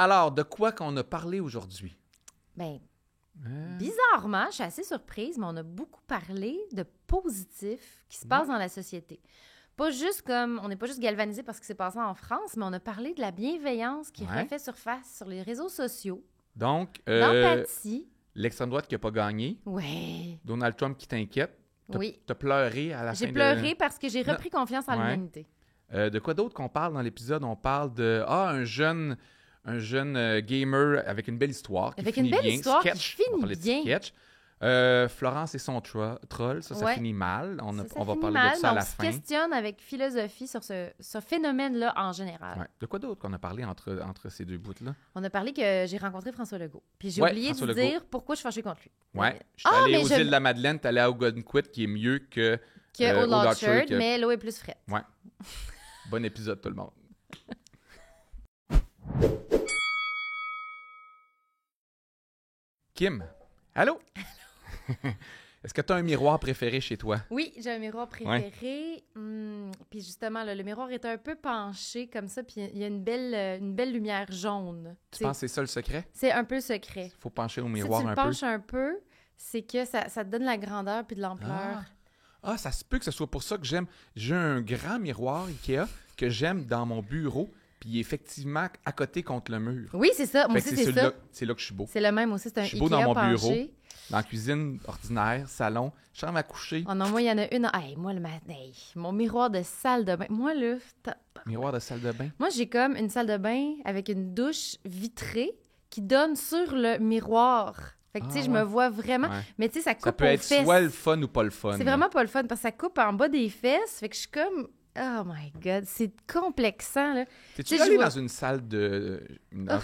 Alors, de quoi qu'on a parlé aujourd'hui? Bien, bizarrement, je suis assez surprise, mais on a beaucoup parlé de positif qui se passe dans la société. Pas juste comme, on n'est pas juste galvanisé parce que c'est passé en France, mais on a parlé de la bienveillance qui refait surface sur les réseaux sociaux. Donc, l'empathie. L'extrême droite qui n'a pas gagné. Ouais. Donald Trump qui t'inquiète. Oui. T'as pleuré à la fin de... J'ai pleuré parce que j'ai repris confiance en l'humanité. De quoi d'autre qu'on parle dans l'épisode? On parle de un jeune gamer avec une belle histoire qui finit bien. Histoire Sketch. Qui finit bien. Sketch. Florence et son troll, ça finit mal. On va parler de ça à la fin. On se questionne avec philosophie sur ce phénomène-là en général. Ouais. De quoi d'autre qu'on a parlé entre ces deux bouts-là? On a parlé que j'ai rencontré François Legault. Puis j'ai oublié de dire pourquoi je suis fâchée contre lui. Ouais. Je suis allée aux îles de la Madeleine, t'es allée à Ogunquit, qui est mieux que Old Orchard, mais l'eau est plus fraîche. Ouais. Bon épisode, tout le monde. Kim, allô? Est-ce que tu as un miroir préféré chez toi? Oui, j'ai un miroir préféré. Puis justement, là, le miroir est un peu penché comme ça, puis il y a une belle lumière jaune. Tu penses que c'est ça le secret? C'est un peu le secret. Il faut pencher au miroir un peu. Si tu le penches un peu, c'est que ça te donne la grandeur puis de l'ampleur. Ah, ça se peut que ce soit pour ça que j'aime. J'ai un grand miroir Ikea que j'aime dans mon bureau, puis il est effectivement à côté contre le mur. Oui, c'est ça. Moi aussi, c'est ça. C'est là que je suis beau. C'est le même aussi. C'est un Ikea Ikea beau dans mon penché. bureau. Dans la cuisine ordinaire, salon, chambre à coucher. Oh non, moi, il y en a une. Hey, moi, mon miroir de salle de bain. Moi, là. Miroir de salle de bain? Moi, j'ai comme une salle de bain avec une douche vitrée qui donne sur le miroir. Fait que, tu sais, je me vois vraiment. Ouais. Mais, tu sais, ça coupe. Ça peut être soit le fun ou pas le fun. C'est vraiment pas le fun parce que ça coupe en bas des fesses. Fait que je suis comme. Oh my God, c'est complexant, là. T'es-tu allé dans une salle de. Dans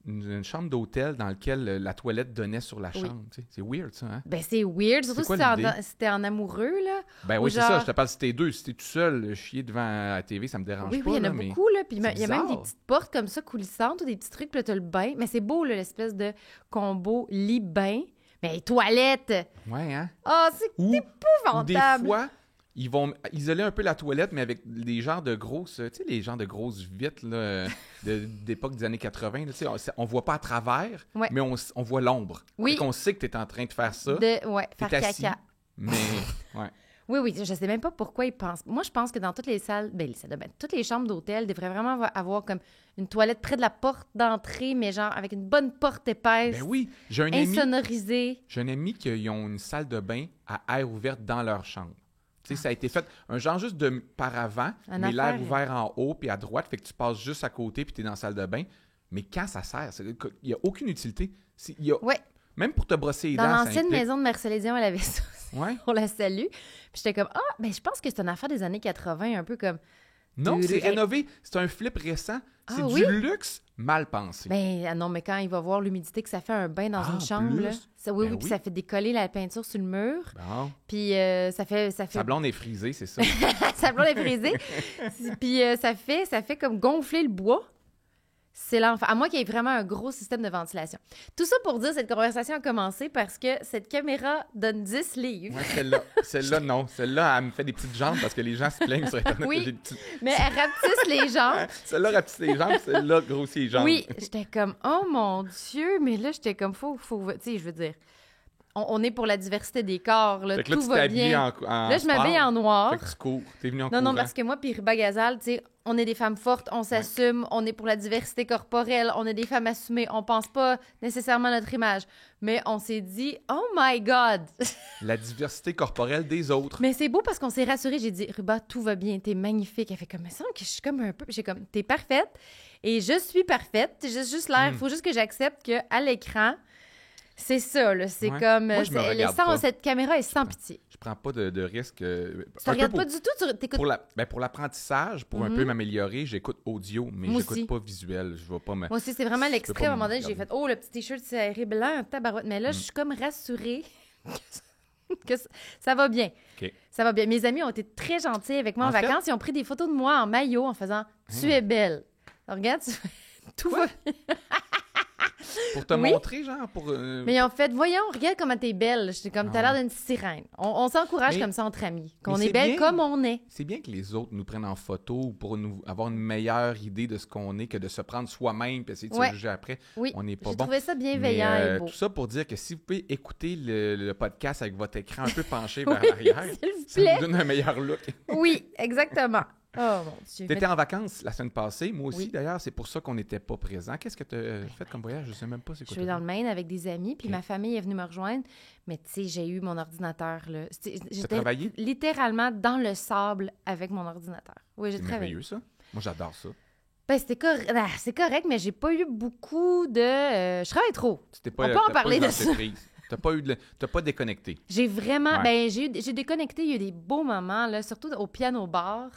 une chambre d'hôtel dans laquelle la toilette donnait sur la chambre. Tu sais. C'est weird, ça, hein? Ben, c'est weird. Surtout si c'était en amoureux, là. Ben oui, c'est ça. Je te parle si t'es deux. Si t'es tout seul, chier devant la TV, ça me dérange pas. Oui, il y en a beaucoup, là. Puis il y a même des petites portes comme ça coulissantes ou des petits trucs, puis là, t'as le bain. Mais c'est beau, là, l'espèce de combo lit-bain. Mais toilette! Ouais, hein? Ah, c'est épouvantable! Ou des fois, ils vont isoler un peu la toilette, mais avec des genres de grosses... Tu sais, les genres de grosses vitres là, d'époque des années 80. Là, tu sais, on voit pas à travers, mais on voit l'ombre. Oui. Donc, on sait que tu es en train de faire ça. Faire assis, caca. Mais, ouais. Oui, je sais même pas pourquoi ils pensent. Moi, je pense que dans toutes les salles, toutes les chambres d'hôtel devraient vraiment avoir comme une toilette près de la porte d'entrée, mais genre avec une bonne porte épaisse. Ben oui, insonorisée. J'ai un ami qui ont une salle de bain à air ouverte dans leur chambre. Tu sais, ça a été fait un genre juste de par avant, mais l'air ouvert en haut puis à droite, fait que tu passes juste à côté puis tu es dans la salle de bain. Mais quand ça sert, il n'y a aucune utilité. Même pour te brosser les dents, dans l'ancienne maison de Marcel Dion, elle avait ça. Ouais. On la salue. Puis j'étais comme, je pense que c'est une affaire des années 80, un peu comme... Non, c'est rénové. C'est un flip récent. C'est du luxe mal pensé. Non, mais quand il va voir l'humidité que ça fait un bain dans une chambre, là, puis ça fait décoller la peinture sur le mur. Bon. Puis ça fait... Sa blonde est frisée, c'est ça. Sa blonde est frisée. Puis ça fait comme gonfler le bois. C'est l'enfer. À moins qu'il y ait vraiment un gros système de ventilation. Tout ça pour dire, cette conversation a commencé parce que cette caméra donne 10 livres. Ouais, celle-là, non. Celle-là, elle me fait des petites jambes parce que les gens se plaignent sur Internet. Oui, mais elle rapetisse les jambes. Celle-là rapetisse les jambes, celle-là grossit les jambes. Oui, j'étais comme, oh mon Dieu, mais là, j'étais comme, faut tu sais, je veux dire... On est pour la diversité des corps, là, tout va bien. Là, je m'habille en noir. Fait que tu cours, t'es venu en courant. Non, parce que moi puis Ruba Gazal, tu sais, on est des femmes fortes, on s'assume, on est pour la diversité corporelle, on est des femmes assumées, on pense pas nécessairement à notre image. Mais on s'est dit, oh my God! La diversité corporelle des autres. Mais c'est beau parce qu'on s'est rassurés. J'ai dit, Ruba, tout va bien, t'es magnifique. Elle fait comme, il me semble que je suis comme un peu... J'ai comme, t'es parfaite. Et je suis parfaite. J'ai juste l'air, faut juste que j'accepte qu'à l'écran... C'est ça, là. C'est comme... cette caméra est sans pitié. Je prends pas de risque. Tu te regardes pas du tout? Tu t'écoutes... Pour l'apprentissage, pour un peu m'améliorer, j'écoute audio, mais j'écoute pas visuel. Je vais pas me... Moi aussi, c'est vraiment l'extrait. À un moment donné, j'ai fait « Oh, le petit T-shirt serré blanc, tabarouette. » Mais là, je suis comme rassurée que ça va bien. Okay. Ça va bien. Mes amis ont été très gentils avec moi en vacances. Ils ont pris des photos de moi en maillot en faisant « Tu es belle. » Regarde, tout va bien. Pour te montrer, genre, pour... Mais ils ont fait, voyons, regarde comment t'es belle. J'étais comme, t'as l'air d'une sirène. On s'encourage comme ça entre amis. Qu'on est belle comme on est. C'est bien que les autres nous prennent en photo pour nous avoir une meilleure idée de ce qu'on est que de se prendre soi-même et essayer de se juger après. Oui, on n'est pas j'ai bon. trouvé ça bienveillant et beau. Tout ça pour dire que si vous pouvez écouter le podcast avec votre écran un peu penché vers l'arrière, ça vous donne un meilleur look. Oui, exactement. Oh mon Dieu. T'étais en vacances la semaine passée, moi aussi d'ailleurs, c'est pour ça qu'on n'était pas présents. Qu'est-ce que tu as fait comme voyage? Je sais même pas c'est quoi. Je suis dans le Maine avec des amis, puis ma famille est venue me rejoindre. Mais tu sais, j'ai eu mon ordinateur, là. J'étais travaillé? Littéralement dans le sable avec mon ordinateur. Oui, j'ai C'est travaillé. merveilleux, ça. Moi, j'adore ça. Ben, c'est correct, mais j'ai pas eu beaucoup de... je travaille trop. On peut en parler de ça. T'as pas déconnecté. J'ai vraiment... Ben, j'ai déconnecté. Il y a eu des beaux moments, là, surtout au piano-bar.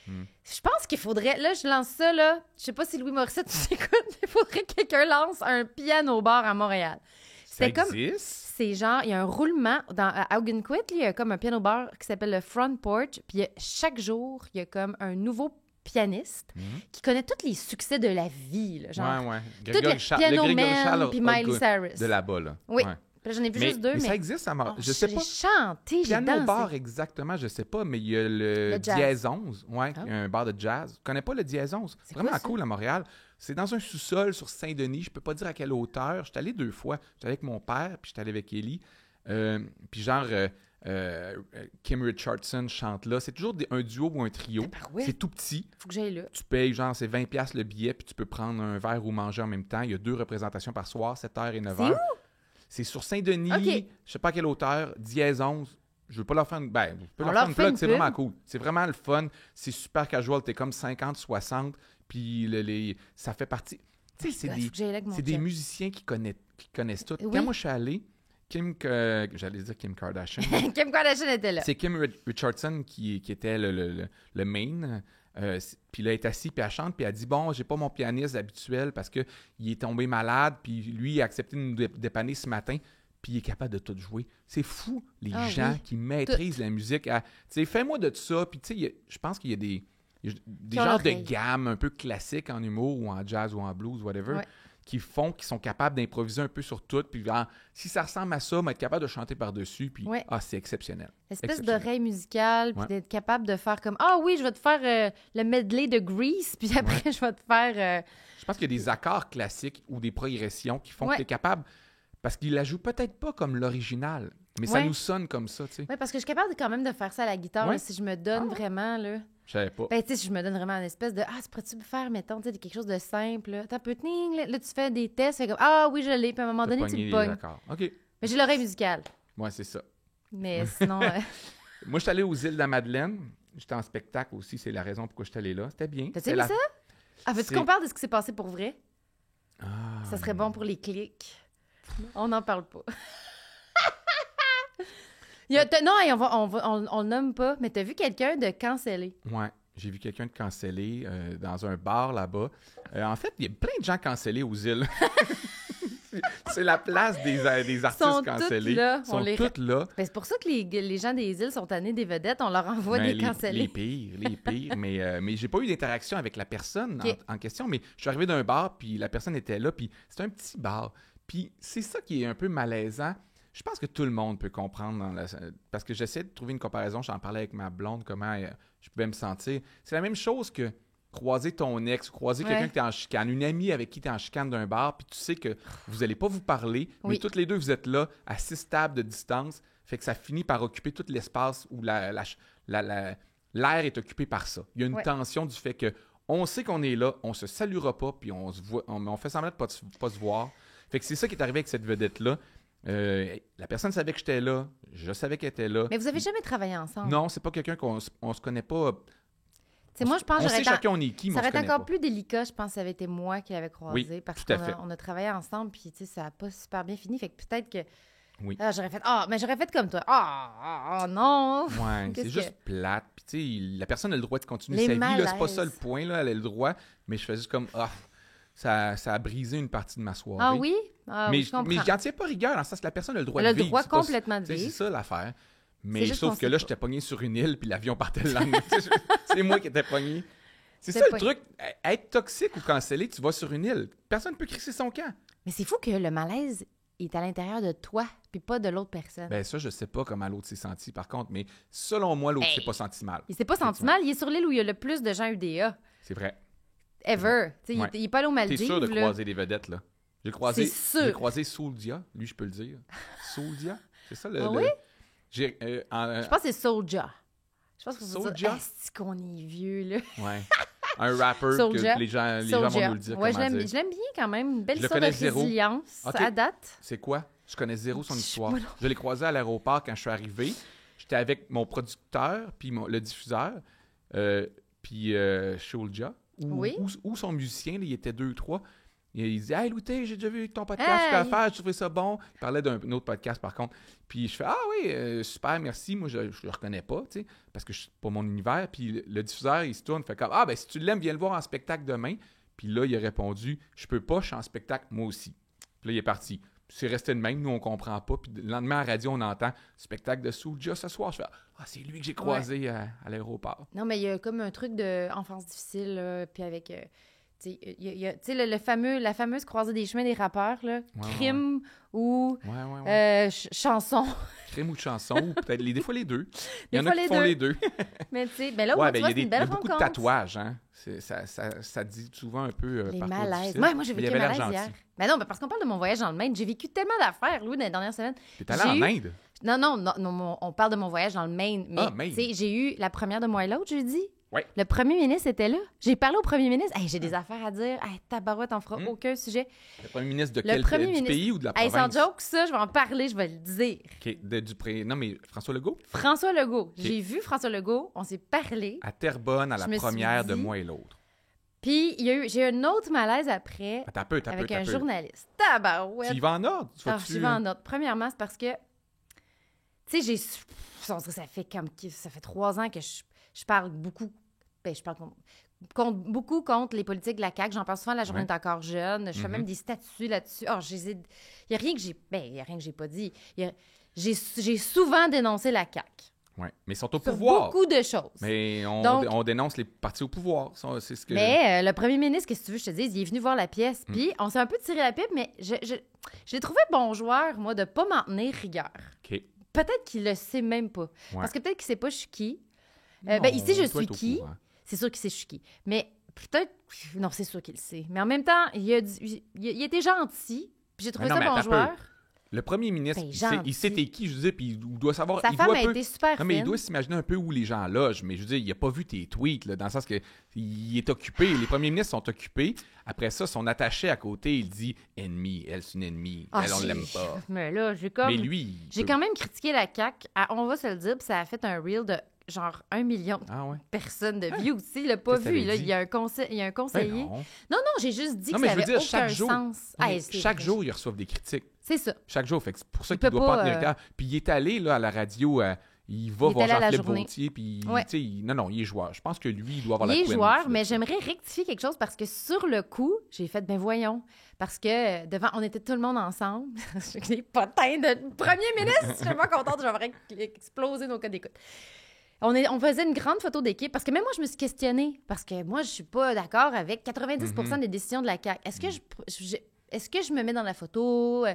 Je pense qu'il faudrait... Là, je lance ça, là. Je sais pas si Louis Morissette, tu t'écoutes. Il faudrait que quelqu'un lance un piano-bar à Montréal. Ça existe? C'est genre... Il y a un roulement. À Algonquin, il y a comme un piano-bar qui s'appelle le Front Porch. Puis chaque jour, il y a comme un nouveau pianiste qui connaît tous les succès de la vie. Là, genre, Grégory Charles puis Miley Cyrus. De là-bas, là. Oui. J'en ai vu juste deux, mais ça existe, je sais pas. J'ai chanté, j'ai dansé. Piano bar, exactement, je sais pas, mais il y a le Dièse 11. Ouais, il y a un bar de jazz. Je connais pas le Dièse 11. C'est vraiment cool à Montréal. C'est dans un sous-sol sur Saint-Denis. Je peux pas dire à quelle hauteur. Je suis allé 2 fois. J'étais avec mon père, puis j'étais allé avec Ellie. Puis genre... Kim Richardson chante là. C'est toujours un duo ou un trio. C'est tout petit. Faut que j'aille là. Tu payes, genre, c'est 20$ le billet, puis tu peux prendre un verre ou manger en même temps. Il y a 2 représentations par soir, 7h et 9h. C'est où? C'est sur Saint-Denis, je sais pas à quelle hauteur, Dièse 11. Je veux pas leur faire une... Ben, je peux leur faire une plug, c'est vraiment cool. C'est vraiment le fun. C'est super casual. T'es comme 50-60, puis ça fait partie... Tu sais, c'est des musiciens qui connaissent tout. Quand moi, je suis allé, j'allais dire Kim Kardashian. Kim Kardashian était là. C'est Kim Richardson qui était le main. Puis là, elle est assise, puis elle chante, puis elle dit « Bon, j'ai pas mon pianiste habituel parce qu'il est tombé malade, puis lui, il a accepté de nous dépanner ce matin, puis il est capable de tout jouer. » C'est fou, les gens qui maîtrisent la musique. Tu sais, fais-moi de ça, puis tu sais, je pense qu'il y a des genres de gammes un peu classiques en humour ou en jazz ou en blues, whatever, qui sont capables d'improviser un peu sur tout, puis si ça ressemble à ça, être capable de chanter par-dessus, puis c'est exceptionnel. Espèce d'oreille musicale, puis d'être capable de faire comme « Ah oui, je vais te faire le medley de Grease, puis après, je vais te faire... Je pense qu'il y a des accords classiques ou des progressions qui font que tu es capable... Parce qu'il la joue peut-être pas comme l'original, mais ça nous sonne comme ça, tu sais. Oui, parce que je suis capable quand même de faire ça à la guitare, là, si je me donne vraiment, là... Je savais pas. Ben, tu sais, si je me donne vraiment une espèce de « Ah, pourrais-tu faire, mettons, tu sais, quelque chose de simple, là. T'as un peu... Là, tu fais des tests, fais comme « Ah oui, je l'ai. » Puis à un moment donné, tu le pognes. OK. Mais j'ai l'oreille musicale. Ouais, c'est ça. Mais sinon... Moi, je suis allé aux îles de la Madeleine. J'étais en spectacle aussi. C'est la raison pourquoi je suis allé là. C'était bien. T'as aimé ça? Ah, veux-tu qu'on parle de ce qui s'est passé pour vrai? Ça serait bon pour les clics. On n'en parle pas. Non, on le nomme pas, mais t'as vu quelqu'un de cancellé. Ouais, j'ai vu quelqu'un de cancellé dans un bar là-bas. En fait, il y a plein de gens cancellés aux îles. C'est la place des artistes cancellés. Ils sont tous là. Ben, c'est pour ça que les gens des îles sont tannés des vedettes. On leur envoie des cancellés. Les pires. Mais j'ai pas eu d'interaction avec la personne en question. Mais je suis arrivé d'un bar, puis la personne était là, puis c'est un petit bar. Puis c'est ça qui est un peu malaisant. Je pense que tout le monde peut comprendre. Parce que j'essaie de trouver une comparaison. J'en parlais avec ma blonde, comment je pouvais me sentir. C'est la même chose que croiser ton ex, croiser quelqu'un qui est en chicane, une amie avec qui tu es en chicane d'un bar, puis tu sais que vous n'allez pas vous parler, mais toutes les deux, vous êtes là, à 6 tables de distance, fait que ça finit par occuper tout l'espace où l'air est occupé par ça. Il y a une tension du fait que on sait qu'on est là, on se saluera pas, puis on se voit, on fait semblant de pas se voir. Fait que c'est ça qui est arrivé avec cette vedette-là. La personne savait que j'étais là, je savais qu'elle était là. Mais vous avez jamais travaillé ensemble? Non, c'est pas quelqu'un qu'on se connaît pas... Moi, je pense on sait chacun on est qui, mais ça aurait été encore plus délicat, je pense, ça avait été moi qui l'avais croisé. Parce qu'on a travaillé ensemble, puis ça n'a pas super bien fini. Fait que peut-être que j'aurais fait comme toi. Non! Ouais, c'est juste plate. Puis tu sais, la personne a le droit de continuer sa vie. Là, c'est pas ça le point, là, elle a le droit. Mais je fais juste comme, ça a brisé une partie de ma soirée. Ah oui? Mais je comprends. Mais j'en tiens pas rigueur, dans le sens que la personne a le droit de vivre. Elle a le droit complètement de vivre. C'est ça l'affaire. Mais sauf que là, j'étais pogné sur une île, puis l'avion partait le lendemain. C'est moi qui étais pogné. C'est ça le truc. Être toxique ou cancellé, tu vas sur une île. Personne ne peut crisser son camp. Mais c'est fou que le malaise est à l'intérieur de toi, puis pas de l'autre personne. Ben ça, je sais pas comment l'autre s'est senti, par contre, mais selon moi, l'autre s'est pas senti mal. Il s'est pas senti mal. Il est sur l'île où il y a le plus de gens UDA. C'est vrai. Ever. Ouais. Il est pas allé aux Maldives. T'es sûr de croiser des vedettes, là? J'ai croisé Souldia. Lui, je peux le dire. Souldia? C'est ça, oui? Je pense que c'est Soulja. Je pense que c'est Soulja? Est-ce qu'on est vieux, là? Ouais. Un rapper que les gens vont nous le dire. Ouais, je l'aime bien quand même. Une belle histoire de résilience à date. C'est quoi? Je connais zéro son histoire. Je l'ai croisé à l'aéroport quand je suis arrivé. J'étais avec mon producteur, puis le diffuseur, puis Soulja. Ou son musicien, là, il était 2-3. Il disait « Hey, Louis, j'ai déjà vu ton podcast, je fais affaire, je trouvais ça bon. » Il parlait d'un autre podcast, par contre. Puis je fais « Ah oui, super, merci. » Moi, je le reconnais pas, tu sais, parce que c'est pas mon univers. Puis le diffuseur, il se tourne, fait comme « Ah, ben si tu l'aimes, viens le voir en spectacle demain. » Puis là, il a répondu « Je peux pas, je suis en spectacle, moi aussi. » Puis là, il est parti. C'est resté de même, nous, on comprend pas. Puis le lendemain, à la radio, on entend « Spectacle de Soulja ce soir. » Je fais « Ah, c'est lui que j'ai croisé à l'aéroport. » Non, mais il y a comme un truc d'enfance difficile, là, puis avec... la fameuse croisée des chemins des rappeurs, là, crime ou chanson. Crime ou chanson, ou peut-être des fois les deux. Il y en a qui font les deux. Mais tu sais, là, tu vois, c'est une belle rencontre. Il y a beaucoup de tatouages, hein. Ça dit souvent un peu les malaises. Moi, j'ai vécu un malaise hier. Mais non, parce qu'on parle de mon voyage dans le Maine. J'ai vécu tellement d'affaires, Louis, dans les dernières semaines. T'es allé en Inde? Non, on parle de mon voyage dans le Maine. Mais tu sais, j'ai eu la première de moi et l'autre jeudi. Oui. Le premier ministre était là. J'ai parlé au premier ministre. Hey, j'ai des affaires à dire. Hey, tabarouette, on fera aucun sujet. Le premier ministre de du pays ou de la province? Sans joke, ça, je vais en parler, je vais le dire. OK. Non, mais François Legault? François Legault. Okay. J'ai vu François Legault. On s'est parlé. À Terrebonne, à la première de moi et l'autre. Puis, j'ai eu un autre malaise après avec un journaliste. Tabarouette. Tu y vas en ordre? Je y vais en ordre. Premièrement, c'est parce que, tu sais, ça fait 3 ans que je parle beaucoup. Je parle beaucoup contre les politiques de la CAQ. J'en parle souvent, la journée est encore jeune. Je fais même des statuts là-dessus. Il n'y a rien que j'ai pas dit. J'ai souvent dénoncé la CAQ. Oui, mais ils sont au pouvoir. Beaucoup de choses. Mais on dénonce les partis au pouvoir. C'est ce que... Mais le premier ministre, qu'est-ce que tu veux que je te dise, il est venu voir la pièce. Puis on s'est un peu tiré la pipe, mais je l'ai trouvé bon joueur, moi, de ne pas m'en tenir rigueur. OK. Peut-être qu'il le sait même pas. Ouais. Parce que peut-être qu'il ne sait pas je suis qui. Ici, je suis qui. C'est sûr qu'il sait je suis qui. Mais peut-être... Non, c'est sûr qu'il le sait. Mais en même temps, il était gentil. Puis j'ai trouvé ça bon joueur. Le premier ministre, il sait t'es qui, je veux dire, puis il doit savoir... Sa femme a été super fine. Mais il doit s'imaginer un peu où les gens logent. Mais je veux dire, il n'a pas vu tes tweets, là, dans le sens que il est occupé. Les premiers ministres sont occupés. Après ça, son attaché à côté, il dit « Ennemi, elle, c'est une ennemie. Elle, on l'aime pas. » Mais là, j'ai lui, j'ai quand même critiqué la CAQ. On va se le dire, puis ça a fait un reel de... genre 1 million de personnes de views aussi. Il l'a pas vu. Là, il y a un conseiller. Ben non, j'ai juste dit que ça avait aucun sens. Chaque jour, ils reçoivent des critiques. C'est ça. Chaque jour. Fait que c'est pour ça qu'il ne doit pas tenir le cœur. Puis il est allé là, à la radio, il va voir Jean-Philippe Vautier. Puis il est joueur. Je pense que lui, il doit avoir la couenne. Il est joueur, mais j'aimerais rectifier quelque chose parce que sur le coup, j'ai fait, voyons. Parce que devant, on était tout le monde ensemble. Les potins de premier ministre. Je suis vraiment contente. J'aimerais exploser nos codes d'écoute. On faisait une grande photo d'équipe parce que même moi, je me suis questionnée parce que moi, je suis pas d'accord avec 90% des décisions de la CAQ. Est-ce que je me mets dans la photo?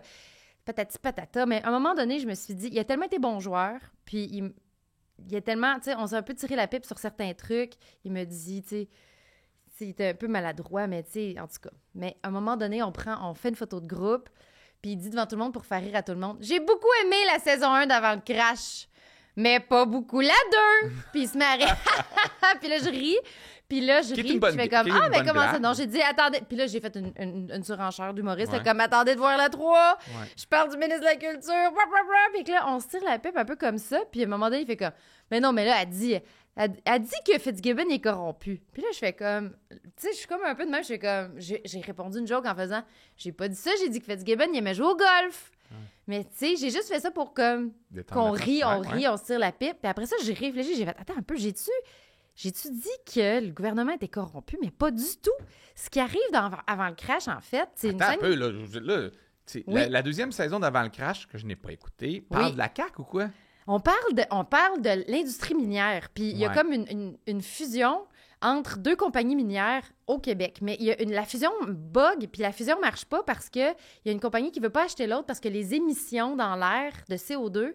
Patati patata. Mais à un moment donné, je me suis dit, il a tellement été bon joueur, puis il a tellement, tu sais, on s'est un peu tiré la pipe sur certains trucs. Il me dit, tu sais, il était un peu maladroit, mais tu sais, en tout cas. Mais à un moment donné, on fait une photo de groupe, puis il dit devant tout le monde pour faire rire à tout le monde, « J'ai beaucoup aimé la saison 1 d'Avant le crash. » Mais pas beaucoup la 2. Puis il se met à rire. Puis là, je ris. Puis là, je ris. Puis je fais comme, mais comment ça? Non, j'ai dit, attendez. Puis là, j'ai fait une surenchère d'humoriste. Comme, attendez de voir la 3. Je parle du ministre de la Culture. Puis là, on se tire la pipe un peu comme ça. Puis à un moment donné, il fait comme, mais non, mais là, elle dit que Fitzgibbon est corrompu. Puis là, je fais comme, tu sais, je suis comme un peu de même. Je fais comme, j'ai répondu une joke en faisant, j'ai pas dit ça. J'ai dit que Fitzgibbon, il aimait jouer au golf. Mais tu sais, j'ai juste fait ça pour comme qu'on rit, on se tire la pipe. Puis après ça, j'ai réfléchi, j'ai fait, attends un peu, j'ai-tu dit que le gouvernement était corrompu? Mais pas du tout. Ce qui arrive avant le crash, en fait, c'est une scène... Attends un peu, la deuxième saison d'Avant le crash, que je n'ai pas écoutée, parle de la CAQ ou quoi? On parle de l'industrie minière. Puis il y a comme une fusion entre 2 compagnies minières au Québec. Mais la fusion bug, puis la fusion marche pas parce qu'il y a une compagnie qui veut pas acheter l'autre parce que les émissions dans l'air de CO2,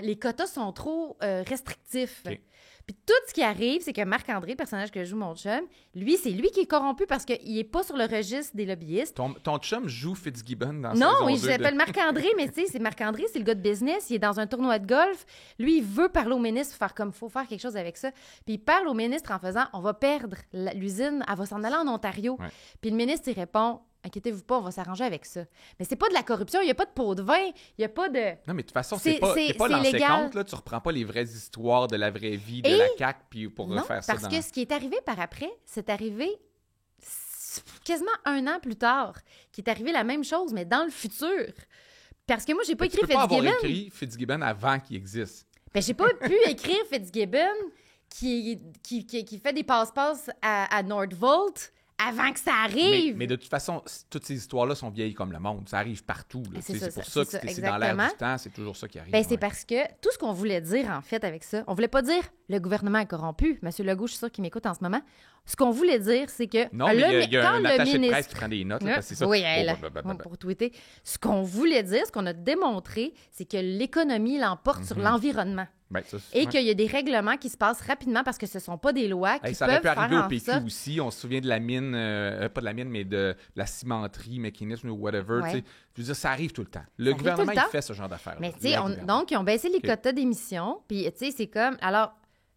les quotas sont trop restrictifs. Okay. Puis tout ce qui arrive, c'est que Marc-André, le personnage que joue mon chum, lui, c'est lui qui est corrompu parce qu'il est pas sur le registre des lobbyistes. Ton chum joue Fitzgibbon dans Non, saison oui, 2 je l'appelle Marc-André, mais tu sais, c'est Marc-André, c'est le gars de business, il est dans un tournoi de golf. Lui, il veut parler au ministre, faire comme faut faire quelque chose avec ça. Puis il parle au ministre en faisant, on va perdre l'usine, elle va s'en aller en Ontario. Ouais. Puis le ministre, il répond, inquiétez-vous pas, on va s'arranger avec ça. Mais c'est pas de la corruption, il y a pas de pot de vin, il y a pas de... Non, mais de toute façon, C'est- t'es pas c'est lancé légal. compte, là. Tu reprends pas les vraies histoires de la vraie vie de Et- la CAQ puis pour Non, refaire ça parce dans... que ce qui est arrivé par après, c'est arrivé quasiment 1 an plus tard, qui est arrivé la même chose, mais dans le futur. Parce que moi, j'ai pas Tu écrit peux pas avoir Fitzgibbon. écrit Fitzgibbon avant qu'il existe. Ben, j'ai pas pu écrire Fitzgibbon qui fait des passe-passe à Nordvolt avant que ça arrive. Mais de toute façon, toutes ces histoires-là sont vieilles comme le monde. Ça arrive partout. Là. C'est Tu sais, ça, c'est pour c'est ça que ça, c'est dans l'air exactement. du temps, c'est toujours ça qui arrive. Ben, c'est ouais. parce que tout ce qu'on voulait dire, en fait, avec ça, on voulait pas dire le gouvernement est corrompu. Monsieur Legault, je suis sûr qu'il m'écoute en ce moment. Ce qu'on voulait dire, c'est que Non, mais il y a quand un le attaché de ministre... presse qui prend des notes. Là, parce que c'est ça. Oui, Oh, elle, blablabla. pour tweeter. Ce qu'on voulait dire, ce qu'on a démontré, c'est que l'économie l'emporte sur l'environnement. Ben, ça, Et ouais. qu'il y a des règlements qui se passent rapidement parce que ce ne sont pas des lois qui Hey, ça peuvent aurait pu faire arriver au en PQ sorte... aussi. On se souvient de la mine, pas de la mine, mais de la cimenterie, mécanisme ou whatever. Ouais. Tu sais. Je veux dire, ça arrive tout le temps. Le arrive gouvernement, tout le temps. il fait ce genre d'affaires. Mais tu sais, donc, ils ont baissé les OK. quotas d'émissions. Puis, tu sais, c'est comme... Alors,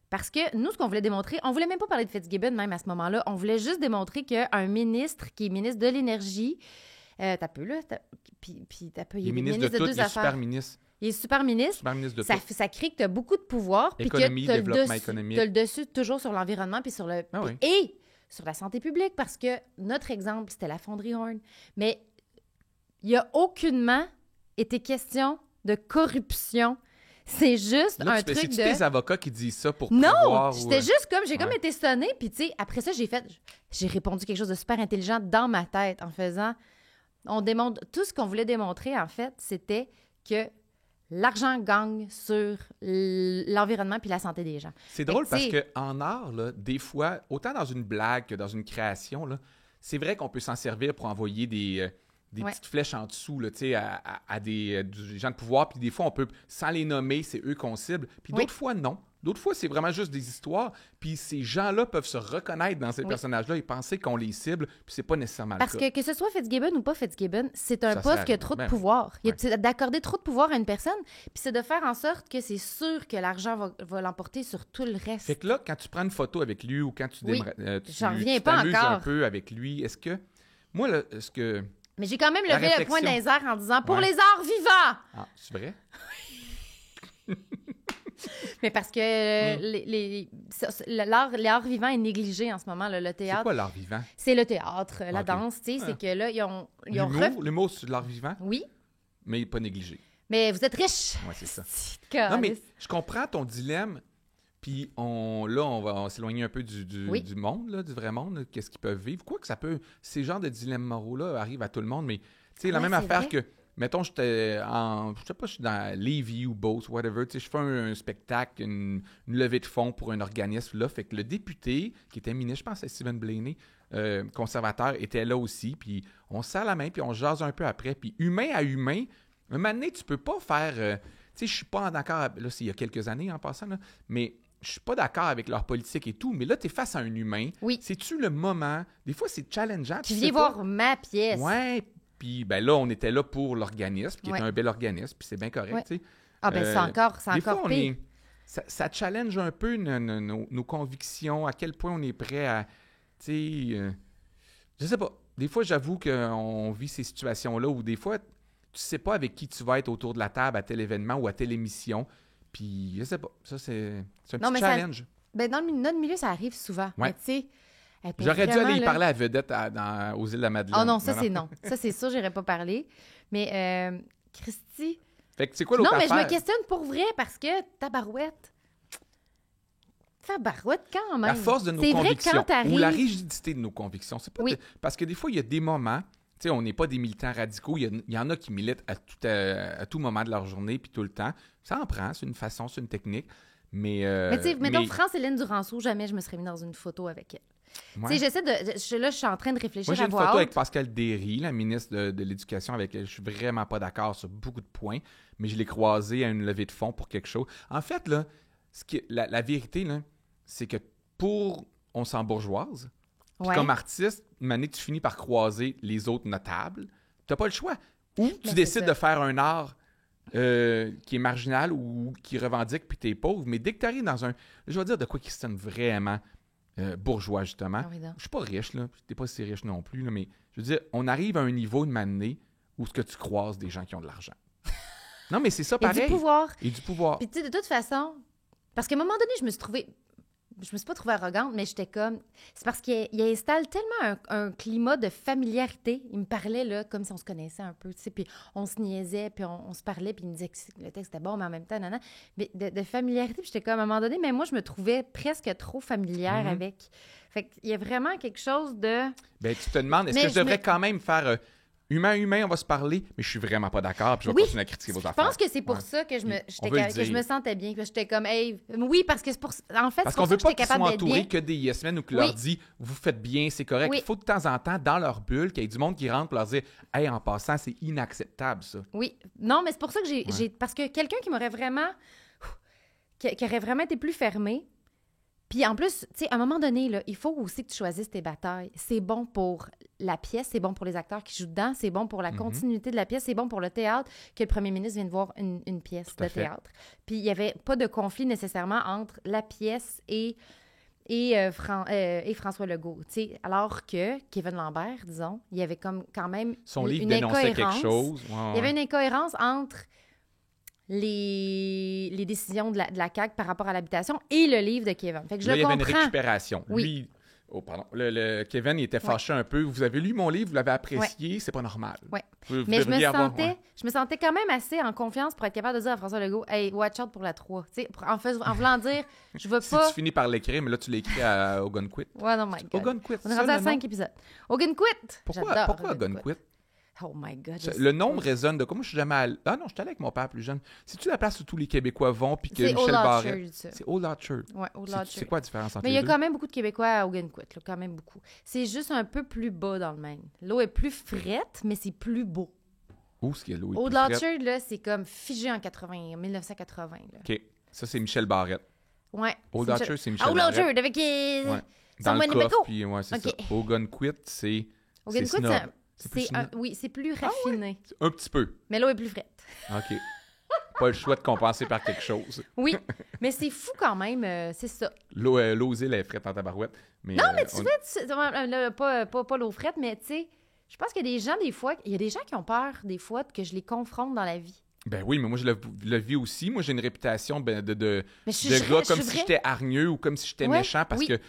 parce que nous, ce qu'on voulait démontrer, on voulait même pas parler de Fitzgibbon même à ce moment-là. On voulait juste démontrer qu'un ministre qui est ministre de l'Énergie... t'as peu, là... Puis t'as peu... Il est ministre de tout, il est super ministre. Il est super ministre. Super ministre de Ça, tout. ça crée que tu as beaucoup de pouvoir. Puis que Économie, tu as développement économique. le dessus toujours sur l'environnement puis sur le... Ah oui. Et sur la santé publique, parce que notre exemple, c'était la fonderie Horn. Mais il n'y a aucunement été question de corruption. C'est juste Là, un c'est-tu truc de... tes avocats qui disent ça pour Non! prévoir ou, J'étais juste comme... J'ai comme ouais. été sonnée. Puis, tu sais, après ça, j'ai répondu quelque chose de super intelligent dans ma tête en faisant... On démontre... Tout ce qu'on voulait démontrer, en fait, c'était que l'argent gagne sur l'environnement puis la santé des gens. C'est drôle Fait parce que, qu'en art, là, des fois, autant dans une blague que dans une création, là, c'est vrai qu'on peut s'en servir pour envoyer des Ouais. petites flèches en dessous là, à des gens de pouvoir. Puis des fois, on peut, sans les nommer, c'est eux qu'on cible. Puis Oui. d'autres fois, non. D'autres fois, c'est vraiment juste des histoires. Puis ces gens-là peuvent se reconnaître dans ces Oui. personnages-là et penser qu'on les cible. Puis c'est pas nécessairement Parce le cas. que ce soit Fitzgibbon ou pas Fitzgibbon, c'est un Ça poste sert qui a à trop de rien. pouvoir. Ouais. C'est d'accorder trop de pouvoir à une personne, puis c'est de faire en sorte que c'est sûr que l'argent va l'emporter sur tout le reste. Fait que là, quand tu prends une photo avec lui ou quand tu Oui. tu J'en reviens pas t'amuses encore. un peu avec lui, est-ce que... Moi, là, est-ce que... Mais j'ai quand même La levé le point réflexion. dans les airs en disant « Pour Ouais. les arts vivants! Ah, c'est vrai? » Mais parce que l'art vivant est négligé en ce moment, là, le C'est théâtre. quoi l'art vivant? C'est le théâtre, la Ok. danse, tu sais, c'est que là, ils ont L'humour, c'est de l'art vivant, Oui, mais pas négligé. mais vous êtes riches! Ouais, c'est ça. Calice. Non, mais je comprends ton dilemme, puis on va s'éloigner un peu du Oui. monde, là, du vrai monde, là, qu'est-ce qu'ils peuvent vivre. Quoi que ça peut... Ces genres de dilemmes moraux-là arrivent à tout le monde, mais tu sais, la Ouais, même c'est affaire vrai. que... Mettons, je sais pas, je suis dans Lévis ou Beauce, whatever, tu sais, je fais un spectacle, une levée de fonds pour un organisme, là, fait que le député, qui était ministre, je pense à Stephen Blaney, conservateur, était là aussi, puis on se serre la main, puis on jase un peu après, puis humain à humain, un moment donné, tu peux pas faire... tu sais, je suis pas d'accord, là, c'est il y a quelques années en passant, là, mais je suis pas d'accord avec leur politique et tout, mais là, tu es face à un humain. Oui. C'est-tu le moment? Des fois, c'est challengeant. Tu sais viens pas. voir ma pièce. Ouais, puis ben là, on était là pour l'organisme, qui Ouais. est un bel organisme, puis c'est bien correct, Ouais. tu sais. Ah ben c'est Des fois, encore on pire. est... Ça challenge un peu nos convictions, à quel point on est prêt à... Tu sais, je sais pas. Des fois, j'avoue qu'on vit ces situations-là où des fois, tu sais pas avec qui tu vas être autour de la table à tel événement ou à telle émission. Puis, je sais pas. Ça, c'est un Non, petit mais ça- challenge. Ben dans notre milieu, ça arrive souvent. Ouais. Mais tu sais, pour J'aurais dû vraiment, aller y là- parler à Vedette aux îles de la Madeleine. Oh non, ça c'est non. Ça c'est sûr, j'irais pas parler. Mais Christy... Fait que c'est quoi Non, l'autre mais je affaire? me questionne pour vrai parce que tabarouette quand même. La force de nos C'est vrai que convictions quand t'arrives... ou la rigidité de nos convictions. C'est pas Oui. parce que des fois, il y a des moments, tu sais, on n'est pas des militants radicaux. Il y en a qui militent à tout moment de leur journée puis tout le temps. Ça en prend, c'est une façon, c'est une technique. Mais tu sais, mettons, France-Hélène Duranceau, jamais je me serais mis dans une photo avec elle. Ouais. Tu sais, là, je suis en train de réfléchir moi, j'ai à une voix photo haute. avec Pascal Derry, la ministre de l'Éducation, avec elle je suis vraiment pas d'accord sur beaucoup de points, mais je l'ai croisée à une levée de fonds pour quelque chose. En fait, là, la vérité, là, c'est que on s'embourgeoise, puis comme artiste, une année, tu finis par croiser les autres notables. Tu n'as pas le choix. Ou tu décides de faire un art qui est marginal ou qui revendique, puis tu es pauvre. Mais dès que tu arrives dans un... Je vais dire de quoi qui sonne vraiment bourgeois, justement. Ah oui, je suis pas riche, là. Tu n'es pas si riche non plus, là, mais je veux dire, on arrive à un niveau de année où ce que tu croises des gens qui ont de l'argent. Non, mais c'est ça, pareil. Et du pouvoir. Et du pouvoir. Puis tu sais, de toute façon, parce qu'à un moment donné, je me suis pas trouvée arrogante, mais j'étais comme... C'est parce qu'il installe tellement un climat de familiarité. Il me parlait, là, comme si on se connaissait un peu, tu sais, puis on se niaisait, puis on se parlait, puis il me disait que le texte était bon, mais en même temps, nanana. Mais de familiarité, puis j'étais comme, à un moment donné, mais moi, je me trouvais presque trop familière avec. Fait qu'il y a vraiment quelque chose de... Ben, tu te demandes, est-ce que je devrais quand même faire... Humain, on va se parler, mais je suis vraiment pas d'accord, puis je vais continuer à critiquer vos affaires. Je pense que c'est pour ça que je me sentais bien, que j'étais comme, hey, oui, parce que c'est pour... En fait, parce qu'on veut pas qu'ils soient entourés bien. que des yes men ou que leur dit, vous faites bien, c'est correct. Il faut de temps en temps, dans leur bulle, qu'il y ait du monde qui rentre pour leur dire, hey, en passant, c'est inacceptable, ça. Oui. Non, mais c'est pour ça que j'ai parce que quelqu'un qui m'aurait vraiment... qui aurait vraiment été plus fermé. Puis en plus, tu sais, à un moment donné, là, il faut aussi que tu choisisses tes batailles. C'est bon pour la pièce, c'est bon pour les acteurs qui jouent dedans, c'est bon pour la continuité de la pièce, c'est bon pour le théâtre que le premier ministre vienne voir une pièce de théâtre. Puis il n'y avait pas de conflit nécessairement entre la pièce et François Legault. Tu sais, alors que Kevin Lambert, disons, il y avait comme quand même son livre dénonçait quelque chose. Il y avait une incohérence entre les décisions de la CAQ par rapport à l'habitation et le livre de Kevin. Fait que je là, le comprends. Il y avait une récupération. Oui. Lui, le Kevin, il était fâché un peu. Vous avez lu mon livre, vous l'avez apprécié, c'est pas normal. Oui. Mais je me sentais quand même assez en confiance pour être capable de dire à François Legault, hey, watch out pour la 3. Tu sais, en voulant dire, je veux pas... Si tu finis par l'écrire, mais là, tu l'écris à Ogun Quit. Ouais, non, my God. Ogun Quit. On est rendu à 5 épisodes. Ogun Quit! Pourquoi Ogun Quit? Oh my God. Le nom résonne de quoi? Moi, je suis jamais allé. Ah non, je suis allé avec mon père plus jeune. C'est-tu la place où tous les Québécois vont puis que Michel Barrette... C'est Old Orchard. Ouais, Old Orchard. C'est quoi la différence entre les deux? Mais il y a quand même beaucoup de Québécois à Ogunquit, là, quand même beaucoup. C'est juste un peu plus bas dans le Maine. L'eau est plus frette, mais c'est plus beau. Où est-ce qu'il y a l'eau? Old Orchard, là, c'est comme figé en 1980. Là. OK. Ça, c'est Michel Barrette. Ouais. Old Orchard, c'est Michel Barrette. Old Orchard, avec... Ouais. Dans le coffre, puis c'est ça. Ogunquit, c'est... Oui, c'est plus raffiné. Ah ouais? Un petit peu. Mais l'eau est plus frette. OK. Pas le choix de compenser par quelque chose. Oui, mais c'est fou quand même, c'est ça. L'eau aux îles est frette en tabarouette. Mais, non, mais pas l'eau frette, mais tu sais, je pense qu'il y a des gens, des fois, il y a des gens qui ont peur, des fois, que je les confronte dans la vie. Ben oui, mais moi, je le vis aussi. Moi, j'ai une réputation de gars comme si j'étais hargneux ou comme si j'étais méchant parce que...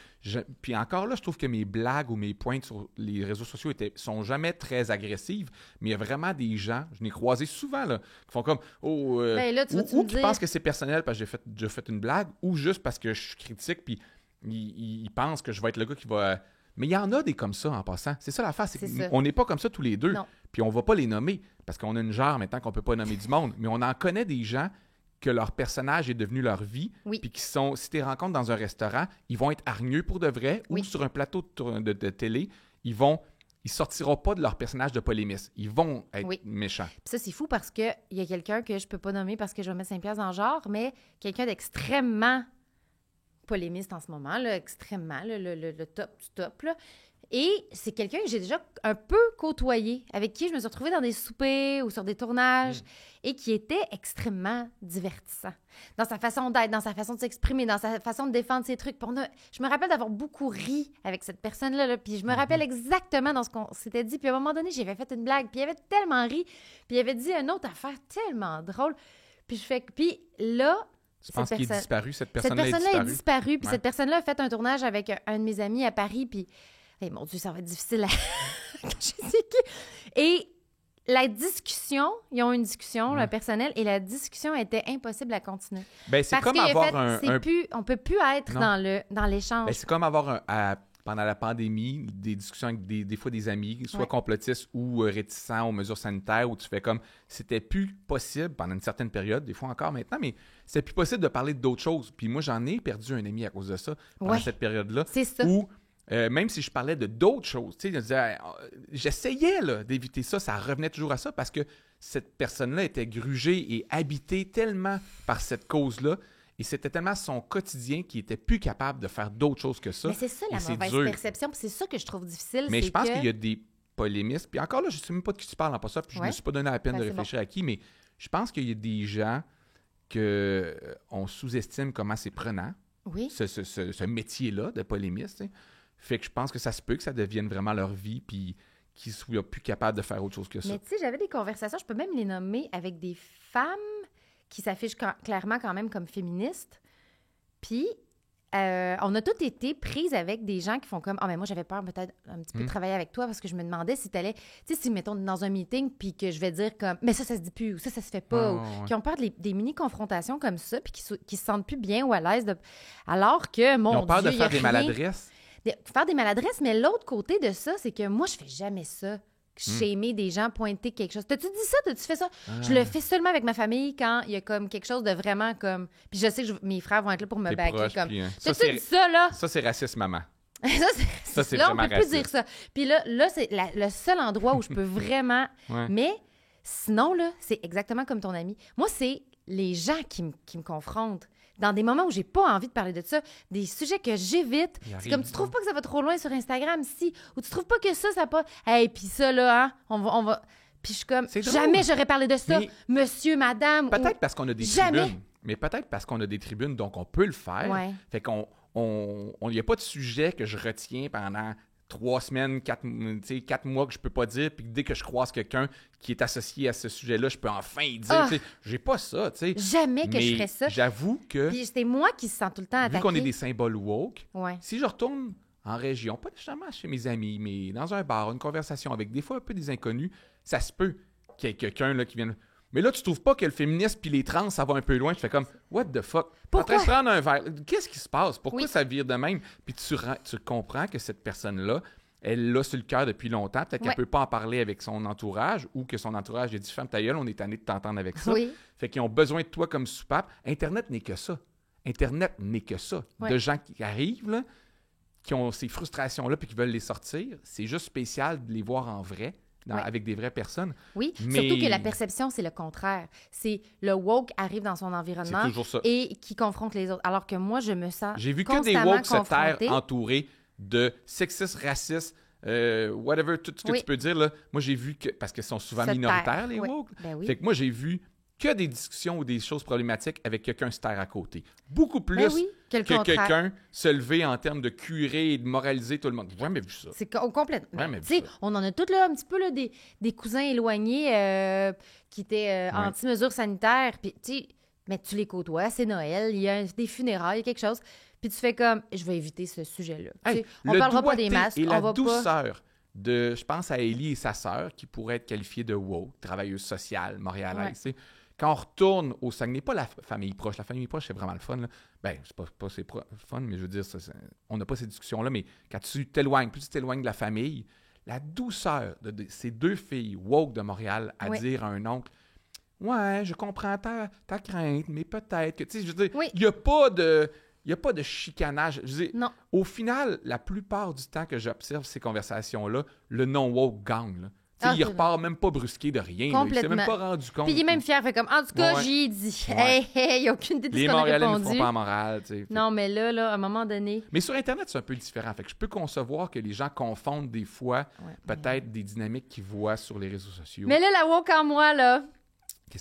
Puis encore là, je trouve que mes blagues ou mes pointes sur les réseaux sociaux sont jamais très agressives, mais il y a vraiment des gens, je n'ai croisé souvent, là, qui font comme... là, ou qui pensent que c'est personnel parce que j'ai fait une blague ou juste parce que je suis critique puis ils pensent que je vais être le gars qui va... Mais il y en a des comme ça en passant. C'est ça l'affaire, c'est qu'on n'est pas comme ça tous les deux. Puis on va pas les nommer parce qu'on a une genre maintenant qu'on peut pas nommer du monde. Mais on en connaît des gens que leur personnage est devenu leur vie. Puis qui sont, si tu les rencontres dans un restaurant, ils vont être hargneux pour de vrai ou sur un plateau de télé, ils sortiront pas de leur personnage de polémiste. Ils vont être méchants. Puis ça, c'est fou parce qu'il y a quelqu'un que je peux pas nommer parce que je vais mettre 5 piastres dans le genre, mais quelqu'un d'extrêmement polémiste en ce moment, là, extrêmement, le top du top. Là. Et c'est quelqu'un que j'ai déjà un peu côtoyé, avec qui je me suis retrouvée dans des soupers ou sur des tournages, et qui était extrêmement divertissant. Dans sa façon d'être, dans sa façon de s'exprimer, dans sa façon de défendre ses trucs. Je me rappelle d'avoir beaucoup ri avec cette personne-là, là, puis je me rappelle exactement dans ce qu'on s'était dit. Puis à un moment donné, j'avais fait une blague, puis il avait tellement ri, puis il avait dit une autre affaire tellement drôle. Puis là... Tu penses qu'il est disparu? Cette personne-là est disparue. Puis cette personne-là a fait un tournage avec un de mes amis à Paris. Puis, mon Dieu, ça va être difficile à... je sais qui. Et la discussion, ils ont une discussion, le personnel, et la discussion était impossible à continuer. Ben, c'est comme avoir on peut plus être dans l'échange. Ben, c'est comme avoir pendant la pandémie, des discussions avec des fois des amis, soit complotistes ou réticents aux mesures sanitaires, où tu fais comme, c'était plus possible pendant une certaine période, des fois encore maintenant, mais c'était plus possible de parler d'autres choses. Puis moi, j'en ai perdu un ami à cause de ça, pendant cette période-là. C'est ça. Où, même si je parlais de d'autres choses, tu sais, j'essayais là, d'éviter ça, ça revenait toujours à ça, parce que cette personne-là était grugée et habitée tellement par cette cause-là, et c'était tellement son quotidien qu'il était plus capable de faire d'autres choses que ça. Mais c'est ça la mauvaise perception, puis c'est ça que je trouve difficile. Mais je pense qu'il y a des polémistes, puis encore là, je ne sais même pas de qui tu parles en passant, puis je ne me suis pas donné la peine de réfléchir à qui, mais je pense qu'il y a des gens qu'on sous-estime comment c'est prenant, ce métier-là de polémiste. T'sais. Fait que je pense que ça se peut que ça devienne vraiment leur vie, puis qu'ils soient plus capables de faire autre chose que ça. Mais tu sais, j'avais des conversations, je peux même les nommer, avec des femmes qui s'affichent clairement quand même comme féministes. Puis, on a toutes été prises avec des gens qui font comme « Ah, mais moi, j'avais peur peut-être un petit peu de travailler avec toi parce que je me demandais si t'allais... » Tu sais, si, mettons, dans un meeting, puis que je vais dire comme « Mais ça se dit plus, ou ça se fait pas. Qui ont peur des mini-confrontations comme ça, puis qui se sentent plus bien ou à l'aise. Alors que, mon Dieu, ils ont peur de faire des maladresses. Faire des maladresses, mais l'autre côté de ça, c'est que moi, je fais jamais ça. Shamer des gens, pointer quelque chose. T'as-tu dit ça? T'as-tu fait ça? Je le fais seulement avec ma famille quand il y a comme quelque chose de vraiment comme... Puis je sais que mes frères vont être là pour me backer comme... T'as-tu dit ça, là? Ça, c'est raciste, maman. ça, c'est là, on peut plus dire ça. Puis là c'est le seul endroit où je peux vraiment... Mais sinon, là, c'est exactement comme ton ami. Moi, c'est les gens qui me confrontent. Dans des moments où j'ai pas envie de parler de ça, des sujets que j'évite. C'est comme, tu trouves pas que ça va trop loin sur Instagram, si, ou tu trouves pas que ça pas... Hey, puis ça, là, hein, on va... Puis je suis comme, jamais j'aurais parlé de ça, monsieur, madame, peut-être parce qu'on a des tribunes. Mais peut-être parce qu'on a des tribunes, donc on peut le faire. Fait qu'on... Il n'y a pas de sujet que je retiens pendant 3 semaines, 4 mois que je peux pas dire, puis dès que je croise quelqu'un qui est associé à ce sujet-là, je peux enfin y dire. J'ai pas ça, tu sais. Jamais que je ferais ça. J'avoue que... Puis c'est moi qui se sens tout le temps attaquée. Vu qu'on est des symboles woke, si je retourne en région, pas nécessairement chez mes amis, mais dans un bar, une conversation avec des fois un peu des inconnus, ça se peut qu'il y ait quelqu'un là, qui vienne... Mais là, tu trouves pas que le féminisme puis les trans, ça va un peu loin? Tu fais comme, what the fuck? Pourquoi? Tu prendre un verre. Qu'est-ce qui se passe? Pourquoi ça vire de même? Puis tu comprends que cette personne-là, elle l'a sur le cœur depuis longtemps. Peut-être qu'elle peut pas en parler avec son entourage ou que son entourage a dit, ferme ta gueule, on est tanné de t'entendre avec ça. Fait qu'ils ont besoin de toi comme soupape. Internet n'est que ça. Internet n'est que ça. De gens qui arrivent, là, qui ont ces frustrations-là puis qui veulent les sortir. C'est juste spécial de les voir en vrai. Avec des vraies personnes. Oui, surtout que la perception, c'est le contraire. C'est le woke arrive dans son environnement et qui confronte les autres. Alors que moi, je me sens J'ai vu que des woke se taire entourés de sexistes, racistes, whatever, tout ce que tu peux dire. Là. Moi, j'ai vu que... Parce qu'ils sont souvent minoritaires, les woke. Fait que moi, j'ai vu que des discussions ou des choses problématiques avec quelqu'un se taire à côté. Beaucoup plus que quelqu'un se lever en termes de curer et de moraliser tout le monde. J'ai jamais vu ça. C'est complètement. On en a tous là, un petit peu là, des cousins éloignés qui étaient anti-mesures sanitaires. Puis, mais tu les côtoies, c'est Noël, il y a des funérailles, quelque chose. Puis tu fais comme, je vais éviter ce sujet-là. Hey, on ne parlera pas des masques. Et la douceur de, je pense à Ellie et sa sœur, qui pourraient être qualifiées de woke, travailleuses sociales, montréalaises. Quand on retourne au Saguenay, pas la famille proche. La famille proche, c'est vraiment le fun. Là. Ben, c'est pas fun, mais je veux dire, on n'a pas ces discussions-là. Mais quand tu t'éloignes, plus tu t'éloignes de la famille, la douceur de ces 2 filles woke de Montréal à dire à un oncle, ouais, je comprends ta crainte, mais peut-être que, tu sais, je veux dire, il n'y a pas de chicanage. Je veux dire, au final, la plupart du temps que j'observe ces conversations-là, le non-woke gagne, là. Il repart même pas brusqué de rien. Il s'est même pas rendu compte. Puis il est même fier. Fait comme, en tout cas, j'y ai dit. Il n'y a aucune idée de ce qu'on a répondu. Les Montréalais ne font pas en morale. Non, mais là, à un moment donné... Mais sur Internet, c'est un peu différent. Fait que je peux concevoir que les gens confondent des fois peut-être des dynamiques qu'ils voient sur les réseaux sociaux. Mais là, la woke en moi, là,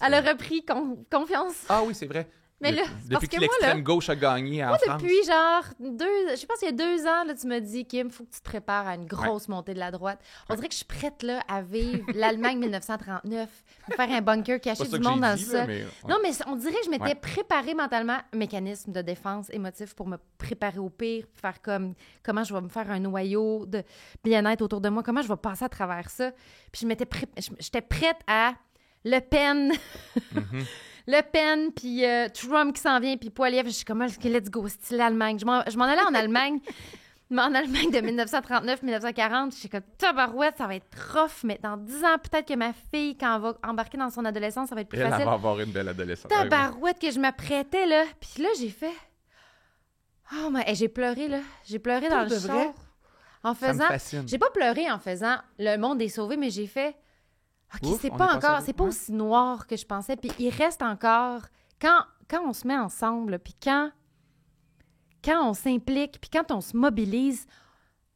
elle a repris confiance. Ah oui, c'est vrai. Mais là, depuis que l'extrême gauche a gagné en France. Depuis genre je pense qu'il y a 2 ans, là, tu m'as dit, Kim, il faut que tu te prépares à une grosse montée de la droite. On dirait que je suis prête là, à vivre l'Allemagne 1939, faire un bunker, cacher du monde dans le sol. Non, mais on dirait que je m'étais préparée mentalement, mécanisme de défense émotif pour me préparer au pire, faire comme comment je vais me faire un noyau de bien-être autour de moi, comment je vais passer à travers ça. Puis j'étais prête à Le Pen. Le Pen, puis Trump qui s'en vient, puis Poilievre. Je suis comme, let's go, style Allemagne. Je m'en allais en Allemagne. Mais en Allemagne de 1939-1940, j'étais comme tabarouette, ça va être rough, mais dans 10 ans, peut-être que ma fille, quand elle va embarquer dans son adolescence, ça va être plus facile. Elle va avoir une belle adolescence. Tabarouette que je m'apprêtais, là. Puis là, j'ai fait... Oh, mais j'ai pleuré, là. J'ai pleuré dans le char. En faisant... Ça me fascine. J'ai pas pleuré en faisant « Le monde est sauvé », mais j'ai fait... OK, ouf, c'est pas encore... C'est pas aussi noir que je pensais. Puis il reste encore... Quand on se met ensemble, puis quand on s'implique, puis quand on se mobilise,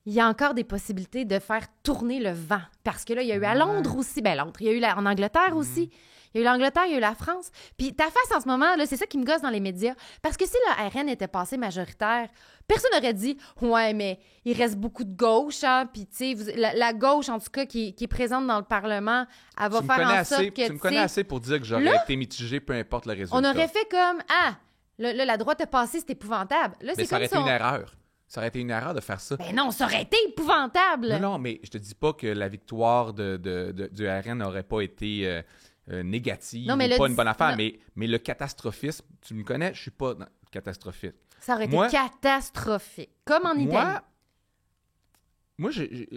il y a encore des possibilités de faire tourner le vent. Parce que là, il y a eu à Londres aussi. Ben Londres, il y a eu en Angleterre aussi. Il y a eu l'Angleterre, il y a eu la France. Puis ta face en ce moment, là, c'est ça qui me gosse dans les médias. Parce que si le RN était passé majoritaire, personne n'aurait dit « Ouais, mais il reste beaucoup de gauche, hein? » Puis, tu sais, la gauche, en tout cas, qui est présente dans le Parlement, elle va faire en sorte que... Tu me connais assez pour dire que j'aurais été mitigé, peu importe le résultat. On aurait fait comme « Ah, là, la droite a passé, c'est épouvantable. » Là, mais ça aurait été une erreur. Ça aurait été une erreur de faire ça. Ben non, ça aurait été épouvantable. Non, mais je te dis pas que la victoire du RN n'aurait pas été... négative, non, pas une bonne affaire, mais le catastrophisme, tu me connais, je suis pas catastrophique. Ça aurait été catastrophique, comme en Italie. Moi,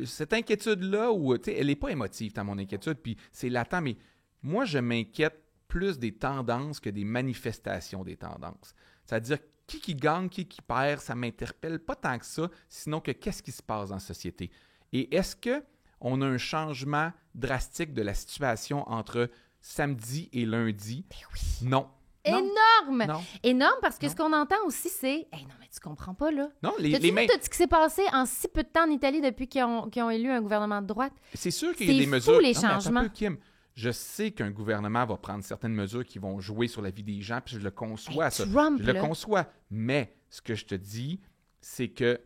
cette inquiétude-là, elle n'est pas émotive, mon inquiétude, puis c'est latent, mais moi, je m'inquiète plus des tendances que des manifestations des tendances. C'est-à-dire, qui gagne, qui perd, ça m'interpelle pas tant que ça, sinon que qu'est-ce qui se passe dans la société. Et est-ce qu'on a un changement drastique de la situation entre samedi et lundi? Ben oui. Non. Énorme! Non. Énorme parce que ce qu'on entend aussi, c'est... Hey, non, mais tu comprends pas, là. Non, T'as-tu vu tout ce qui s'est passé en si peu de temps en Italie depuis qu'ils ont élu un gouvernement de droite? C'est sûr qu'il y a des mesures... C'est fou, les changements. Mais Kim, je sais qu'un gouvernement va prendre certaines mesures qui vont jouer sur la vie des gens, puis je le conçois, ça. Trump, je le conçois. Mais ce que je te dis, c'est que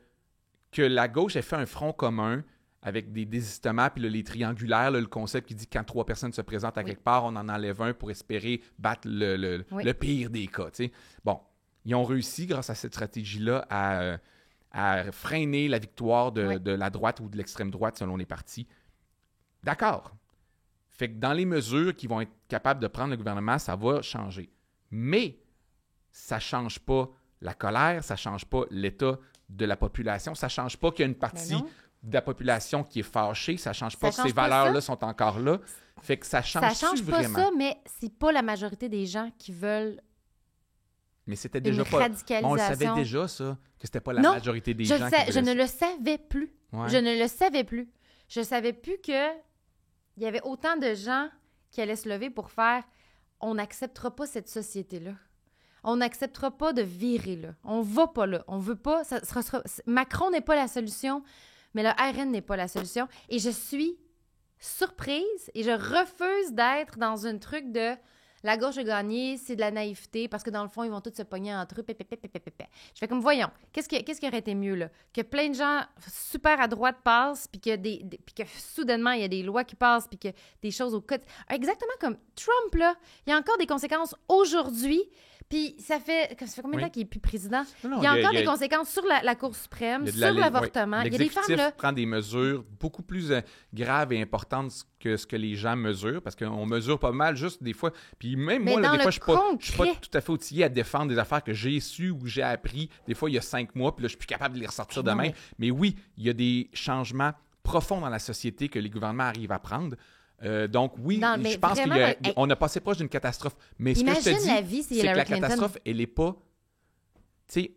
la gauche ait fait un front commun avec des désistements, puis là, les triangulaires, là, le concept qui dit que quand 3 personnes se présentent à quelque part, on en enlève un pour espérer battre le pire des cas. T'sais. Bon, ils ont réussi, grâce à cette stratégie-là, à freiner la victoire de la droite ou de l'extrême droite, selon les partis. D'accord. Fait que dans les mesures qu'ils vont être capables de prendre le gouvernement, ça va changer. Mais ça ne change pas la colère, ça ne change pas l'état de la population, ça ne change pas qu'il y a une partie de la population qui est fâchée, ça ne change pas que ces valeurs-là sont encore là. Fait que ça change vraiment. Ça change pas ça, mais c'est pas la majorité des gens qui veulent mais c'était déjà une radicalisation. On le savait déjà, ça, que c'était pas la majorité des gens qui voulaient je ne le savais plus. Ouais. Je ne le savais plus. Je savais plus que il y avait autant de gens qui allaient se lever pour faire « On n'acceptera pas cette société-là. On n'acceptera pas de virer là. On va pas là. On veut pas... Macron n'est pas la solution. » Mais le RN n'est pas la solution. Et je suis surprise et je refuse d'être dans un truc de la gauche a gagné, c'est de la naïveté parce que dans le fond, ils vont tous se pogner entre eux. Je fais comme, voyons, qu'est-ce qui aurait été mieux, là? Que plein de gens super à droite passent puis que soudainement, il y a des lois qui passent puis que des choses au quotidien. Exactement comme Trump, là. Il y a encore des conséquences aujourd'hui. Puis ça fait combien de temps qu'il n'est plus président? Non, il y a encore des conséquences sur la Cour suprême, sur l'avortement. Il y a des femmes là. Prend des mesures beaucoup plus graves et importantes que ce que les gens mesurent, parce qu'on mesure pas mal juste des fois. Puis même moi, là, des fois, je suis pas tout à fait outillé à défendre des affaires que j'ai sues ou que j'ai appris des fois il y a 5 mois, puis là, je suis plus capable de les ressortir demain. Mais oui, il y a des changements profonds dans la société que les gouvernements arrivent à prendre. Donc oui, je pense qu'on a passé proche d'une catastrophe. Mais ce que je te dis, c'est que la catastrophe, elle n'est pas... Tu sais,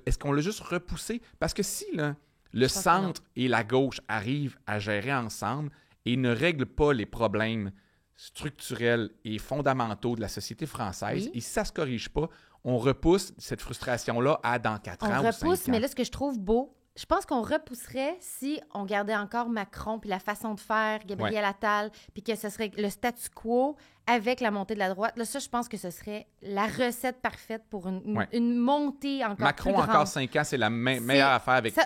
est-ce qu'on l'a juste repoussé? Parce que si là, le centre et la gauche arrivent à gérer ensemble et ne règlent pas les problèmes structurels et fondamentaux de la société française, et si ça ne se corrige pas, on repousse cette frustration-là à dans 4 ans ou 5 ans. On repousse, mais là, ce que je trouve beau, je pense qu'on repousserait si on gardait encore Macron puis la façon de faire, Gabriel Attal, puis que ce serait le statu quo avec la montée de la droite. Là, ça, je pense que ce serait la recette parfaite pour une montée encore Macron, plus grande. encore 5 ans, c'est la meilleure affaire avec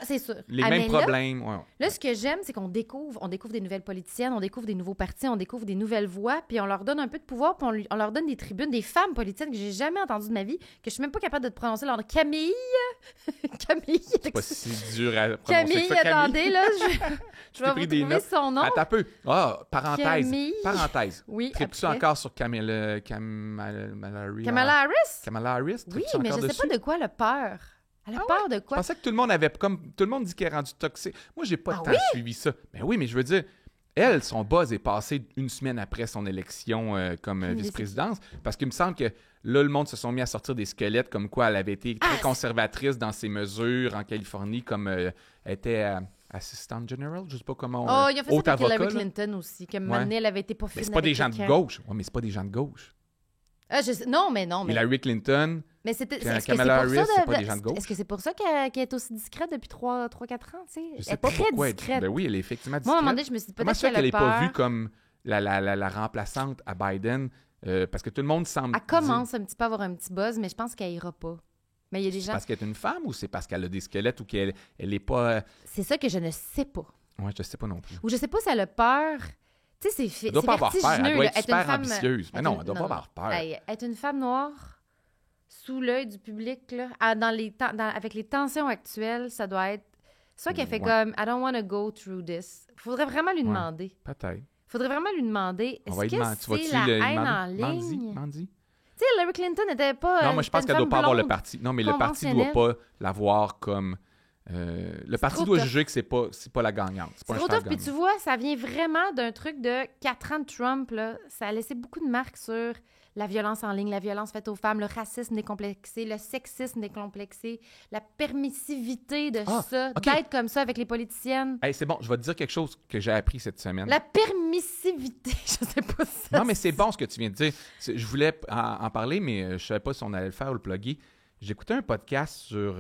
les mêmes problèmes. Là, ce que j'aime, c'est qu'on découvre des nouvelles politiciennes, on découvre des nouveaux partis, on découvre des nouvelles voix, puis on leur donne un peu de pouvoir, puis on leur donne des tribunes, des femmes politiciennes que j'ai jamais entendues de ma vie, que je suis même pas capable de te prononcer leur nom. Camille! C'est pas si dur à prononcer Camille, que ça, attendez, là, je vais retrouver son nom. Attends un peu. Parenthèse. Oui, tripes-tu encore sur Kamala Harris? Kamala Harris? Kamala Harris? Oui, mais je sais pas de quoi elle a peur. Elle a peur de quoi? Je pensais que tout le monde avait... Comme tout le monde dit qu'elle est rendue toxique. Moi, j'ai pas tant suivi ça. Ben oui, mais je veux dire... Elle, son buzz est passé une semaine après son élection comme vice-présidence, parce qu'il me semble que là, le monde se sont mis à sortir des squelettes comme quoi elle avait été très conservatrice dans ses mesures en Californie, comme elle était assistant general, je sais pas comment. Il a fait ça avec Hillary Clinton aussi, que maintenant elle avait été pas fine. Mais c'est pas des gens de gauche. Oui, mais c'est pas des gens de gauche. Non, mais... Hillary Clinton... Mais Kamala Harris, c'est pas des gens de gauche. Est-ce que c'est pour ça qu'elle est aussi discrète depuis 3-4 ans, tu sais? Je sais pas pourquoi. Ben oui, elle est effectivement discrète. Moi, à un moment donné, je me suis dit peut-être qu'elle n'est pas vue comme la remplaçante à Biden, parce que tout le monde semble... Elle commence un petit peu à avoir un petit buzz, mais je pense qu'elle ira pas. Mais il y a des gens... C'est parce qu'elle est une femme ou c'est parce qu'elle a des squelettes ou qu'elle est pas... C'est ça que je ne sais pas. Ouais, je sais pas non plus. Ou je sais pas si elle a peur... Tu sais, c'est elle doit pas avoir peur. Elle doit être super ambitieuse. Mais non, elle doit pas avoir peur. Être une femme noire... sous l'œil du public, là, avec les tensions actuelles, ça doit être... Soit qu'elle fait comme « I don't want to go through this ». Il faudrait vraiment lui demander. Peut-être. Il faudrait vraiment lui demander « Est-ce que c'est la haine en ligne? » Mandy? Tu sais, Hillary Clinton n'était pas... Non, moi, je pense qu'elle ne doit pas avoir le parti. Non, mais le parti ne doit pas l'avoir comme... le parti doit juger que c'est pas la gagnante. C'est pas un cheval gagnant. Puis tu vois, ça vient vraiment d'un truc de 4 ans de Trump, là. Ça a laissé beaucoup de marques sur... la violence en ligne, la violence faite aux femmes, le racisme décomplexé, le sexisme décomplexé, la permissivité de d'être comme ça avec les politiciennes. Hey, c'est bon, je vais te dire quelque chose que j'ai appris cette semaine. La permissivité, je sais pas ça. Non, mais c'est bon ce que tu viens de dire. Je voulais en parler, mais je savais pas si on allait le faire ou le plugger. J'écoutais un podcast sur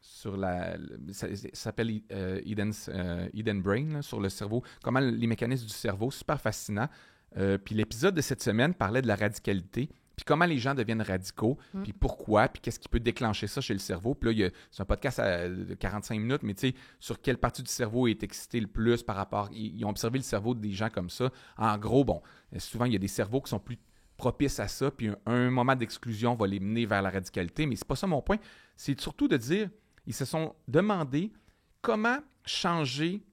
ça s'appelle Eden Brain, là, sur le cerveau, comment les mécanismes du cerveau, super fascinant. Puis l'épisode de cette semaine parlait de la radicalité, puis comment les gens deviennent radicaux, puis pourquoi, puis qu'est-ce qui peut déclencher ça chez le cerveau. Puis là, c'est un podcast de 45 minutes, mais tu sais, sur quelle partie du cerveau est excitée le plus par rapport... Ils ont observé le cerveau des gens comme ça. En gros, souvent, il y a des cerveaux qui sont plus propices à ça, puis un moment d'exclusion va les mener vers la radicalité, mais c'est pas ça mon point. C'est surtout de dire, ils se sont demandé comment changer...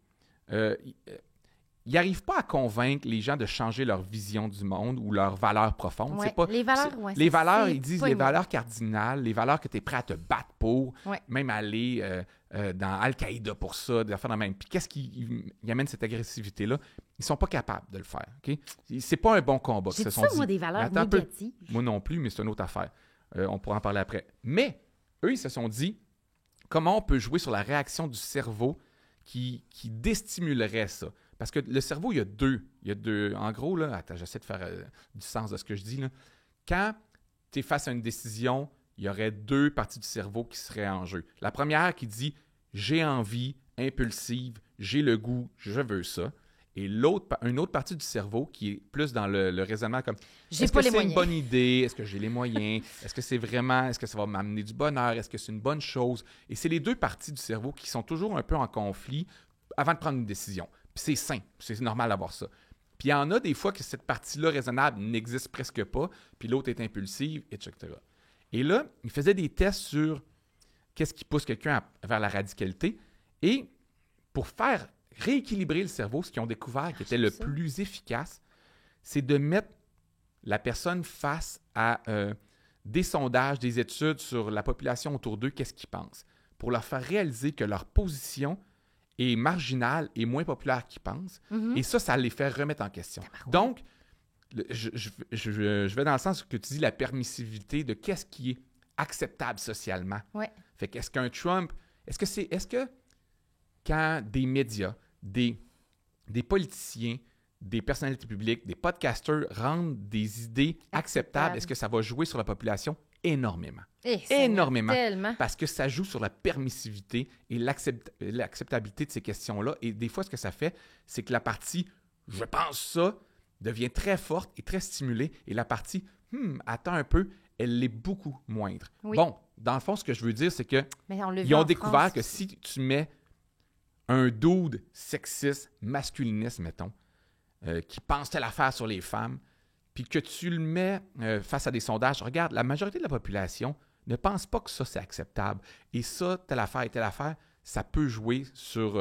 Ils n'arrivent pas à convaincre les gens de changer leur vision du monde ou leurs valeurs profondes. Ouais, c'est pas, les valeurs, les valeurs, ils disent les valeurs cardinales, les valeurs que tu es prêt à te battre pour, même aller dans Al-Qaïda pour ça, de faire la même. Puis qu'est-ce qui amène cette agressivité-là? Ils sont pas capables de le faire. Okay? C'est pas un bon combat. J'ai dit ça, moi, des valeurs négatives. Moi non plus, mais c'est une autre affaire. On pourra en parler après. Mais eux, ils se sont dit, comment on peut jouer sur la réaction du cerveau qui déstimulerait ça? Parce que le cerveau, il y a deux. En gros, là, attends, j'essaie de faire du sens de ce que je dis. Là. Quand tu es face à une décision, il y aurait deux parties du cerveau qui seraient en jeu. La première qui dit « j'ai envie, impulsive, j'ai le goût, je veux ça ». Et une autre partie du cerveau qui est plus dans le raisonnement comme « est-ce que c'est une bonne idée? Est-ce que j'ai les moyens? Est-ce que c'est vraiment... Est-ce que ça va m'amener du bonheur? Est-ce que c'est une bonne chose? » Et c'est les deux parties du cerveau qui sont toujours un peu en conflit avant de prendre une décision. Puis c'est sain, c'est normal d'avoir ça. Puis il y en a des fois que cette partie-là raisonnable n'existe presque pas, puis l'autre est impulsive, etc. Et là, ils faisaient des tests sur qu'est-ce qui pousse quelqu'un vers la radicalité. Et pour faire rééquilibrer le cerveau, ce qu'ils ont découvert qui était le plus efficace, c'est de mettre la personne face à des sondages, des études sur la population autour d'eux, qu'est-ce qu'ils pensent, pour leur faire réaliser que leur position est marginale et moins populaire qu'ils pensent. Mm-hmm. Et ça les fait remettre en question. Donc, je vais dans le sens que tu dis la permissivité de qu'est-ce qui est acceptable socialement. Ouais. Fait qu'est-ce qu'un Trump... Est-ce que quand des médias, des politiciens, des personnalités publiques, des podcasters rendent des idées acceptables, est-ce que ça va jouer sur la population? Énormément. Énormément. Tellement. Parce que ça joue sur la permissivité et l'acceptabilité de ces questions-là. Et des fois, ce que ça fait, c'est que la partie « je pense ça » devient très forte et très stimulée. Et la partie « attends un peu », elle l'est beaucoup moindre. Oui. Bon, dans le fond, ce que je veux dire, c'est que ils ont découvert que si tu mets un dude sexiste, masculiniste, mettons, qui pense telle affaire sur les femmes, puis que tu le mets face à des sondages, regarde, la majorité de la population ne pense pas que ça, c'est acceptable. Et ça, telle affaire et telle affaire, ça peut jouer sur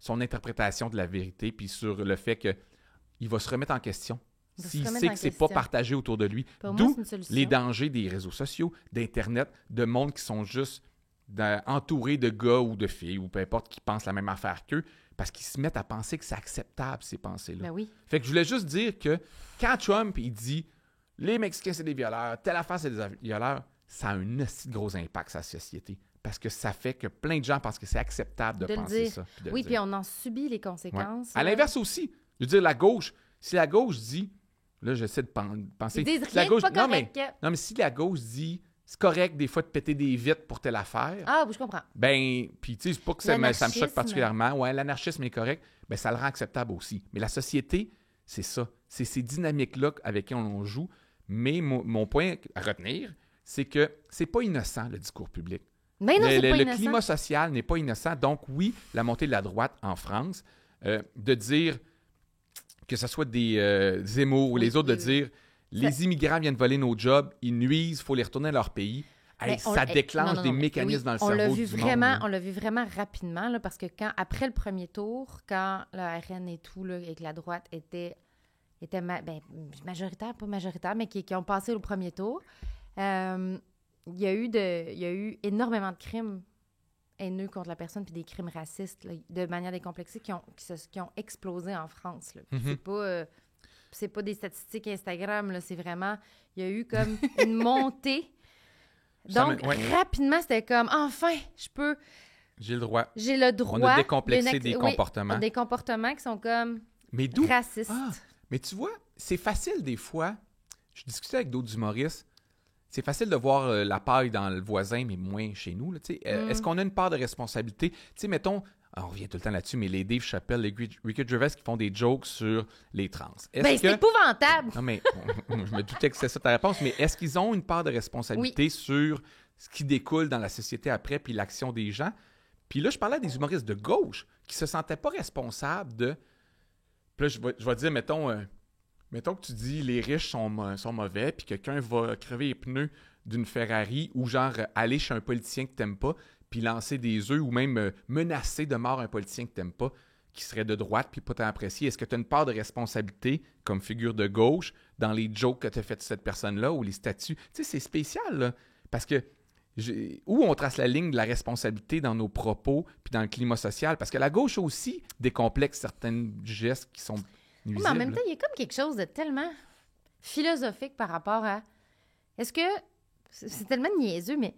son interprétation de la vérité, puis sur le fait qu'il va se remettre en question. S'il sait que c'est pas partagé autour de lui. D'où les dangers des réseaux sociaux, d'Internet, de monde qui sont juste entourés de gars ou de filles, ou peu importe, qui pensent la même affaire qu'eux, parce qu'ils se mettent à penser que c'est acceptable, ces pensées-là. Ben oui. Fait que je voulais juste dire que quand Trump, il dit « Les Mexicains, c'est des violeurs, telle affaire, c'est des violeurs », ça a un aussi gros impact sur la société. Parce que ça fait que plein de gens pensent que c'est acceptable de penser ça. Oui, puis on en subit les conséquences. Ouais. À l'inverse aussi, je veux dire, la gauche, si la gauche dit, là, j'essaie de penser... Ils disent si la rien gauche, de pas correct. non, mais si la gauche dit, c'est correct des fois de péter des vitres pour telle affaire... Ah, oui, je comprends. Ben, puis tu sais, c'est pas que ça me choque particulièrement. Ouais, l'anarchisme est correct. Ben, ça le rend acceptable aussi. Mais la société, c'est ça. C'est ces dynamiques-là avec qui on joue. Mais mon point à retenir, c'est que c'est pas innocent, le discours public. Mais non, c'est pas innocent. Le climat social n'est pas innocent. Donc, oui, la montée de la droite en France, de dire que ce soit des Zemmour ou les autres, de dire les immigrants viennent voler nos jobs, ils nuisent, il faut les retourner à leur pays. Hey, ça déclenche des mécanismes dans le cerveau du monde. On l'a vu vraiment rapidement, là, parce que après le premier tour, quand le RN et tout, là, et que la droite était majoritaire, pas majoritaire, mais qui ont passé au premier tour, il y a eu énormément de crimes haineux contre la personne puis des crimes racistes là, de manière décomplexée qui ont explosé en France. Là. C'est pas des statistiques Instagram, là, c'est vraiment... Il y a eu comme une montée. Donc, rapidement, c'était comme, enfin, j'ai le droit. J'ai le droit. On a décomplexé des comportements. Des comportements qui sont comme racistes. Ah, mais tu vois, c'est facile des fois. Je discutais avec d'autres humoristes. C'est facile de voir la paille dans le voisin, mais moins chez nous. Là, est-ce qu'on a une part de responsabilité? Tu sais, mettons, on revient tout le temps là-dessus, mais les Dave Chappelle, les Ricky Gervais qui font des jokes sur les trans. C'est épouvantable! Non, mais je me doutais que c'était ça ta réponse, mais est-ce qu'ils ont une part de responsabilité sur ce qui découle dans la société après, puis l'action des gens? Puis là, je parlais à des humoristes de gauche qui se sentaient pas responsables de... Puis là, je vais dire, mettons que tu dis les riches sont mauvais, puis quelqu'un va crever les pneus d'une Ferrari ou genre aller chez un politicien que t'aimes pas, puis lancer des œufs ou même menacer de mort un politicien que t'aimes pas, qui serait de droite puis pas tant apprécié. Est-ce que tu as une part de responsabilité comme figure de gauche dans les jokes que tu as fait de cette personne-là ou les statuts? Tu sais, c'est spécial, là, parce que où on trace la ligne de la responsabilité dans nos propos puis dans le climat social, parce que la gauche aussi décomplexe certains gestes qui sont... Mais en même temps, il y a comme quelque chose de tellement philosophique par rapport à... Est-ce que... C'est tellement niaiseux, mais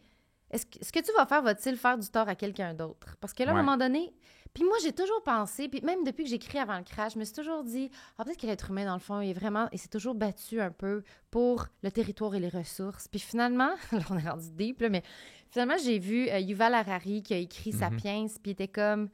ce que tu vas faire va-t-il faire du tort à quelqu'un d'autre? Parce que là, à un moment donné... Puis moi, j'ai toujours pensé, puis même depuis que j'écris avant le crash, je me suis toujours dit, peut-être que l'être humain, dans le fond, il s'est toujours battu un peu pour le territoire et les ressources. Puis finalement, là, on est rendu deep, là, mais finalement, j'ai vu Yuval Harari qui a écrit Sapiens, puis il était comme...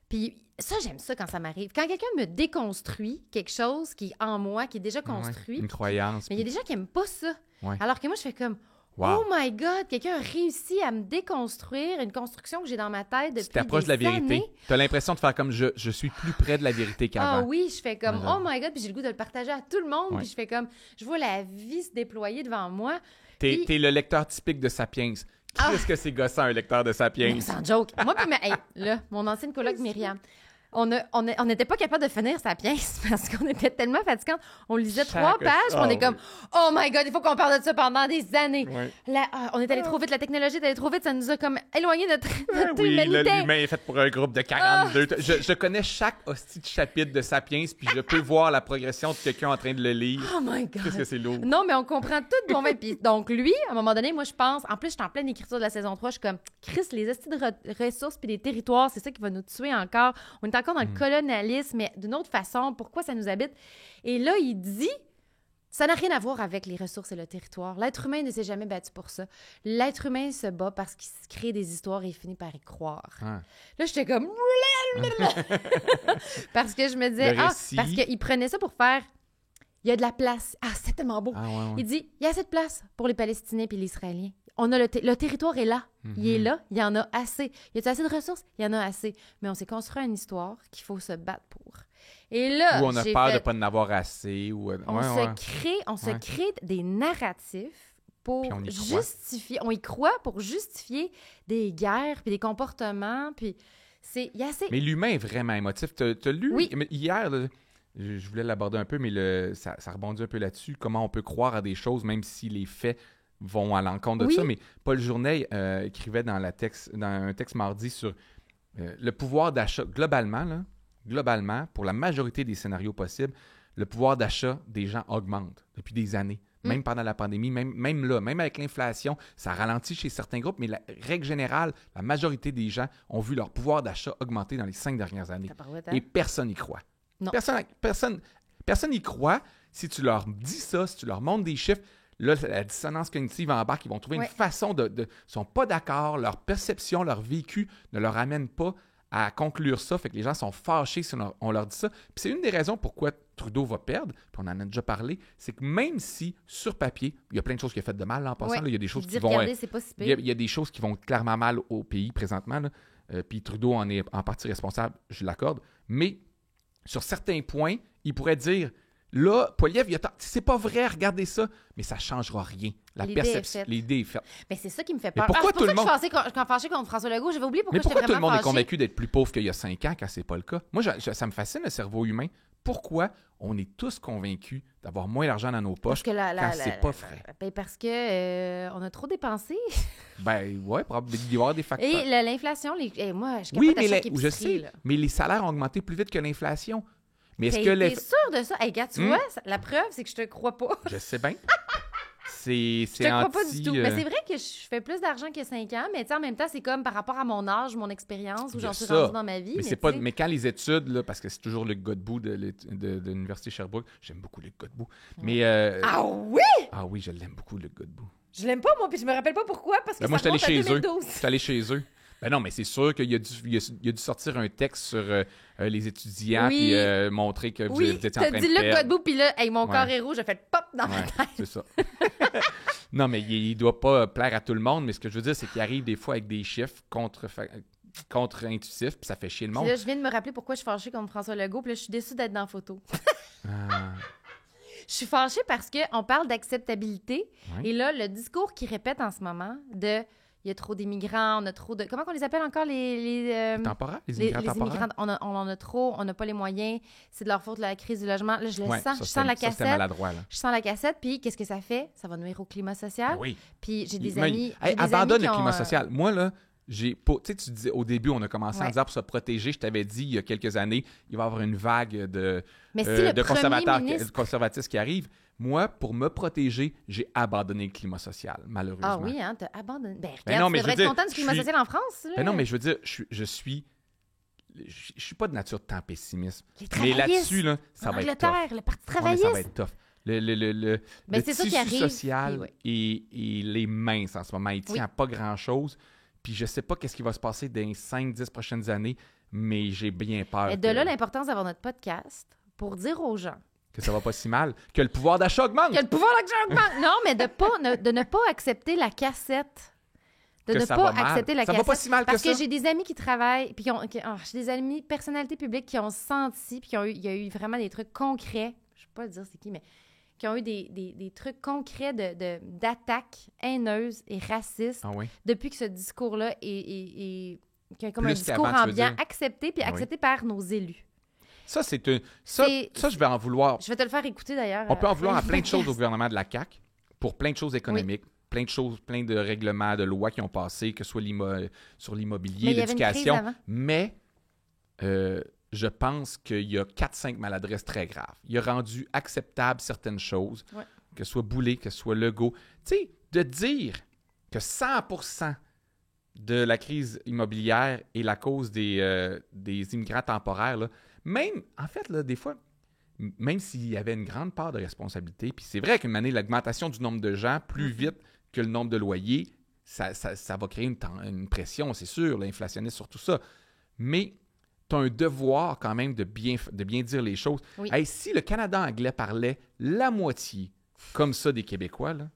Puis ça, j'aime ça quand ça m'arrive. Quand quelqu'un me déconstruit quelque chose qui est en moi, qui est déjà construit. Une croyance. Mais il y a des gens qui n'aiment pas ça. Ouais. Alors que moi, je fais comme, oh my God, quelqu'un a réussi à me déconstruire une construction que j'ai dans ma tête depuis des années. Tu t'approches de la vérité. Tu as l'impression de faire comme je suis plus près de la vérité qu'avant. Ah oui, je fais comme, oh my God, puis j'ai le goût de le partager à tout le monde. Puis je fais comme, je vois la vie se déployer devant moi. T'es le lecteur typique de Sapiens. Qu'est-ce que c'est gossant, un lecteur de Sapiens? Mais sans joke. Moi, puis mon ancienne coloc Myriam, on n'était pas capable de finir Sapiens parce qu'on était tellement fatiguantes. On lisait 3 pages, puis on est comme, oh my God, il faut qu'on parle de ça pendant des années. Ouais. On est allé trop vite, la technologie est allée trop vite, ça nous a comme éloigné de notre humanité. L'humain est fait pour un groupe de 42. Je connais chaque hostie de chapitre de Sapiens, puis je peux voir la progression de quelqu'un en train de le lire. Oh my God. Qu'est-ce que c'est lourd. Non, mais on comprend tout d'où on va. Puis donc lui, à un moment donné, moi je pense, en plus je suis en pleine écriture de la saison 3, je suis comme, Chris, les hosties de ressources puis les territoires, c'est ça qui va nous tuer encore. On est encore dans le colonialisme, mais d'une autre façon, pourquoi ça nous habite? Et là, il dit, ça n'a rien à voir avec les ressources et le territoire. L'être humain ne s'est jamais battu pour ça. L'être humain se bat parce qu'il se crée des histoires et il finit par y croire. Là, j'étais comme... parce que je me disais, parce qu'il prenait ça pour faire... Il y a de la place. Ah, c'est tellement beau. Il dit, il y a assez de place pour les Palestiniens et les Israéliens. On a le territoire est là. Il est là. Il y en a assez. Y a-t-il assez de ressources? Il y en a assez. Mais on s'est construit une histoire qu'il faut se battre pour. Et là, ou on a peur de ne pas en avoir assez. Ou... On se crée des narratifs pour justifier. On y croit pour justifier des guerres puis des comportements. Puis il y a assez... Mais l'humain est vraiment émotif. T'as lu hier... Je voulais l'aborder un peu, mais ça rebondit un peu là-dessus. Comment on peut croire à des choses, même si les faits vont à l'encontre de ça, mais Paul Journet écrivait dans un texte mardi sur le pouvoir d'achat. Globalement, pour la majorité des scénarios possibles, le pouvoir d'achat des gens augmente depuis des années. Même pendant la pandémie, même là, même avec l'inflation, ça ralentit chez certains groupes, mais la règle générale, la majorité des gens ont vu leur pouvoir d'achat augmenter dans les 5 dernières années. Et personne n'y croit. Non. Personne n'y croit. Si tu leur dis ça, si tu leur montres des chiffres, là, la dissonance cognitive embarque, ils vont trouver une façon de... Ils ne sont pas d'accord, leur perception, leur vécu ne leur amène pas à conclure ça, fait que les gens sont fâchés si on leur dit ça. Puis c'est une des raisons pourquoi Trudeau va perdre, puis on en a déjà parlé, c'est que même si, sur papier, il y a plein de choses qui ont fait de mal là, en passant, là, il y a des choses qui vont... Regardez, c'est pas si pire. Il y a des choses qui vont clairement mal au pays présentement, puis Trudeau en est en partie responsable, je l'accorde, mais sur certains points, il pourrait dire... Là, Poilievre, c'est pas vrai, regardez ça, mais ça ne changera rien. L'idée est faite. Mais c'est ça qui me fait peur. Pourquoi tout le monde... je suis fâchée contre François Legault. J'avais oublié pourquoi j'étais vraiment fâchée. Mais pourquoi tout le monde est convaincu d'être plus pauvre qu'il y a 5 ans quand c'est pas le cas? Moi, ça me fascine, le cerveau humain. Pourquoi on est tous convaincus d'avoir moins d'argent dans nos poches quand c'est pas vrai? Parce que on a trop dépensé. Oui, probablement. Il y avoir des facteurs. Et l'inflation, moi, je capote à chaque épicerie. Je sais, mais les salaires ont augmenté plus vite que l'inflation. Mais est-ce que t'es sûr de ça? Hey, gars, tu vois, la preuve, c'est que je te crois pas. Je sais bien. Je te crois pas du tout. Mais c'est vrai que je fais plus d'argent que 5 ans, mais en même temps, c'est comme par rapport à mon âge, mon expérience, où j'en suis rendue dans ma vie. Mais quand les études, là, parce que c'est toujours Luc Godbout de l'Université Sherbrooke, j'aime beaucoup Luc Godbout. Mais, Ah oui? Ah oui, je l'aime beaucoup, Luc Godbout. Je l'aime pas, moi, puis je me rappelle pas pourquoi, parce que moi, ça remonte à 2012. Je suis allé chez eux. Ben non, mais c'est sûr qu'il a dû sortir un texte sur les étudiants puis montrer que vous étiez en train de perdre. Oui, t'as dit Luc Godbout, puis là, mon corps est rouge, j'ai fait pop dans ma tête. C'est ça. Non, mais il doit pas plaire à tout le monde, mais ce que je veux dire, c'est qu'il arrive des fois avec des chiffres contre-intuitifs, puis ça fait chier le monde. Puis là, je viens de me rappeler pourquoi je suis fâchée contre François Legault, puis là, je suis déçue d'être dans la photo. Je suis fâchée parce qu'on parle d'acceptabilité, et là, le discours qu'il répète en ce moment de... Il y a trop d'immigrants, on a trop de... Comment on les appelle encore, les temporaires? Les immigrants temporaires? On en a trop, on n'a pas les moyens. C'est de leur faute, la crise du logement. Là, je le sens. Je sens la cassette. Ça, maladroit, là. Je sens la cassette. Puis, qu'est-ce que ça fait? Ça va nuire au climat social. Oui. Puis, j'ai des amis... Abandonne le climat social. Moi, là, tu disais, au début, on a commencé à dire pour se protéger. Je t'avais dit, il y a quelques années, il va y avoir une vague de conservatistes qui arrivent. Moi, pour me protéger, j'ai abandonné le climat social, malheureusement. Ah oui, hein, t'as abandonné. Regarde, tu devrais être content du climat social en France. Là. Non, mais je veux dire, je suis pas de nature tant pessimiste. Mais là-dessus, là, ça va être tough. Le Parti travailliste. Ça va être tough. Le tissu social il est mince en ce moment. Il tient à pas grand-chose. Puis je sais pas qu'est-ce qui va se passer dans les 5-10 prochaines années, mais j'ai bien peur. Et de là, l'importance d'avoir notre podcast pour dire aux gens que ça va pas si mal, que le pouvoir d'achat augmente. Non, mais de ne pas accepter la cassette. Ça va pas si mal parce que ça. J'ai des amis qui travaillent, puis j'ai des amis personnalités publiques qui ont senti, puis il y a eu vraiment des trucs concrets. Je peux pas dire c'est qui, mais qui ont eu des trucs concrets d'attaques haineuses et racistes depuis que ce discours-là est comme un discours ambiant accepté, puis accepté par nos élus. Ça, je vais en vouloir. Je vais te le faire écouter, d'ailleurs. On peut en vouloir à plein de choses au gouvernement de la CAQ, pour plein de choses économiques, plein de règlements, de lois qui ont passé, que ce soit sur l'immobilier, l'éducation. Mais je pense qu'il y a 4-5 maladresses très graves. Il a rendu acceptable certaines choses, que ce soit Boulay, que ce soit Legault. Tu sais, de dire que 100% de la crise immobilière est la cause des immigrants temporaires, là, même, en fait, là, des fois, même s'il y avait une grande part de responsabilité, puis c'est vrai qu'une année, l'augmentation du nombre de gens plus vite que le nombre de loyers, ça va créer une pression, c'est sûr, l'inflationniste sur tout ça. Mais tu as un devoir quand même de bien dire les choses. Oui. Hey, si le Canada anglais parlait la moitié comme ça des Québécois, là,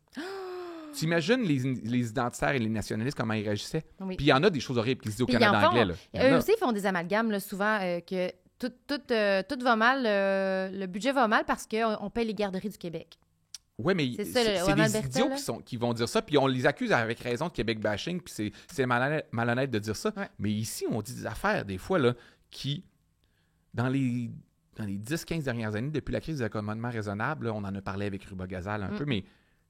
t'imagines les identitaires et les nationalistes, comment ils réagissaient? Oui. Puis il y en a des choses horribles qui se disent au Canada anglais. Là. Eux aussi, ils font des amalgames là, souvent que tout va mal, le budget va mal parce qu'on paye les garderies du Québec. Oui, mais c'est des idiots qui vont dire ça, puis on les accuse avec raison de Québec bashing, puis c'est malhonnête de dire ça. Ouais. Mais ici, on dit des affaires, des fois, là, qui, dans les 10-15 dernières années, depuis la crise de l'accommodement raisonnable, là, on en a parlé avec Ruba Gazal un peu, mais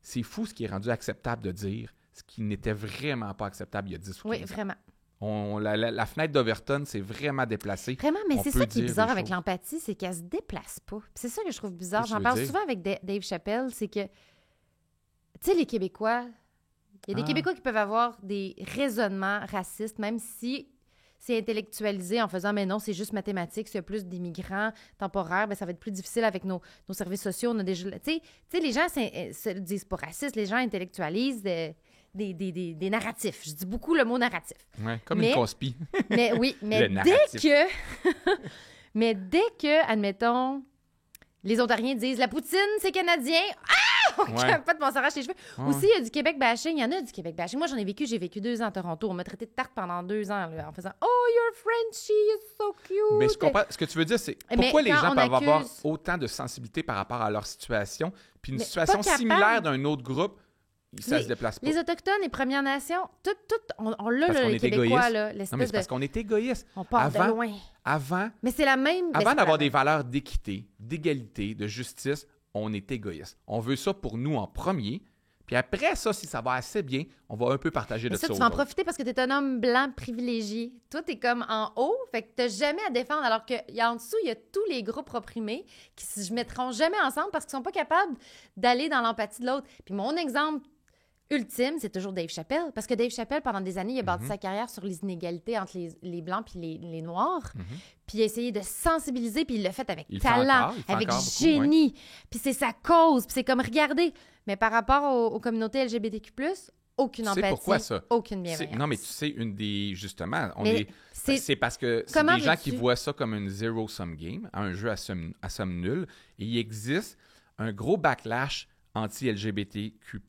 c'est fou ce qui est rendu acceptable de dire, ce qui n'était vraiment pas acceptable il y a 10 ou 15 ans. Oui, vraiment. La fenêtre d'Overton s'est vraiment déplacée. Vraiment, mais c'est ça qui est bizarre avec l'empathie, c'est qu'elle se déplace pas. Puis c'est ça que je trouve bizarre. J'en parle souvent avec Dave Chappelle, c'est que, tu sais, les Québécois, il y a des Québécois qui peuvent avoir des raisonnements racistes, même si c'est intellectualisé en faisant « mais non, c'est juste mathématique, s'il y a plus d'immigrants temporaires, ben ça va être plus difficile avec nos services sociaux. » On a déjà... Tu sais, les gens se disent pas racistes, les gens intellectualisent des narratifs. Je dis beaucoup le mot narratif. Ouais, comme une conspi. Mais oui, mais dès que, admettons, les Ontariens disent « la poutine, c'est canadien », on s'arrache les cheveux. Aussi, il y a du Québec bashing. Il y en a du Québec bashing. Moi, j'ai vécu 2 ans à Toronto. On m'a traité de tarte pendant 2 ans là, en faisant « Oh, you're Frenchy, you're so cute ». Mais je comprends. Ce que tu veux dire, c'est pourquoi les gens peuvent avoir autant de sensibilité par rapport à leur situation, puis une situation similaire d'un autre groupe, ça se déplace pas. Les Autochtones, les Premières Nations, on l'a, là, les Québécois. Là, non, mais c'est parce qu'on est égoïste. On part de loin. Mais c'est la même... Avant d'avoir des valeurs d'équité, d'égalité, de justice, on est égoïste. On veut ça pour nous en premier. Puis après ça, si ça va assez bien, on va un peu partager de ça. Tu vas en profiter parce que tu es un homme blanc privilégié. Toi, tu es comme en haut, fait que tu n'as jamais à défendre. Alors qu'en dessous, il y a tous les groupes opprimés qui ne se mettront jamais ensemble parce qu'ils ne sont pas capables d'aller dans l'empathie de l'autre. Puis mon exemple ultime, c'est toujours Dave Chappelle. Parce que Dave Chappelle, pendant des années, il a bâti sa carrière sur les inégalités entre les Blancs et les Noirs. Puis il a essayé de sensibiliser, puis il l'a fait avec talent, avec génie. Puis c'est sa cause, puis c'est comme, regardez. Mais par rapport aux communautés LGBTQ+, aucune empathie, pourquoi ça? Aucune bienveillance. Non, mais tu sais, justement, c'est parce que c'est des gens qui voient ça comme une zero-sum game, un jeu à somme nulle. Et il existe un gros backlash anti-LGBTQ+,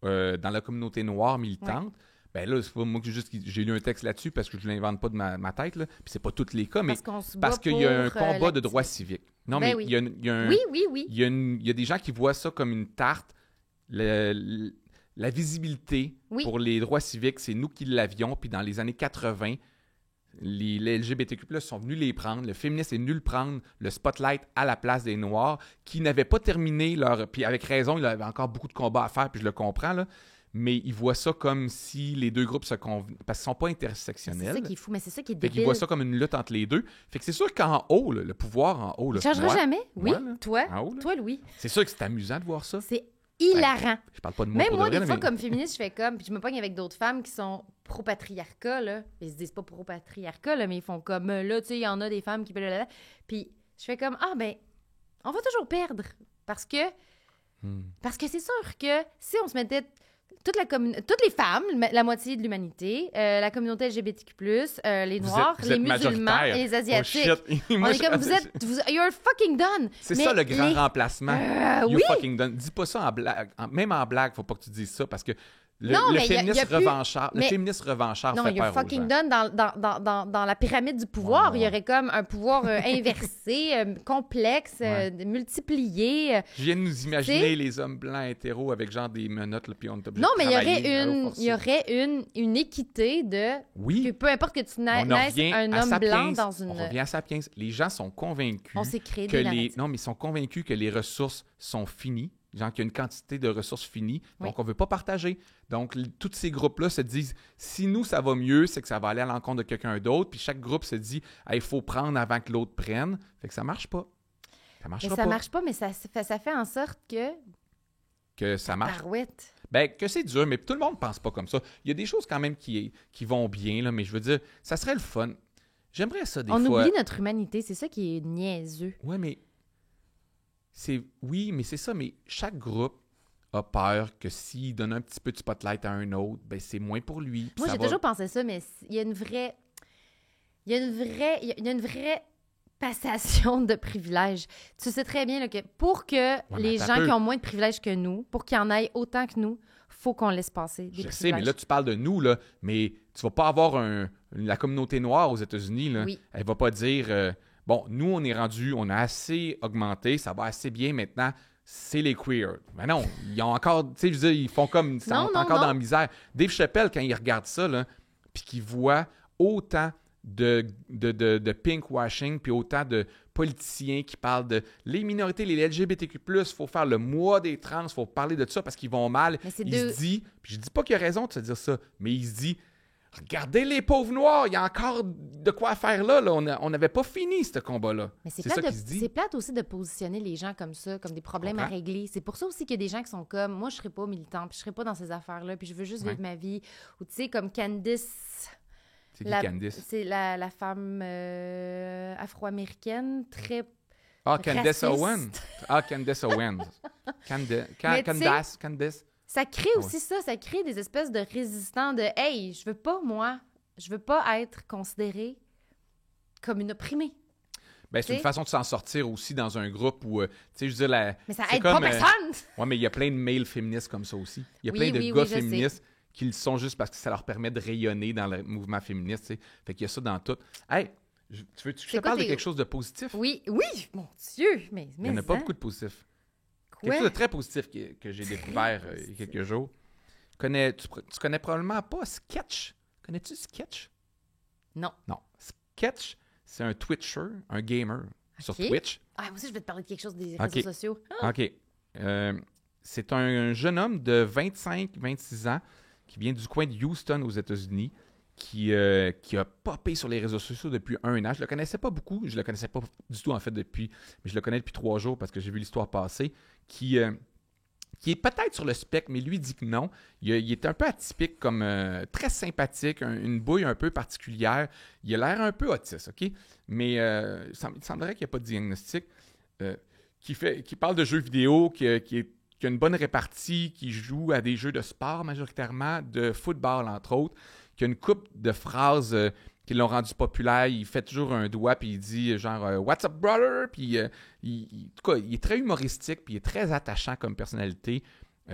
dans la communauté noire militante. Ben là, c'est pas moi que j'ai lu un texte là-dessus parce que je ne l'invente pas de ma tête, là. Puis c'est pas tous les cas, mais parce qu'il y a un combat de droits civiques. Non, mais il y a il y a des gens qui voient ça comme une tarte. La visibilité pour les droits civiques, c'est nous qui l'avions. Puis dans les années 80, les LGBTQ+, sont venus les prendre. Le féministe est venu le prendre, le spotlight à la place des Noirs, qui n'avaient pas terminé leur... Puis avec raison, il y avait encore beaucoup de combats à faire, puis je le comprends, là. Mais ils voient ça comme si les deux groupes se convenaient. Parce qu'ils ne sont pas intersectionnels. C'est ça qui est fou, mais c'est ça qui est débile. Fait qu'ils voient ça comme une lutte entre les deux. Fait que c'est sûr qu'en haut, là, le pouvoir en haut... Il ne changera jamais. Oui, moi, toi, Louis. C'est sûr que c'est amusant de voir ça. C'est hilarant. Je parle pas de moi. Même moi, des fois, comme féministe, je fais comme... Puis je me pogne avec d'autres femmes qui sont pro-patriarcat, là. Ils se disent pas pro-patriarcat, là, mais ils font comme... Là, tu sais, il y en a des femmes qui... Puis je fais comme... Ah, ben, on va toujours perdre. Parce que c'est sûr que si on se mettait... Toutes les femmes, la moitié de l'humanité, la communauté LGBTQ+, les Noirs, les musulmans et les Asiatiques. On est comme, you're fucking done. C'est ça le grand remplacement. You're fucking done. Dis pas ça en blague. Même en blague, faut pas que tu dises ça parce que le féministe revanchard fait peur aux gens. Non, you're fucking done dans la pyramide du pouvoir. Il y aurait comme un pouvoir inversé, complexe, multiplié. Je viens de nous imaginer les hommes blancs hétéros avec genre des menottes, là, puis on est obligé de travailler. Il y aurait une équité de... Oui. Que peu importe que tu naisses un homme blanc dans une... On revient à Sapiens. Les gens sont convaincus... On s'est créé des narratifs. Non, mais ils sont convaincus que les ressources sont finies. Genre qu'il y a une quantité de ressources finies, donc on ne veut pas partager. Donc, tous ces groupes-là se disent, si nous, ça va mieux, c'est que ça va aller à l'encontre de quelqu'un d'autre. Puis chaque groupe se dit, il faut prendre avant que l'autre prenne. Fait que ça ne marche pas. Ça marche pas, mais ça fait en sorte que ça marche. Barouette. Ben, que c'est dur, mais tout le monde ne pense pas comme ça. Il y a des choses quand même qui vont bien, là, mais je veux dire, ça serait le fun. J'aimerais ça des fois. On oublie notre humanité, c'est ça qui est niaiseux. Ouais, mais... Oui, mais c'est ça, mais chaque groupe a peur que s'il donne un petit peu de spotlight à un autre, ben c'est moins pour lui. Moi, j'ai toujours pensé ça, mais il y a une vraie passation de privilèges. Tu sais très bien là, que pour que les gens qui ont moins de privilèges que nous, pour qu'il y en ait autant que nous, faut qu'on laisse passer des privilèges. Je sais, mais là, tu parles de nous, là, mais tu vas pas avoir la communauté noire aux États-Unis, là. Oui. Elle va pas dire... Bon, nous, on a assez augmenté, ça va assez bien maintenant, c'est les queers. Mais non, ils ont encore, tu sais, je veux dire, ils font comme, ils sont encore dans la misère. Dave Chappelle, quand il regarde ça, là, puis qu'il voit autant de pinkwashing, puis autant de politiciens qui parlent de les minorités, les LGBTQ+, il faut faire le mois des trans, il faut parler de ça parce qu'ils vont mal. Se dit, puis je dis pas qu'il a raison de se dire ça, mais il se dit, regardez les pauvres noirs, il y a encore de quoi faire là. On n'avait pas fini ce combat-là. Mais c'est plate aussi de positionner les gens comme ça, comme des problèmes à régler. C'est pour ça aussi qu'il y a des gens qui sont comme, moi, je serais pas militante, puis je serais pas dans ces affaires-là, puis je veux juste vivre ma vie. Ou tu sais, comme Candice. C'est qui Candice? C'est la femme afro-américaine, très Candice Owens. Candice Owens. Candice. Ça crée aussi ça crée des espèces de résistants de « Hey, je veux pas être considérée comme une opprimée. » Ben, c'est une façon de s'en sortir aussi dans un groupe où, tu sais, je veux dire... Mais ça aide pas personne! Oui, mais il y a plein de males féministes comme ça aussi. Il y a plein de gars féministes qui le sont juste parce que ça leur permet de rayonner dans le mouvement féministe, tu sais. Fait qu'il y a ça dans tout. Hey, tu veux que je te parle de quelque chose de positif? Oui, mon Dieu! Mais il n'y en a pas beaucoup de positifs. Quelque chose de très positif que j'ai découvert il y a quelques jours. Tu connais probablement pas Sketch. Connais-tu Sketch? Non. Sketch, c'est un Twitcher, un gamer sur Twitch. Ah, moi aussi, je vais te parler de quelque chose des réseaux sociaux. OK. C'est un jeune homme de 25-26 ans qui vient du coin de Houston aux États-Unis qui a popé sur les réseaux sociaux depuis 1 an. Je le connaissais pas beaucoup. Je le connaissais pas du tout, en fait, mais je le connais depuis 3 jours parce que j'ai vu l'histoire passer. Qui est peut-être sur le spectre, mais lui dit que non. Il est un peu atypique, comme très sympathique, une bouille un peu particulière. Il a l'air un peu autiste, OK? Mais il semblerait qu'il n'y a pas de diagnostic. Qui parle de jeux vidéo, qui a une bonne répartie, qui joue à des jeux de sport majoritairement, de football entre autres, qui a une couple de phrases qui l'ont rendu populaire. Il fait toujours un doigt, puis il dit genre « What's up, brother? » Puis en tout cas, il est très humoristique, puis il est très attachant comme personnalité.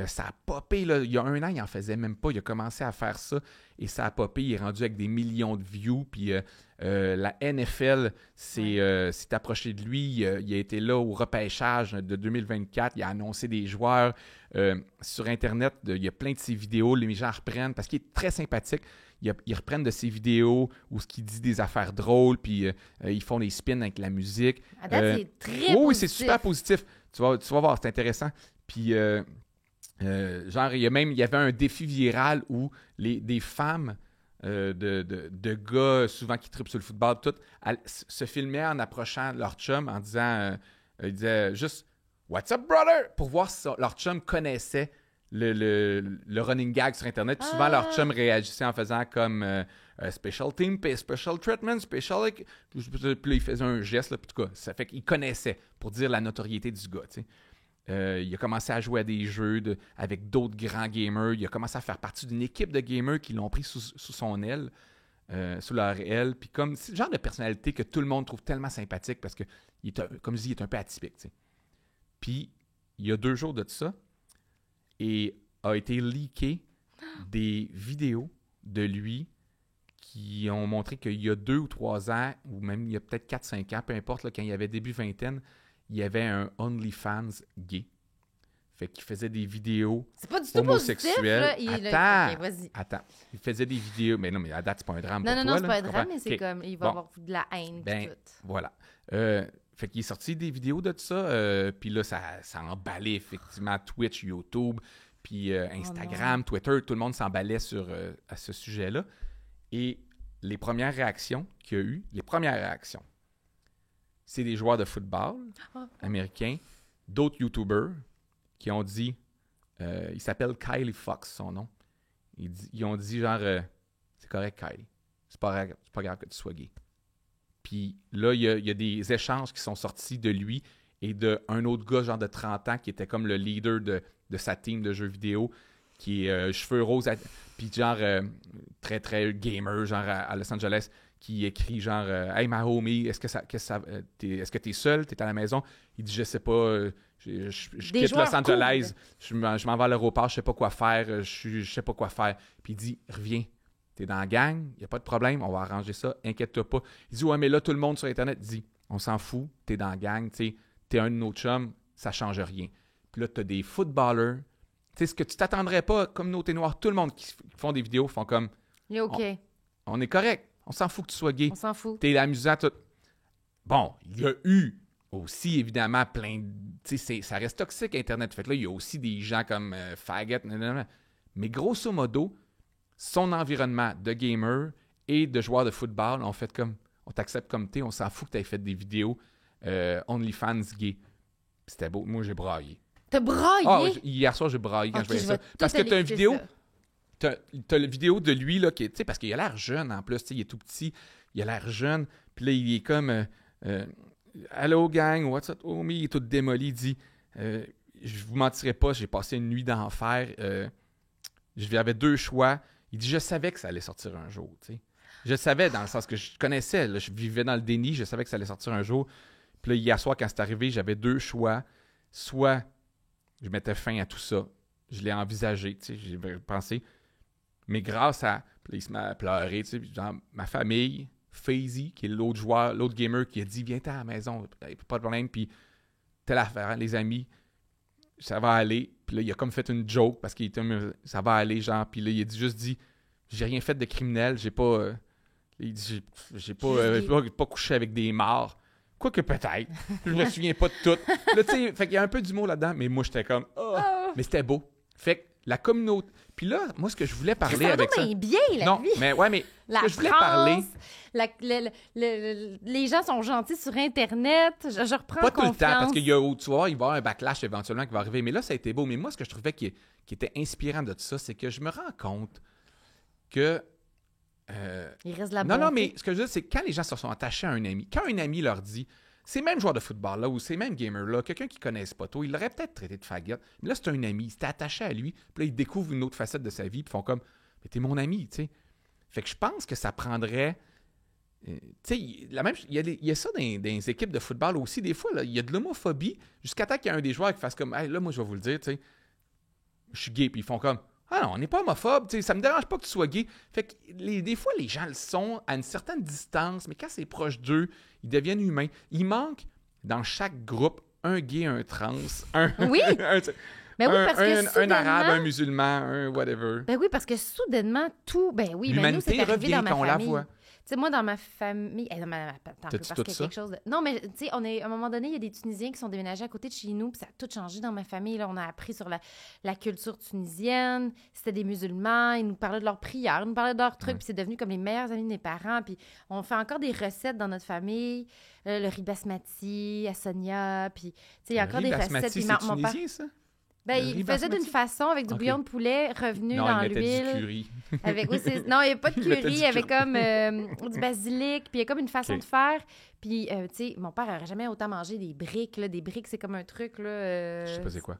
Ça a popé, là. Il y a 1 an, il n'en faisait même pas. Il a commencé à faire ça, et ça a popé. Il est rendu avec des millions de views, puis la NFL s'est approchée de lui. Il a été là au repêchage de 2024. Il a annoncé des joueurs. Sur Internet, il y a plein de ses vidéos. Les gens reprennent, parce qu'il est très sympathique. Ils reprennent de ses vidéos où ce qu'il dit des affaires drôles, puis ils font des spins avec la musique. À date, c'est très positif. Oui, c'est super positif. Tu vas voir, c'est intéressant. Puis, genre, il y avait un défi viral où des femmes de gars, souvent qui trippent sur le football, tout, se filmaient en approchant leur chum en disant, ils disaient juste « What's up, brother? » pour voir si leur chum connaissait le running gag sur Internet. Puis souvent, leur chum réagissait en faisant comme Special Team, Special Treatment, Special... Puis là, il faisait un geste, là, puis en tout cas, ça fait qu'il connaissait, pour dire la notoriété du gars, tu sais. Il a commencé à jouer à des jeux avec d'autres grands gamers. Il a commencé à faire partie d'une équipe de gamers qui l'ont pris sous son aile, sous leur aile. Puis comme, c'est le genre de personnalité que tout le monde trouve tellement sympathique parce que, comme je dis, il est un peu atypique, tu sais. Puis, il y a 2 jours de ça, et a été leaké des vidéos de lui qui ont montré qu'il y a 2 ou 3 ans, ou même il y a peut-être 4-5 ans, peu importe, là, quand il avait début vingtaine, il y avait un OnlyFans gay. Fait qu'il faisait des vidéos homosexuelles. Attends. Il faisait des vidéos, mais non, mais à date, c'est pas un drame pour toi. Non, c'est pas un drame, mais c'est comme, il va avoir de la haine. Ben, tout. Voilà. Fait qu'il est sorti des vidéos de ça, puis là, ça emballait effectivement Twitch, YouTube, puis Instagram, Twitter, tout le monde s'emballait à ce sujet-là. Et les premières réactions qu'il y a eu, c'est des joueurs de football américains, d'autres YouTubers qui ont dit, il s'appelle Kylie Fox, son nom. Ils ont dit genre, c'est correct Kylie, c'est pas grave que tu sois gay. Puis là, il y a des échanges qui sont sortis de lui et d'un autre gars, genre de 30 ans, qui était comme le leader de sa team de jeux vidéo, qui est cheveux roses, puis genre très, très gamer, genre à Los Angeles, qui écrit genre « Hey, ma homie, est-ce que t'es seul? T'es à la maison? » Il dit « Je sais pas, je quitte Los Angeles, cool. Je m'en vais à l'aéroport, je sais pas quoi faire, je sais pas quoi faire. » Puis il dit « Reviens. T'es dans la gang, il n'y a pas de problème, on va arranger ça, inquiète-toi pas. » Il dit « Ouais, mais là, tout le monde sur Internet dit, on s'en fout, t'es dans la gang, t'es un de nos chums, ça change rien. » Puis là, t'as des footballers, tu sais, ce que tu t'attendrais pas, communauté noire, tout le monde qui font des vidéos font comme... Il est OK. On est correct, on s'en fout que tu sois gay. On s'en fout. T'es amusant, tout. bon, il y a eu aussi, évidemment, plein de... Tu sais, ça reste toxique, Internet. Fait que là, il y a aussi des gens comme Faggot, mais grosso modo, son environnement de gamer et de joueur de football, on fait comme... On t'accepte comme t'es, on s'en fout que t'aies fait des vidéos OnlyFans gay. C'était beau. Moi, j'ai braillé. T'as braillé? Oh, hier soir, j'ai braillé quand je voyais ça. Parce que t'as une vidéo... T'as la vidéo de lui, là, qui, parce qu'il a l'air jeune, en plus, il est tout petit, il a l'air jeune, puis là, il est comme « Hello, gang, what's up, homie? » Il est tout démoli, il dit « Je vous mentirai pas, j'ai passé une nuit d'enfer, j'avais 2 choix. » Il dit « Je savais que ça allait sortir un jour, tu sais. Je savais, dans le sens que je connaissais, là, je vivais dans le déni, je savais que ça allait sortir un jour. Puis là, hier soir, quand c'est arrivé, j'avais 2 choix. Soit je mettais fin à tout ça, je l'ai envisagé, tu sais, j'ai pensé... Mais grâce à... Puis là, il se met à pleurer, tu sais. Genre, ma famille, Fazy, qui est l'autre joueur, l'autre gamer, qui a dit « Viens-t'en à la maison, pas de problème. » Puis telle affaire, les amis, ça va aller. Puis là, il a comme fait une joke parce qu'il était... Ça va aller, genre. Puis là, il a juste dit « J'ai rien fait de criminel, j'ai pas... il dit « J'ai pas couché avec des morts. » Quoique peut-être. Je me souviens pas de tout. Là, tu sais, fait qu'il y a un peu d'humour là-dedans, mais moi, j'étais comme... Oh. Mais c'était beau. Fait que la communauté... Puis là, moi, ce que je voulais parler avec ça... bien, la non, vie. mais ouais, mais la ce que je voulais France, parler... les gens sont gentils sur Internet. Je reprends pas tout confiance. le temps, parce qu'il y a, tu vois, il va y avoir un backlash éventuellement qui va arriver. Mais là, ça a été beau. Mais moi, ce que je trouvais qui était inspirant de tout ça, c'est que je me rends compte que... il reste la non, mais ce que je veux dire, c'est que quand les gens se sont attachés à un ami, quand un ami leur dit... Ces mêmes joueurs de football là ou ces mêmes gamers là, quelqu'un qui ne connaisse pas tout, il l'aurait peut-être traité de faggot. Mais là, c'est un ami, il s'était attaché à lui. Puis là, il découvre une autre facette de sa vie. Puis ils font comme, mais t'es mon ami, tu sais. Fait que je pense que ça prendrait. Tu sais, il y a ça dans les équipes de football aussi. Des fois, il y a de l'homophobie jusqu'à temps qu'il y a un des joueurs qui fasse comme, hey, là, moi, je vais vous le dire, tu sais, je suis gay. Puis ils font comme, ah non, on n'est pas homophobe, tu sais, ça me dérange pas que tu sois gay. Fait que des fois, les gens le sont à une certaine distance, mais quand c'est proche d'eux, ils deviennent humains. Il manque dans chaque groupe un gay, un trans, oui! un arabe, un musulman, un whatever. Ben oui, parce que soudainement, tout... Ben oui, mais nous, c'est arrivé dans ma famille. Tu sais, moi, dans ma famille... Attends, parce qu'il y a quelque chose de... Non, mais tu sais, à un moment donné, il y a des Tunisiens qui sont déménagés à côté de chez nous, puis ça a tout changé dans ma famille. Là, on a appris sur la culture tunisienne. C'était des musulmans. Ils nous parlaient de leurs prières, ils nous parlaient de leurs trucs, puis c'est devenu comme les meilleurs amis de mes parents. Puis on fait encore des recettes dans notre famille. Le riz basmati, à Sonia, puis tu sais, il y a encore des recettes. C'est tunisien, ça? Ben, il faisait d'une façon avec du bouillon de poulet revenu dans l'huile. Non, il mettait du curry. Non, il n'y avait pas de curry, il y avait comme du basilic, puis il y a comme une façon de faire. Puis, tu sais, mon père n'aurait jamais autant mangé des briques. Là. Des briques, c'est comme un truc, là... Je sais pas c'est quoi.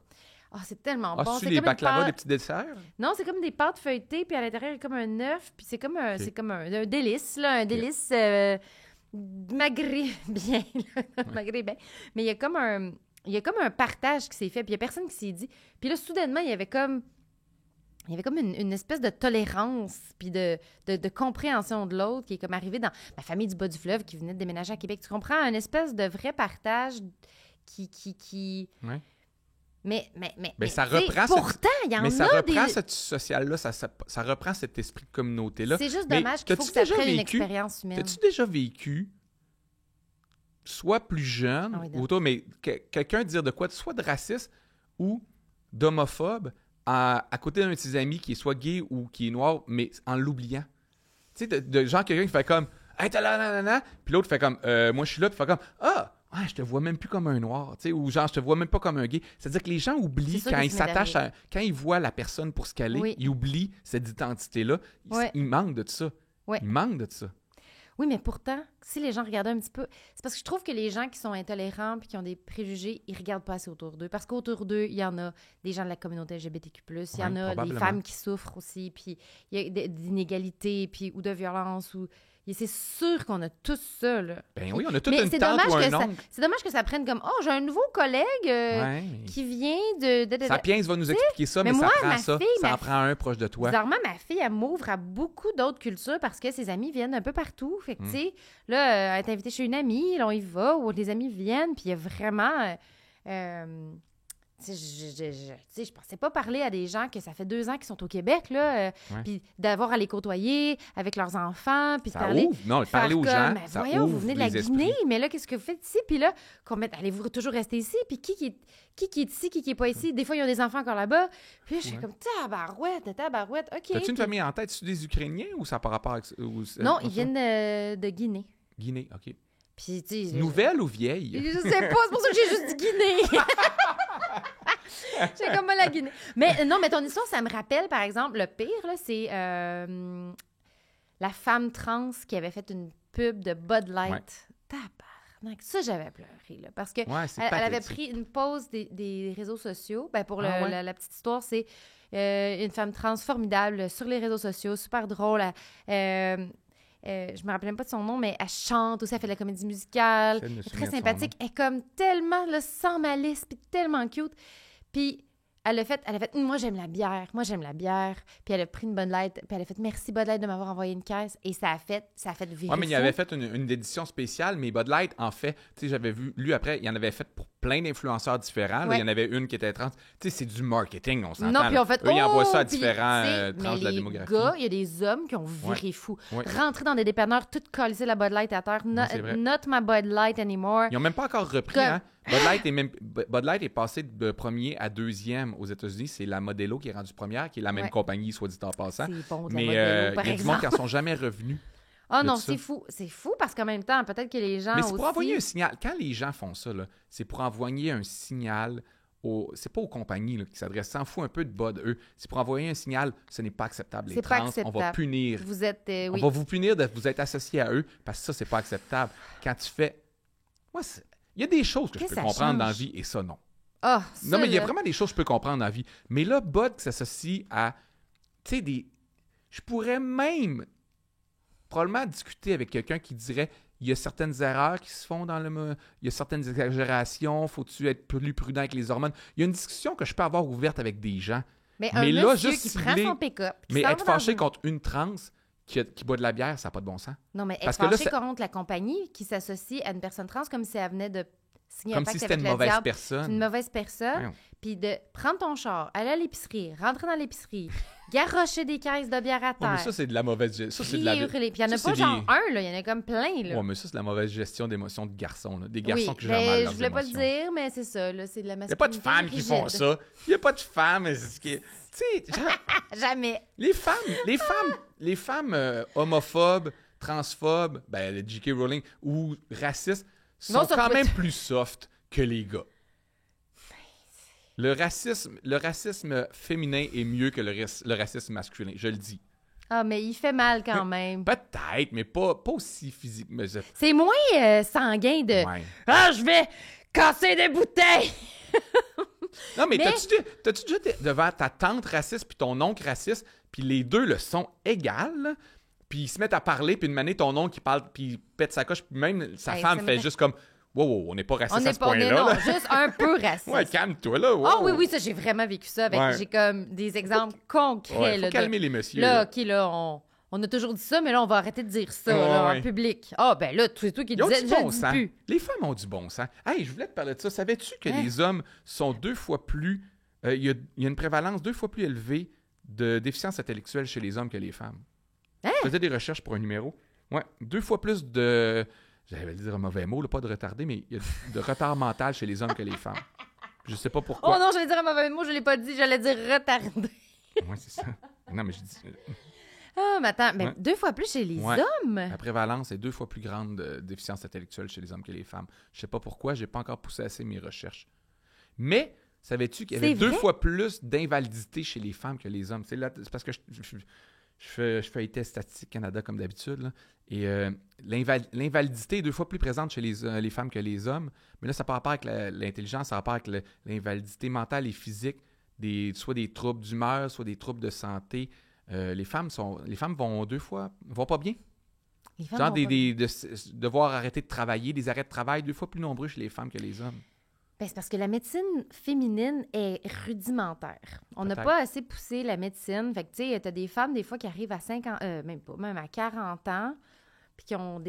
Oh, c'est tellement bon. C'est les baklava, des petits desserts? Non, c'est comme des pâtes feuilletées, puis à l'intérieur, il y a comme un œuf, puis c'est comme un délice, là, un délice maghrébien. Maghrébin. Mais il y a comme un partage qui s'est fait, puis il n'y a personne qui s'est dit. Puis là, soudainement, il y avait comme une espèce de tolérance, puis de compréhension de l'autre qui est comme arrivé dans ma famille du bas du fleuve qui venait de déménager à Québec. Tu comprends? Un espèce de vrai partage qui... Ouais. Mais ça reprend pourtant, il y en a ça reprend cette social-là, ça reprend cet esprit de communauté-là. C'est juste dommage qu'il faut que ça prenne une expérience humaine. T'as-tu déjà vécu, soit plus jeune, ou toi, mais quelqu'un dire de quoi, soit de raciste ou d'homophobe à côté d'un de ses amis qui est soit gay ou qui est noir, mais en l'oubliant? Tu sais, de genre quelqu'un qui fait comme « Hey, t'as là, puis l'autre fait comme moi, je suis là », puis fait comme « Ah! » Ah, je te vois même plus comme un noir, tu sais, ou genre, je te vois même pas comme un gay. C'est-à-dire que les gens oublient quand ils s'attachent quand ils voient la personne pour ce qu'elle est, ils oublient cette identité-là. Ils manquent de ça. Ouais. Ils manquent de ça. Oui, mais pourtant, si les gens regardaient un petit peu... C'est parce que je trouve que les gens qui sont intolérants puis qui ont des préjugés, ils regardent pas assez autour d'eux. Parce qu'autour d'eux, il y en a des gens de la communauté LGBTQ+, il y en a des femmes qui souffrent aussi, puis il y a d'inégalités puis, ou de violence, ou... Et c'est sûr qu'on a tous ça, là. Ben oui, on a tous une tante ou un oncle. C'est dommage que ça prenne comme « Oh, j'ai un nouveau collègue qui vient de... » Sapiens va nous expliquer ça, mais ça prend ça. Ça en prend un proche de toi. Bizarrement, ma fille, elle m'ouvre à beaucoup d'autres cultures parce que ses amis viennent un peu partout. Fait que, tu sais, là, elle est invitée chez une amie, là, on y va, ou les amis viennent, puis il y a vraiment... Je pensais pas parler à des gens que ça fait 2 ans qu'ils sont au Québec, là, puis d'avoir à les côtoyer avec leurs enfants, puis de parler... Parler aux gens, ça voyons, ouvre vous venez de les la Guinée, esprits. mais là, qu'est-ce que vous faites ici? Puis là, allez-vous toujours rester ici? Puis qui est ici, qui est pas ici? Des fois, il y a des enfants encore là-bas. Puis là, je suis comme, tabarouette, OK. As-tu une famille en tête? C'est des Ukrainiens ou ça n'a pas rapport avec... Non, ils viennent de Guinée. Guinée, OK. Puis, tu sais... Nouvelle ou vieille? Je sais pas, c'est pour ça que j'ai juste dit Guinée. J'ai comme moi la Guinée. Mais non, mais ton histoire, ça me rappelle, par exemple, le pire, là, c'est la femme trans qui avait fait une pub de Bud Light. Tabarnak, ça, j'avais pleuré, là, parce que elle avait pris une pause des réseaux sociaux. Ben, pour la petite histoire, c'est une femme trans formidable sur les réseaux sociaux, super drôle. Je me rappelle même pas de son nom, mais elle chante aussi, elle fait de la comédie musicale. Elle est très sympathique. Elle est comme tellement là, sans malice, puis tellement cute. Puis elle a fait, moi j'aime la bière. Puis elle a pris une Bud Light, puis elle a fait merci Bud Light de m'avoir envoyé une caisse. Et ça a fait virer. Oui, mais il avait fait une édition spéciale, mais Bud Light, en fait, tu sais, j'avais vu, lui après, il en avait fait pour plein d'influenceurs différents. Là, il y en avait une qui était trans. Tu sais, c'est du marketing, on s'entend. Non, puis on fait, eux, ils envoient ça à différents trans de la démographie. Gars, il y a des hommes qui ont viré fou. Rentrer dans des dépanneurs, tout coller la Bud Light à terre. Not my Bud Light anymore. Ils n'ont même pas encore repris, hein? Bud Light est passé de premier à deuxième aux États-Unis. C'est la Modelo qui est rendue première, qui est la même compagnie, soit dit en passant. C'est bon, mais il y a du monde qui n'en sont jamais revenus. Ah non, c'est fou. C'est fou parce qu'en même temps, peut-être que les gens. Mais c'est pour envoyer un signal. Quand les gens font ça, là, c'est pour envoyer un signal. C'est pas aux compagnies là, qui s'adressent. S'en fout un peu de Bud, eux. C'est pour envoyer un signal. Ce n'est pas acceptable. Les trans, on va punir. Vous êtes. On va vous punir de vous être associé à eux parce que ça, c'est pas acceptable. Quand tu fais. Moi, il y a des choses que je peux comprendre dans la vie et ça, non. Ah, non, mais il y a vraiment des choses que je peux comprendre dans la vie. Mais là, Bud qui s'associe à, tu sais, je pourrais même probablement discuter avec quelqu'un qui dirait il y a certaines erreurs qui se font il y a certaines exagérations, faut-tu être plus prudent avec les hormones. Il y a une discussion que je peux avoir ouverte avec des gens. Mais là, juste qui prend son pick-up. Mais être fâché contre une trans qui boit de la bière, ça n'a pas de bon sens. Non, mais être fâché contre la compagnie qui s'associe à une personne trans comme si elle venait de signer un pacte avec le diable. Comme si c'était une mauvaise personne. C'est une mauvaise personne. Puis de prendre ton char, aller à l'épicerie, rentrer dans l'épicerie, garrocher des caisses de bière à terre. Ouais, mais ça, c'est de la mauvaise gestion. Ça, c'est de la... Puis il n'y en a pas genre un, là. Il y en a comme plein, là. Ouais, mais ça, c'est de la mauvaise gestion d'émotions de garçons, là. Des garçons qui gèrent mal leurs je voulais pas le émotions. dire, mais c'est ça, là. C'est de la masculinité. Il n'y a pas de femmes qui font ça. Il n'y a pas de femmes. Tu sais, jamais. Les femmes homophobes, transphobes, ben, J.K. Rowling, ou racistes, sont quand même plus soft que les gars. Le racisme féminin est mieux que le racisme masculin, je le dis. Ah, mais il fait mal quand même. Peut-être, mais pas aussi physique. C'est moins sanguin de « Ah, je vais casser des bouteilles! » Non, mais t'as-tu déjà devant ta tante raciste puis ton oncle raciste, puis les deux le sont égales, puis ils se mettent à parler, puis une manée, ton oncle qui parle, puis il pète sa coche, puis même sa femme fait juste comme « Wow, on n'est pas raciste à ce point-là. » Non, juste un peu raciste. Ouais, calme-toi, là. Wow. Ah oui, ça, j'ai vraiment vécu ça. J'ai comme des exemples concrets. Ouais, faut calmer les messieurs. Là, OK, là, on a toujours dit ça, mais là, on va arrêter de dire ça là, en public. Ah, ben là, c'est toi qui disais, je ne dis plus. Les femmes ont du bon sens. Hey, je voulais te parler de ça. Savais-tu que les hommes sont 2 fois plus... Il y a une prévalence 2 fois plus élevée de déficience intellectuelle chez les hommes que les femmes? Je faisais des recherches pour un numéro. Ouais, 2 fois plus de... J'allais dire un mauvais mot, là, pas de retardé, mais il y a de retard mental chez les hommes que les femmes. Je sais pas pourquoi. Oh non, j'allais dire un mauvais mot, je l'ai pas dit, j'allais dire retardé. Oui, c'est ça. Non, mais je dis... Ah, mais attends, mais 2 fois plus chez les hommes? La prévalence est 2 fois plus grande de déficience intellectuelle chez les hommes que les femmes. Je sais pas pourquoi, j'ai pas encore poussé assez mes recherches. Mais, savais-tu qu'il y avait 2 fois plus d'invalidité chez les femmes que les hommes? C'est parce que je fais les tests statistiques Canada comme d'habitude, là, et l'invalidité est 2 fois plus présente chez les femmes que les hommes. Mais là, ça n'a pas rapport avec l'intelligence, ça a rapport avec l'invalidité mentale et physique, soit des troubles d'humeur, soit des troubles de santé. Les femmes vont 2 fois, vont pas bien. Genre devoir arrêter de travailler, des arrêts de travail 2 fois plus nombreux chez les femmes que les hommes. Ben, c'est parce que la médecine féminine est rudimentaire. On n'a pas assez poussé la médecine. Fait que, tu sais, t'as des femmes, des fois, qui arrivent à 50... même à 40 ans, puis qui ont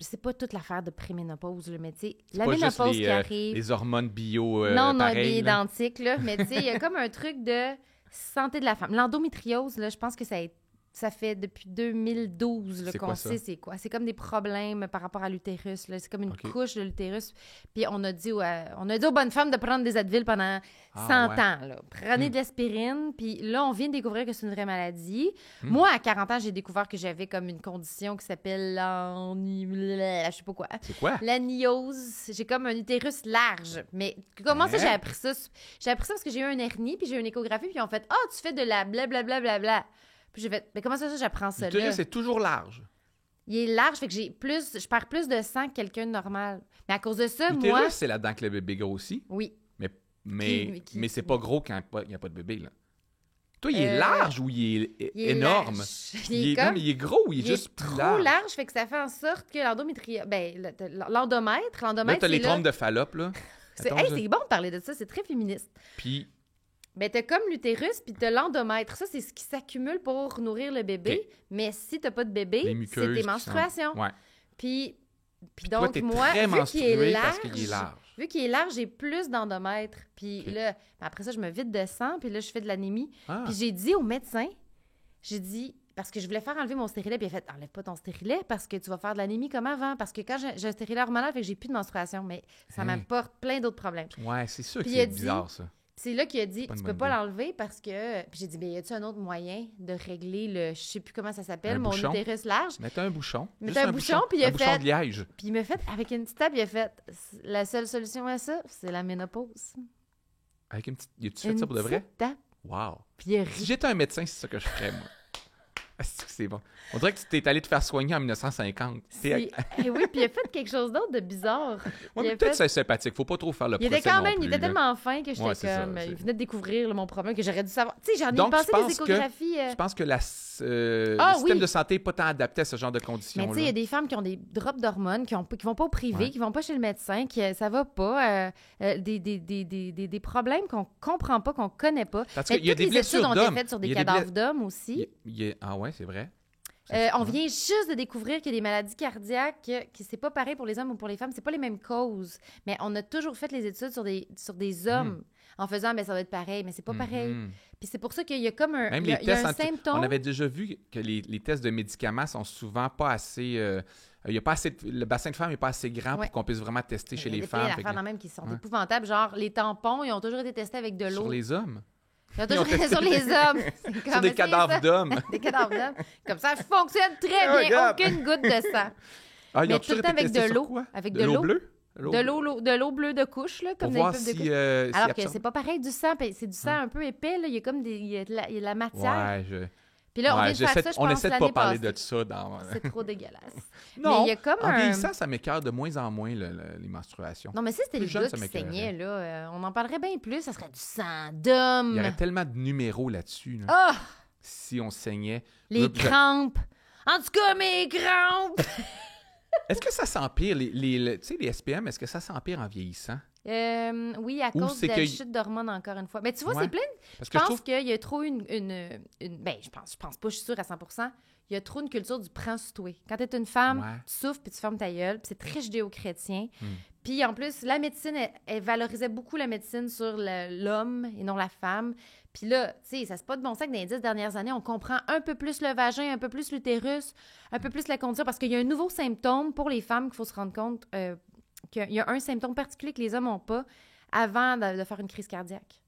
c'est pas toute l'affaire de préménopause, là, mais tu sais, la pas ménopause juste qui arrive... les hormones bio non, pareilles, identiques, là, mais tu sais, il y a comme un truc de santé de la femme. L'endométriose, là, je pense que ça fait depuis 2012 là, qu'on sait c'est quoi. C'est comme des problèmes par rapport à l'utérus. Là. C'est comme une couche de l'utérus. Puis on a dit aux bonnes femmes de prendre des Advil pendant 100 ans. Là. Prenez de l'aspirine. Puis là, on vient de découvrir que c'est une vraie maladie. Moi, à 40 ans, j'ai découvert que j'avais comme une condition qui s'appelle je sais pas quoi. C'est quoi? L'aniose. J'ai comme un utérus large. Mais comment ça, j'ai appris ça? J'ai appris ça parce que j'ai eu un hernie, puis j'ai eu une échographie, puis ils ont fait « Ah, tu fais de la blablabla. » Puis j'ai fait, mais comment ça, j'apprends ça là? L'utérus, c'est toujours large. Il est large, fait que je perds plus de sang que quelqu'un de normal. Mais à cause de ça, l'utérus, moi... c'est là-dedans que le bébé grossit. Oui. Mais c'est pas gros quand il n'y a pas de bébé, là. Toi, il est large ou il est énorme? Il est gros ou il est juste plus large? Il est trop large, fait que ça fait en sorte que l'endométriose... Ben, l'endomètre, là, t'as les trompes de Fallope, là. C'est bon de parler de ça, c'est très féministe. Puis... Ben, t'as comme l'utérus, puis t'as l'endomètre. Ça, c'est ce qui s'accumule pour nourrir le bébé. Okay. Mais si t'as pas de bébé, c'est tes menstruations. Ouais. Puis donc, toi, moi, vu qu'il est large, vu qu'il est large, j'ai plus d'endomètre. Puis là, après ça, je me vide de sang, puis là, je fais de l'anémie. Puis j'ai dit au médecin, parce que je voulais faire enlever mon stérilet, puis il a fait « Enlève pas ton stérilet parce que tu vas faire de l'anémie comme avant. » Parce que quand j'ai un stérilet hormonal, fait que j'ai plus de menstruation. Mais ça m'apporte plein d'autres problèmes. Ouais, c'est sûr que c'est bizarre, ça. C'est là qu'il a dit, tu peux pas l'enlever parce que... Puis j'ai dit, bien, y a-tu un autre moyen de régler le... Je sais plus comment ça s'appelle, mon utérus large. Mets un bouchon. Mets un bouchon, puis il a fait... Un bouchon de liège. Puis il m'a fait, avec une petite table, il a fait, la seule solution à ça, c'est la ménopause. Avec une petite... Tu fait ça pour de vrai? Table. Wow. Puis il a ri. Si j'étais un médecin, c'est ça que je ferais, moi. C'est bon. On dirait que tu t'es allé te faire soigner en 1950. Oui, puis il a fait quelque chose d'autre de bizarre. Peut-être c'est sympathique. Faut pas trop faire le procès il était tellement fin que j'étais comme... Il venait de découvrir mon problème que j'aurais dû savoir. Tu sais, j'en ai passé des échographies. Je pense que le système de santé n'est pas tant adapté à ce genre de conditions-là. Mais tu sais, il y a des femmes qui ont des drops d'hormones, qui vont pas au privé, qui vont pas chez le médecin, ça va pas. Des problèmes qu'on comprend pas, qu'on connaît pas. Parce qu'il y a des blessures d'hommes. Toutes les études ont été faites sur des cadavres d'hommes aussi. Ah ouais, c'est vrai. On vient juste de découvrir qu'il y a des maladies cardiaques, que c'est pas pareil pour les hommes ou pour les femmes, c'est pas les mêmes causes. Mais on a toujours fait les études sur des hommes en faisant, ça va être pareil, mais c'est pas pareil. Puis c'est pour ça qu'il y a comme un, même il y a un symptôme. On avait déjà vu que les tests de médicaments sont souvent pas assez... il y a pas assez le bassin de femmes n'est pas assez grand pour qu'on puisse vraiment tester chez les femmes. Il y a des même qui sont épouvantables. Genre, les tampons, ils ont toujours été testés avec de l'eau. Sur les hommes? Ils ont toujours été sur les hommes. Sur des cadavres d'hommes. Des cadavres d'hommes. Comme ça fonctionne très bien. Aucune goutte de sang. Mais tout le temps avec de l'eau. Avec de l'eau bleue? De l'eau bleue de couche, là, comme pour voir si, alors que c'est pas pareil du sang. C'est du sang un peu épais. Là. Il y a comme il y a de la matière. Ouais, Puis là, on vient de faire ça, je pense, essaie de pas parler de ça. C'est trop dégueulasse. Non, mais il y a comme en vieillissant, ça m'écœure de moins en moins, les menstruations. Non, mais si c'était les gars qui saignaient, là, on en parlerait bien plus. Ça serait du sang d'homme. Il y aurait tellement de numéros là-dessus. Là, oh! Si on saignait. Les crampes. En tout cas, mes crampes! Est-ce que ça s'empire, tu sais, les SPM, est-ce que ça s'empire en vieillissant? Oui, à cause de la chute d'hormones, encore une fois. Mais tu vois, c'est plein. Je pense qu'il y a trop ben, je pense pas, je suis sûre à 100%. Il y a trop une culture du prends sur toi. Quand tu es une femme, tu souffres puis tu fermes ta gueule. Puis c'est très judéo-chrétien. Puis en plus, la médecine, elle valorisait beaucoup la médecine sur l'homme et non la femme. Puis là, tu sais, ça c'est pas de bon sens que dans les 10 dernières années, on comprend un peu plus le vagin, un peu plus l'utérus, un peu plus la condition. Parce qu'il y a un nouveau symptôme pour les femmes qu'il faut se rendre compte qu'il y a un symptôme particulier que les hommes n'ont pas avant de faire une crise cardiaque.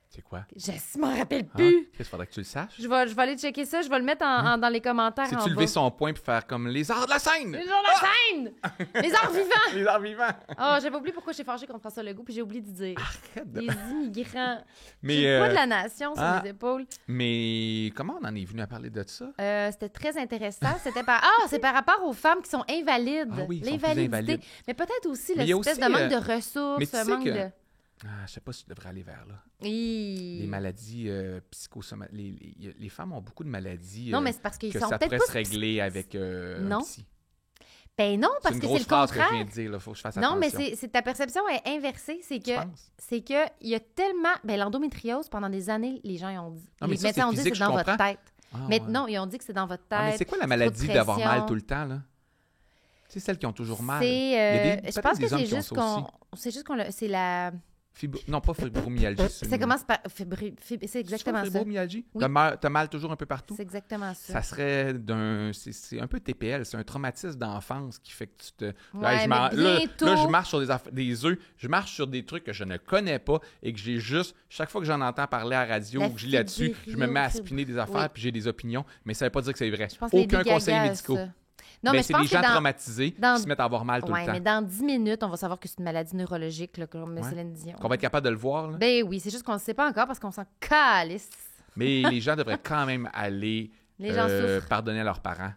C'est quoi? Je m'en rappelle plus. Il faudrait que tu le saches. Je vais aller checker ça. Je vais le mettre dans les commentaires. Si tu lever son poing et faire comme les arts de la scène. Les arts de la scène! Les arts vivants! Les arts vivants! Oh, j'avais oublié pourquoi je suis fâchée contre François Legault, puis j'ai oublié de dire. Arrête de... Les immigrants. Mais, j'ai le poids de la nation sur les épaules. Mais comment on en est venu à parler de ça? C'était très intéressant. C'est par rapport aux femmes qui sont invalides. Ah oui, l'invalidité. Mais peut-être aussi l'espèce de manque de ressources, manque de... je sais pas si tu devrais aller vers là. Les maladies psychosomatiques. Les femmes ont beaucoup de maladies. Non, mais c'est parce qu'ils sont ça peut-être pourrait se régler avec non. un psy. Ben non, parce que c'est le contraire. Que je viens de dire, là. Faut que je fasse non, attention. mais ta perception est inversée. C'est que il y a tellement... Ben l'endométriose, pendant des années, les gens ont dit. Non, mais les médecins ont dit que c'est dans votre tête. Ah, mais non, ils ont dit que c'est dans votre tête. Mais c'est quoi la maladie d'avoir mal tout le temps, là? C'est celles qui ont toujours mal. Je pense que c'est juste qu'on... C'est la... Non, pas fibromyalgie. Ça commence par... C'est exactement ça. Fibromyalgie? Oui. T'as mal toujours un peu partout? C'est exactement ça. Ça serait c'est un peu TPL. C'est un traumatisme d'enfance qui fait que tu te... Ouais, là, je marche sur des œufs. Je marche sur des trucs que je ne connais pas et que j'ai juste... Chaque fois que j'en entends parler à la radio ou que je lis là-dessus, je me mets à spinner des affaires puis j'ai des opinions. Mais ça ne veut pas dire que c'est vrai. Aucun conseil médical. Non, mais c'est des gens traumatisés qui se mettent à avoir mal tout le temps. Mais dans 10 minutes, on va savoir que c'est une maladie neurologique, là, comme Céline Dion. Qu'on va être capable de le voir. Là. Ben oui, c'est juste qu'on ne sait pas encore parce qu'on s'en calisse. Mais les gens devraient quand même aller pardonner à leurs parents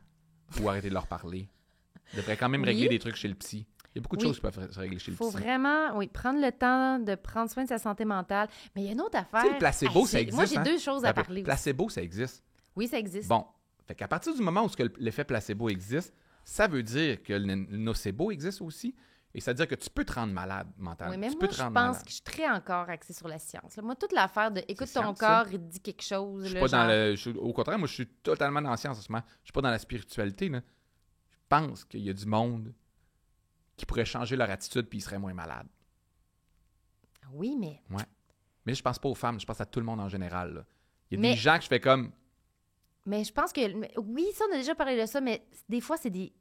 ou arrêter de leur parler. Ils devraient quand même régler des trucs chez le psy. Il y a beaucoup de choses qui peuvent se régler chez le psy. Il faut vraiment prendre le temps de prendre soin de sa santé mentale. Mais il y a une autre affaire. Tu sais, le placebo, ça existe. Moi, j'ai deux choses à parler. Le placebo, ça existe. Oui, ça existe. Bon. Fait qu'à partir du moment où l'effet placebo existe, ça veut dire que le nocebo existe aussi. Et ça veut dire que tu peux te rendre malade mentalement. Oui, mais moi, je pense que je suis très encore axée sur la science. Là. Moi, toute l'affaire de écoute ton corps, il te dit quelque chose. Je suis pas au contraire, moi, je suis totalement dans la science en ce moment. Je suis pas dans la spiritualité. Là. Je pense qu'il y a du monde qui pourrait changer leur attitude puis ils seraient moins malades. Oui, mais... Ouais. Mais je pense pas aux femmes, je pense à tout le monde en général. Là. Il y a des gens que je fais comme... Mais je pense que... Oui, ça, on a déjà parlé de ça, mais des fois, c'est des...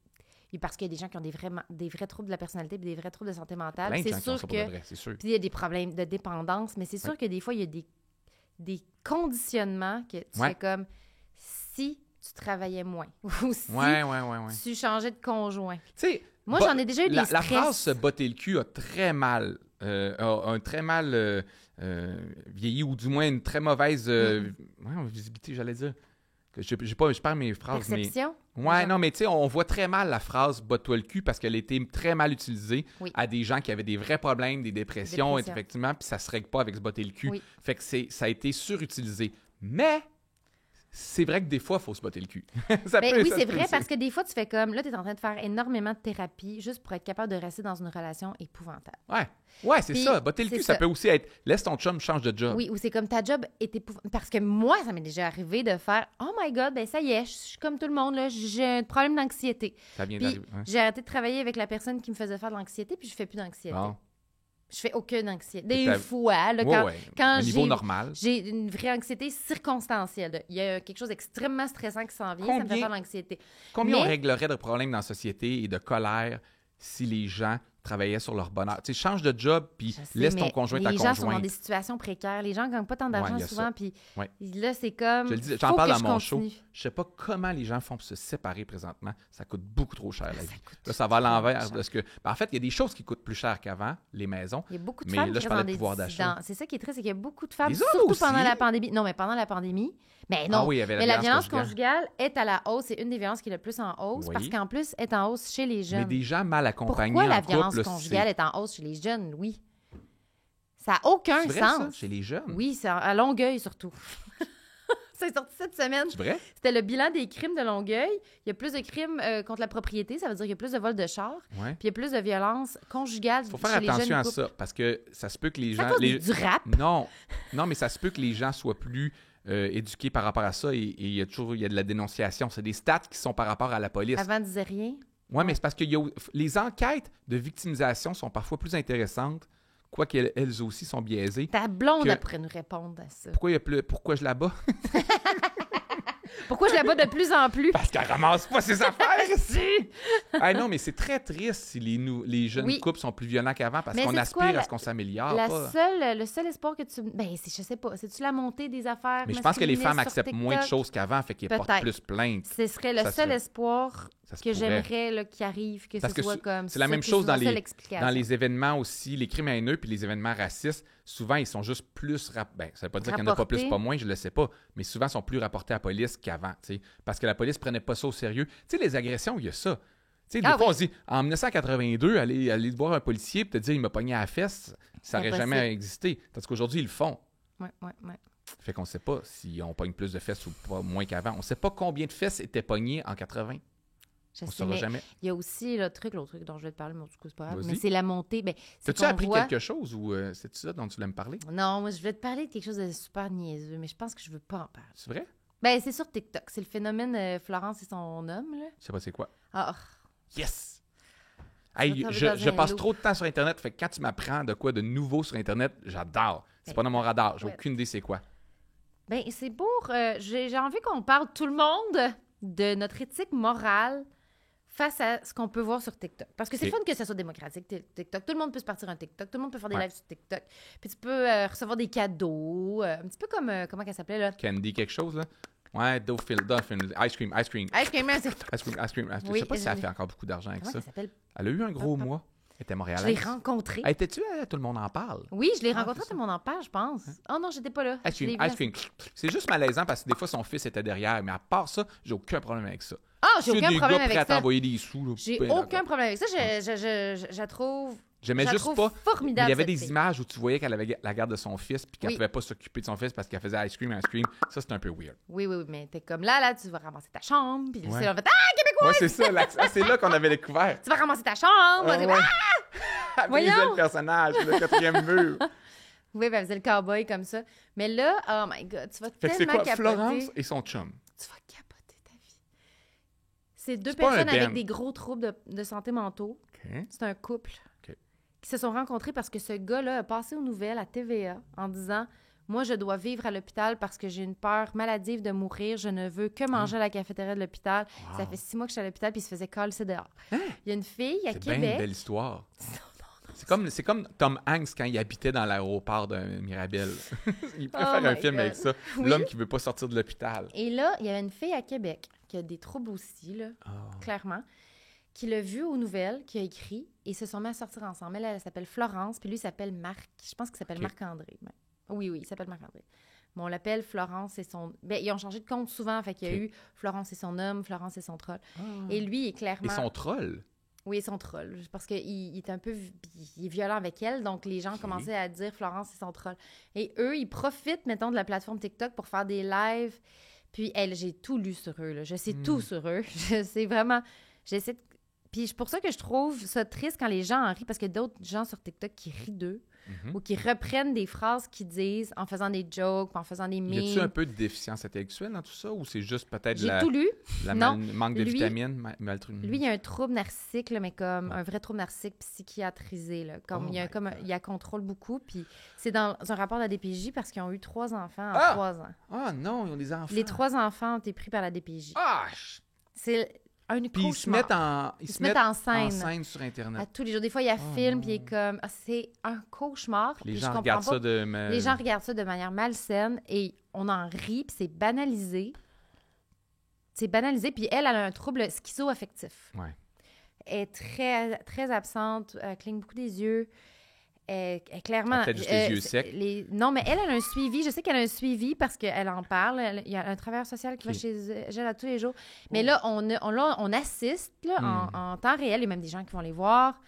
Parce qu'il y a des gens qui ont des vrais troubles de la personnalité et des vrais troubles de santé mentale. C'est sûr que... Puis il y a des problèmes de dépendance, mais c'est sûr que des fois, il y a des conditionnements que tu fais comme si tu travaillais moins ou si tu changeais de conjoint. Tu sais, moi, j'en ai déjà eu des stress. La phrase « se botter le cul » a très mal... vieilli ou du moins une très mauvaise visibilité, j'allais dire. Je perds mes phrases. Perception? Ouais, non, mais tu sais, on voit très mal la phrase « botte-toi le cul » parce qu'elle a été très mal utilisée à des gens qui avaient des vrais problèmes, des dépressions. Effectivement, puis ça se règle pas avec se botter le cul. Oui. Fait que ça a été surutilisé. Mais... c'est vrai que des fois, il faut se botter le cul. Oui, c'est vrai, parce que des fois, tu fais comme... Là, tu es en train de faire énormément de thérapie juste pour être capable de rester dans une relation épouvantable. Ouais, c'est ça. Botter le cul, ça peut aussi être... Laisse ton chum, change de job. Oui, ou c'est comme ta job est épouvantable. Parce que moi, ça m'est déjà arrivé de faire « Oh my God, ben ça y est, je suis comme tout le monde, là, j'ai un problème d'anxiété. » Ça vient d'arriver. J'ai arrêté de travailler avec la personne qui me faisait faire de l'anxiété, puis je fais plus d'anxiété. Oh. Je fais aucune anxiété. Des fois, là, quand niveau normal. J'ai une vraie anxiété circonstancielle. Il y a quelque chose d'extrêmement stressant qui s'en vient, ça me fait faire de l'anxiété. Combien on réglerait de problèmes dans la société et de colère si les gens travaillaient sur leur bonheur? Tu sais, change de job, puis laisse ton conjoint ta conjointe. Les gens sont dans des situations précaires. Les gens ne gagnent pas tant d'argent souvent, puis là, c'est comme... J'en parle dans mon show. Je sais pas comment les gens font pour se séparer présentement. Ça coûte beaucoup trop cher, la vie. Là, ça va à l'envers de ce que... En fait, il y a des choses qui coûtent plus cher qu'avant, les maisons. Il y a beaucoup de femmes qui restent dans des pouvoir. C'est ça qui est triste, c'est qu'il y a beaucoup de femmes, surtout pendant la pandémie. Non, mais pendant la pandémie... Mais non, mais la violence conjugale est à la hausse. C'est une des violences qui est le plus en hausse parce qu'en plus, elle est en hausse chez les jeunes. Mais des gens mal accompagnés Pourquoi la violence conjugale est en hausse chez les jeunes, Louis? Ça n'a aucun sens. Ça, chez les jeunes? Oui, c'est à Longueuil surtout. C'est sorti cette semaine. C'est vrai? C'était le bilan des crimes de Longueuil. Il y a plus de crimes contre la propriété, ça veut dire qu'il y a plus de vols de chars. Puis il y a plus de violence conjugale chez les jeunes. Il faut faire attention à ça parce que ça se peut que les gens... du rap? Non, mais ça se peut que les gens soient plus... éduqués par rapport à ça et il y a de la dénonciation. C'est des stats qui sont par rapport à la police. Avant, ils disaient rien. Oui, mais c'est parce que les enquêtes de victimisation sont parfois plus intéressantes, quoique elles aussi sont biaisées. Ta blonde pourrait nous répondre à ça. Pourquoi je la bats? Pourquoi je la bats de plus en plus? Parce qu'elle ramasse pas ses affaires ici! Non, mais c'est très triste si les jeunes couples sont plus violents qu'avant parce qu'on aspire à ce qu'on s'améliore. Le seul espoir que tu... je sais pas. C'est-tu la montée des affaires? Mais je pense que les femmes acceptent moins de choses qu'avant, fait qu'ils portent plus plainte. Ce serait le seul espoir que j'aimerais qu'il arrive, que ce soit comme... C'est la même chose dans les événements aussi, les crimes haineux puis les événements racistes. Souvent, ils sont juste plus... ça veut pas dire qu'il n'y en a pas plus, pas moins, je le sais pas, mais souvent, ils sont plus rapportés à la police qu'avant, parce que la police prenait pas ça au sérieux. Tu sais, les agressions, il y a ça. Des fois, on se dit, en 1982, aller voir un policier et te dire « il m'a pogné à la fesse », ça n'aurait jamais existé. Parce qu'aujourd'hui, ils le font. Ouais. Fait qu'on ne sait pas si on pogne plus de fesses ou pas moins qu'avant. On ne sait pas combien de fesses étaient pognées en 80. On ne saura jamais. Il y a aussi l'autre truc dont je vais te parler, mais du coup, c'est pas grave. Mais c'est la montée. As-tu appris quelque chose ou c'est ça dont tu voulais me parler? Non, moi, je vais te parler de quelque chose de super niaiseux, mais je pense que je veux pas en parler. C'est vrai? C'est sur TikTok. C'est le phénomène Florence et son homme, là. Je sais pas c'est quoi. Ah. Yes! Hey, je passe trop de temps sur Internet. Fait que quand tu m'apprends de quoi de nouveau sur Internet, j'adore. C'est pas dans mon radar. J'ai aucune idée c'est quoi. Ben, c'est pour... j'ai envie qu'on parle, tout le monde, de notre éthique morale face à ce qu'on peut voir sur TikTok. Parce que c'est fun que ça soit démocratique, TikTok. Tout le monde peut se partir un TikTok. Tout le monde peut faire des lives sur TikTok. Puis tu peux recevoir des cadeaux. Un petit peu comme... comment qu'elle s'appelait, là? Candy quelque chose, là? Ouais, Dolphin, Ice cream. Ice cream. Je sais pas si elle fait encore beaucoup d'argent avec ça. Elle a eu un gros mois. Elle était montréalaise. Je l'ai rencontrée. Étais-tu à Tout le monde en parle? Oui, je l'ai rencontrée, tout le monde en parle, je pense. Oh non, j'étais pas là. Ice cream. C'est juste malaisant parce que des fois, son fils était derrière. Mais à part ça, j'ai aucun problème avec ça. Ah, j'ai aucun problème avec ça. T'envoyer des sous. Là, j'ai aucun problème avec ça. Je la trouve... J'aimais juste pas. Formidable. Il y avait des images où tu voyais qu'elle avait la garde de son fils puis qu'elle pouvait pas s'occuper de son fils parce qu'elle faisait ice cream. Ça, c'est un peu weird. Oui, mais t'es comme là, tu vas ramasser ta chambre. Puis c'est là, on fait Québécois! Ouais, c'est ça. C'est là qu'on avait découvert. Tu vas ramasser ta chambre. Voyons! Le personnage, le 4e mur. Oui, ben, elle faisait le cowboy comme ça. Mais là, oh my God, tu vas fait tellement capoter. Florence et son chum. Tu vas capoter ta vie. C'est deux personnes avec des gros troubles de santé mentaux. Okay. C'est un couple. Qui se sont rencontrés parce que ce gars-là a passé aux nouvelles à TVA en disant « Moi, je dois vivre à l'hôpital parce que j'ai une peur maladive de mourir. Je ne veux que manger à la cafétéria de l'hôpital. Wow. Ça fait 6 mois que je suis à l'hôpital, puis il se faisait coller dehors. Hein? Il y a une fille à Québec... C'est bien une belle histoire. C'est comme Tom Hanks quand il habitait dans l'aéroport de Mirabel. Il préfère un film avec ça. Oui? L'homme qui veut pas sortir de l'hôpital. Et là, il y avait une fille à Québec qui a des troubles aussi, là, clairement, qui l'a vu aux nouvelles, qui a écrit, et ils se sont mis à sortir ensemble. Elle s'appelle Florence, puis lui, il s'appelle Marc. Je pense qu'il s'appelle Marc-André. Oui, il s'appelle Marc-André. Mais on l'appelle Florence et son... Ben, ils ont changé de compte souvent, fait qu'il y a eu Florence et son homme, Florence et son troll. Et lui, il est clairement... Et son troll? Oui, son troll. Parce qu'il est un peu... Il est violent avec elle, donc les gens commençaient à dire Florence et son troll. Et eux, ils profitent, mettons, de la plateforme TikTok pour faire des lives. Puis, j'ai tout lu sur eux, là. Je sais tout sur eux. Je sais vraiment... J'essaie de... Puis c'est pour ça que je trouve ça triste quand les gens en rient, parce qu'il y a d'autres gens sur TikTok qui rient d'eux ou qui reprennent des phrases qu'ils disent en faisant des jokes, en faisant des mimes. Y a-tu un peu de déficience intellectuelle dans tout ça ou c'est juste peut-être J'ai tout lu. Manque de vitamines? Lui, il y a un trouble narcissique, là, mais comme un vrai trouble narcissique psychiatrisé. Là, comme il contrôle beaucoup. Puis c'est dans un rapport de la DPJ parce qu'ils ont eu 3 enfants en 3 ans. Ah non, ils ont des enfants. Les 3 enfants ont été pris par la DPJ. C'est... Puis ils se mettent en scène sur Internet. À tous les jours. Des fois, il y a film, puis il est comme... c'est un cauchemar. Les gens regardent ça Les gens regardent ça de manière malsaine et on en rit, puis c'est banalisé. Puis elle a un trouble schizo-affectif. Ouais. Elle est très, très absente, elle cligne beaucoup des yeux. Clairement... Peut-être juste les yeux secs. Non, mais elle a un suivi. Je sais qu'elle a un suivi parce qu'elle en parle. Il y a un travailleur social qui va chez elle à tous les jours. Mais là, on assiste là, en temps réel. Il y a même des gens qui vont les voir.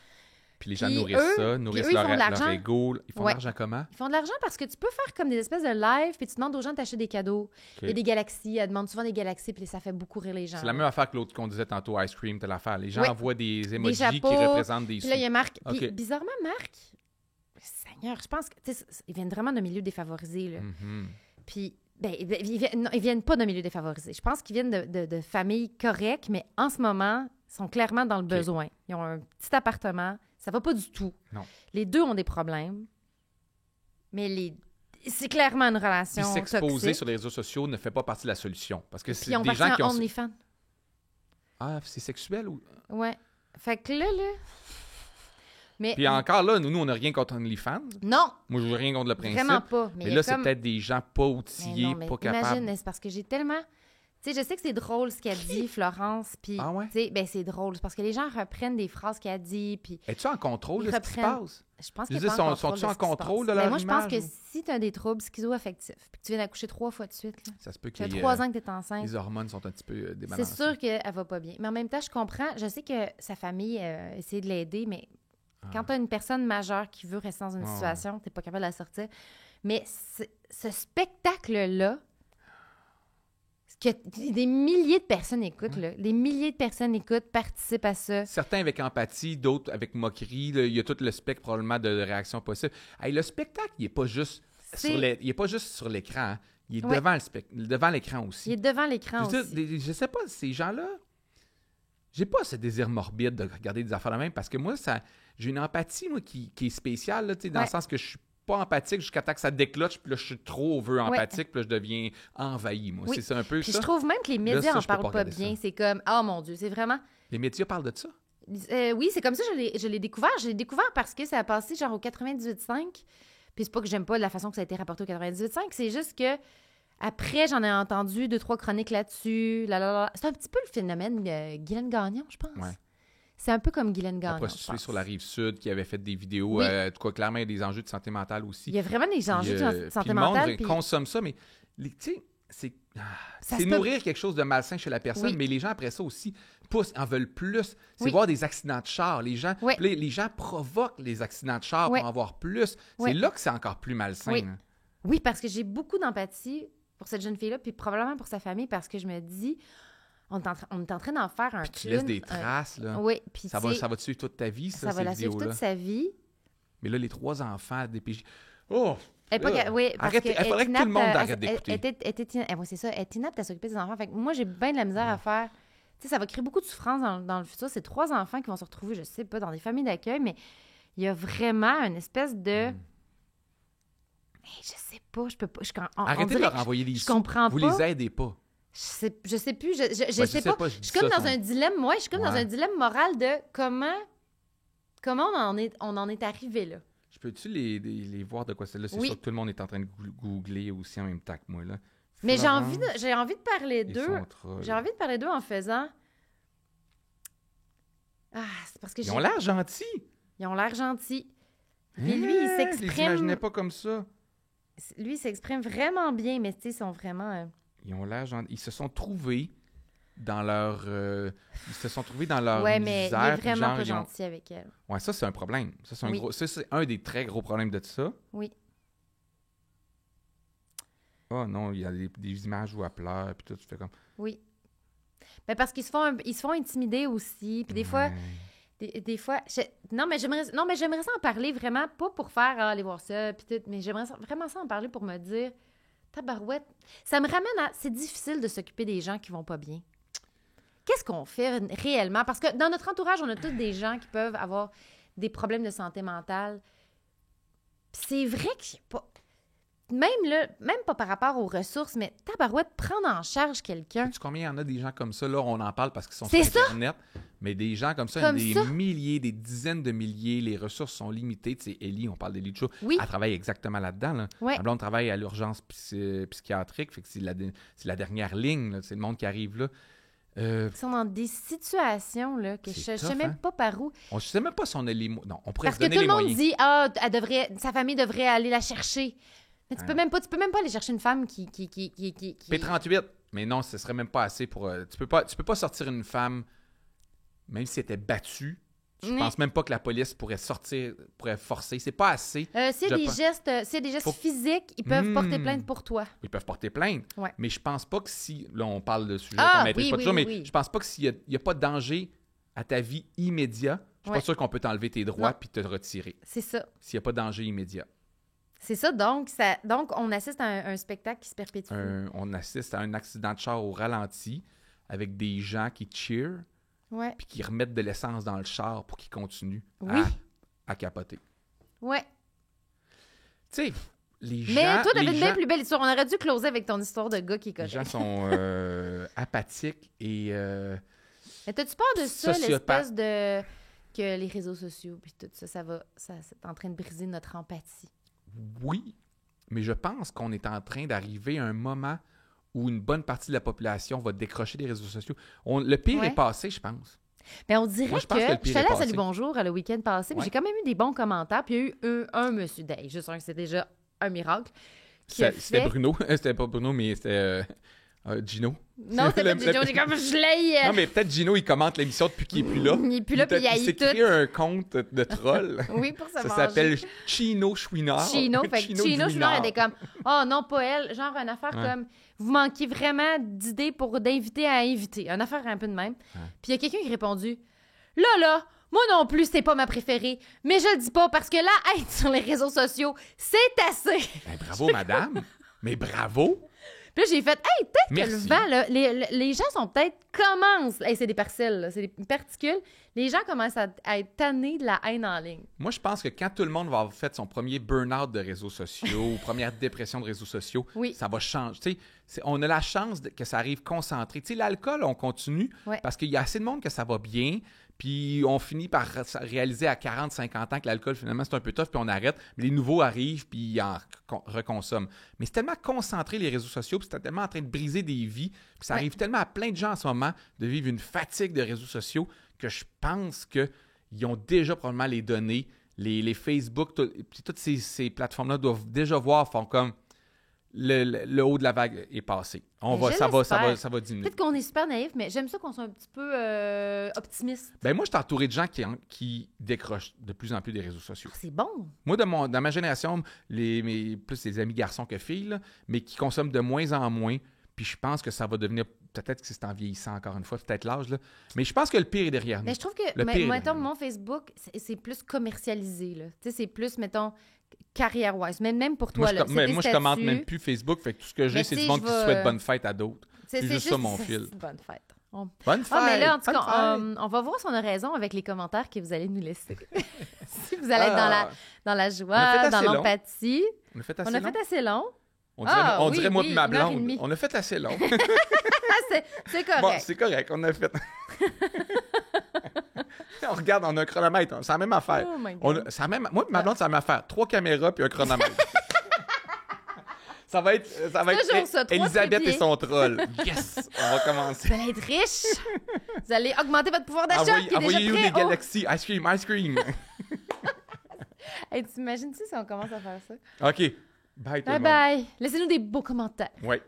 Puis les gens nourrissent leur ego. Ils font de l'argent comment? Ils font de l'argent parce que tu peux faire comme des espèces de live, puis tu demandes aux gens d'acheter des cadeaux. Il y a des galaxies. Elle demande souvent des galaxies, puis ça fait beaucoup rire les gens. C'est la même affaire que l'autre qu'on disait tantôt, Ice Cream, telle affaire. Les gens envoient des emojis qui représentent des sous. Puis là, il y a Marc. Puis bizarrement, Marc... Seigneur, je pense qu'ils viennent vraiment d'un milieu défavorisé. Là. Puis, ils viennent pas d'un milieu défavorisé. Je pense qu'ils viennent de familles correctes, mais en ce moment, ils sont clairement dans le besoin. Ils ont un petit appartement. Ça va pas du tout. Non. Les deux ont des problèmes, mais c'est clairement une relation toxique. S'exposer sur les réseaux sociaux ne fait pas partie de la solution. Parce que c'est des gens qui ont... OnlyFans. Ah, c'est sexuel ou... Ouais. Fait que là... Mais, puis encore là, nous on n'a rien contre OnlyFans. Non. Moi, je veux rien contre le principe. Vraiment pas. Mais là, c'est peut-être des gens pas outillés, pas capables. Imagine, c'est parce que j'ai tellement... Tu sais, je sais que c'est drôle ce qu'elle dit, Florence, puis... Ah ouais? Tu sais, ben c'est drôle. C'est parce que les gens reprennent des phrases qu'elle dit, puis... Es-tu en contrôle de ce qui se passe? Je pense qu'ils sont en contrôle de leur image? Moi, je pense que si tu as des troubles schizo-affectifs, puis que tu viens d'accoucher 3 fois de suite, là, ça se peut qu'il y ait... 3 ans que tu es enceinte. Les hormones sont un petit peu débalancées. C'est sûr qu'elle va pas bien. Mais en même temps, je comprends. Je sais que sa famille essaie de l'aider, mais... Quand tu as une personne majeure qui veut rester dans une situation, tu n'es pas capable de la sortir. Mais ce spectacle-là, que des milliers de personnes écoutent, là, des milliers de personnes écoutent, participent à ça. Certains avec empathie, d'autres avec moquerie. Là, il y a tout le spectre probablement de réactions possibles. Hey, le spectacle, il n'est pas juste sur l'écran. Hein. Il est devant l'écran aussi. Il est devant l'écran aussi. Je sais pas, ces gens-là... j'ai pas ce désir morbide de regarder des affaires de même parce que moi, j'ai une empathie moi, qui est spéciale, là, dans le sens que je suis pas empathique jusqu'à temps que ça décloche, puis là, je suis trop empathique, puis là, je deviens envahi, moi. C'est un peu puis ça. je trouve même que les médias en parlent pas bien. C'est comme, oh mon Dieu, c'est vraiment... Les médias parlent de ça? Oui, c'est comme ça que je l'ai découvert. Je l'ai découvert parce que ça a passé genre au 98.5. Puis c'est pas que j'aime pas la façon que ça a été rapporté au 98.5, c'est juste que après, j'en ai entendu 2-3 chroniques là-dessus. C'est un petit peu le phénomène Guylaine Gagnon, je pense. Ouais. C'est un peu comme Guylaine Gagnon. La prostituée sur la Rive-Sud qui avait fait des vidéos. Oui. Clairement, il y a des enjeux de santé mentale aussi. Il y a vraiment des enjeux de santé mentale. Le monde consomme ça, mais tu sais, c'est nourrir quelque chose de malsain chez la personne, mais les gens, après ça aussi, en veulent plus. C'est voir des accidents de char. Les gens, les gens provoquent les accidents de char pour en voir plus. C'est là que c'est encore plus malsain. Oui, parce que j'ai beaucoup d'empathie pour cette jeune fille-là, puis probablement pour sa famille, parce que je me dis, on est en train d'en faire un puis tu laisses des traces, là. Oui, puis ça va te suivre toute ta vie, ça, va la suivre toute sa vie. Mais là, les 3 enfants DPJ... Oh! Oui, parce il faudrait que tout le monde arrête d'écouter. C'est ça, elle est inapte à s'occuper des enfants. Fait que moi, j'ai bien de la misère à faire... Tu sais, ça va créer beaucoup de souffrance dans le futur. C'est 3 enfants qui vont se retrouver, je sais pas, dans des familles d'accueil, mais il y a vraiment une espèce de... Je sais pas, je peux pas... Arrêtez de leur envoyer des sous. Vous les aidez pas. Je sais plus, je sais pas. Je suis comme dans un dilemme, moi, je suis comme dans un dilemme moral de comment on en est arrivé là. Je peux-tu les voir de quoi c'est là? C'est sûr que tout le monde est en train de googler aussi en même temps que moi, là. Mais j'ai envie de parler d'eux. J'ai envie de parler d'eux en faisant... c'est parce que Ils ont l'air gentils. Ils ont l'air gentils. Puis lui, il s'exprime... Je les imaginais pas comme ça. Lui, il s'exprime vraiment bien, mais tu sais, ils sont vraiment... Ils ont l'air gentils. Ils se sont trouvés dans leur... Ouais, mais il est vraiment pas gentil avec elle. Ouais, ça, c'est un problème. Ça, c'est un des très gros problèmes de ça. Oui. Oh non, il y a des images où elle pleure, puis tout, tu fais comme... Oui. Ben parce qu'ils se font intimider aussi, puis des fois... Des fois, non, mais j'aimerais ça en parler vraiment, pas pour faire aller voir ça, puis tout, mais j'aimerais vraiment ça en parler pour me dire, tabarouette, ça me ramène à, c'est difficile de s'occuper des gens qui vont pas bien. Qu'est-ce qu'on fait réellement? Parce que dans notre entourage, on a tous des gens qui peuvent avoir des problèmes de santé mentale. Puis c'est vrai qu'il n'y a pas... Même pas par rapport aux ressources, mais tabarouette, prendre en charge quelqu'un. Sais-tu combien il y en a des gens comme ça? Là, on en parle parce qu'ils sont sur Internet. Mais des gens comme ça, il y a des milliers, des dizaines de milliers. Les ressources sont limitées. Tu sais, Ellie, on parle d'Ellie Cho. Oui. Elle travaille exactement là-dedans. Là. Oui. La blonde travaille à l'urgence psychiatrique. Fait que c'est la dernière ligne. Là. C'est le monde qui arrive là. Ils sont dans des situations là, que je ne sais même pas par où. On ne sait même pas si on a les moyens. Non, on pourrait parce se donner les moyens. Parce que tout le monde dit, sa famille devrait aller la chercher. Mais tu peux même pas aller chercher une femme qui... P38. Mais non, ce serait même pas assez pour... Tu peux pas sortir une femme, même si elle était battue. Je pense même pas que la police pourrait forcer. C'est pas assez. S'il y a des gestes physiques, ils peuvent porter plainte pour toi. Ils peuvent porter plainte. Ouais. Mais je pense pas que si... Là, on parle de sujet qu'on maîtrise pas toujours, mais je pense pas que s'il y a pas de danger à ta vie immédiat, je suis pas sûr qu'on peut t'enlever tes droits puis te retirer. C'est ça. S'il y a pas de danger immédiat. C'est ça, donc on assiste à un spectacle qui se perpétue. On assiste à un accident de char au ralenti avec des gens qui cheer puis qui remettent de l'essence dans le char pour qu'il continue à capoter. Ouais. Tu sais, les gens... Mais toi, t'avais une bien plus belle histoire. On aurait dû closer avec ton histoire de gars qui est coché. Les gens sont apathiques et mais t'as-tu peur de ça, l'espèce de... que les réseaux sociaux puis tout ça, c'est en train de briser notre empathie? Oui, mais je pense qu'on est en train d'arriver à un moment où une bonne partie de la population va décrocher des réseaux sociaux. Le pire est passé, je pense. Bien, on dirait que je suis allée à Salut Bonjour le week-end passé, mais j'ai quand même eu des bons commentaires. Puis il y a eu un monsieur, juste un, c'était déjà un miracle. C'était Bruno. C'était pas Bruno, mais c'était Gino. Non, c'était pas Gino. J'ai comme je l'ai. Non, mais peut-être Gino, il commente l'émission depuis qu'il est plus là. Il est plus là, puis il s'est créé un compte de troll. Oui, pour ça s'appelle Chino Chouinard. Chino Chouinard était comme, oh non, pas elle. Genre une affaire comme, vous manquez vraiment d'idées d'inviter à inviter. Une affaire un peu de même. Puis il y a quelqu'un qui a répondu, là, moi non plus, c'est pas ma préférée. Mais je le dis pas parce que là, être sur les réseaux sociaux, c'est assez. Ben, bravo, madame. Mais bravo. Puis là, j'ai fait, hey, peut-être que Merci. le vent, là, les gens sont peut-être commencent. Hey, c'est des parcelles, là, c'est des particules. Les gens commencent à être tannés de la haine en ligne. Moi, je pense que quand tout le monde va avoir fait son premier burn-out de réseaux sociaux ou première dépression de réseaux sociaux, Oui. ça va changer. Tu sais, on a la chance que ça arrive concentré. Tu sais, l'alcool, on continue parce qu'il y a assez de monde que ça va bien. Puis on finit par réaliser à 40, 50 ans que l'alcool, finalement, c'est un peu tough, puis on arrête. Mais les nouveaux arrivent, puis ils en reconsomment. Mais c'est tellement concentré, les réseaux sociaux, puis c'est tellement en train de briser des vies. Puis ça arrive tellement à plein de gens en ce moment de vivre une fatigue de réseaux sociaux que je pense qu'ils ont déjà probablement les données. Les Facebook, puis toutes ces plateformes-là doivent déjà voir, font comme... Le haut de la vague est passé. Ça va diminuer. Peut-être qu'on est super naïf, mais j'aime ça qu'on soit un petit peu optimiste. Ben moi, je suis entouré de gens qui décrochent de plus en plus des réseaux sociaux. Ah, c'est bon. Moi, dans ma génération, plus les amis garçons que filles, là, mais qui consomment de moins en moins. Puis je pense que ça va devenir... Peut-être que c'est en vieillissant encore une fois, peut-être l'âge, là. Mais je pense que le pire est derrière nous. Mais je trouve que, mettons, mon Facebook, c'est plus commercialisé, là. Tu sais, c'est plus, mettons... carrière-wise, même pour toi. Moi, je commente même plus Facebook, fait que tout ce que j'ai, c'est du monde qui souhaite bonne fête à d'autres. C'est juste ça mon fil. Bonne fête. Bonne fête! Mais là, en tout cas, on va voir si on a raison avec les commentaires que vous allez nous laisser. Si vous allez être dans la joie, dans l'empathie. On a fait assez long. On dirait moi et ma blonde. On a fait assez long. C'est correct. Bon, c'est correct, on a fait... On regarde, on a un chronomètre. C'est la même affaire. Oh my Moi God. et ma blonde, c'est la même affaire. 3 caméras puis un chronomètre. ça va être ça, 3 Elisabeth trépieds. et son troll. Yes! On va commencer. Vous allez être riche. Vous allez augmenter votre pouvoir d'achat. Envoyez-nous des galaxies. Ice cream. Hey, t'imagines-tu si on commence à faire ça? OK. Bye, tout le monde. Bye. Laissez-nous des beaux commentaires. Ouais.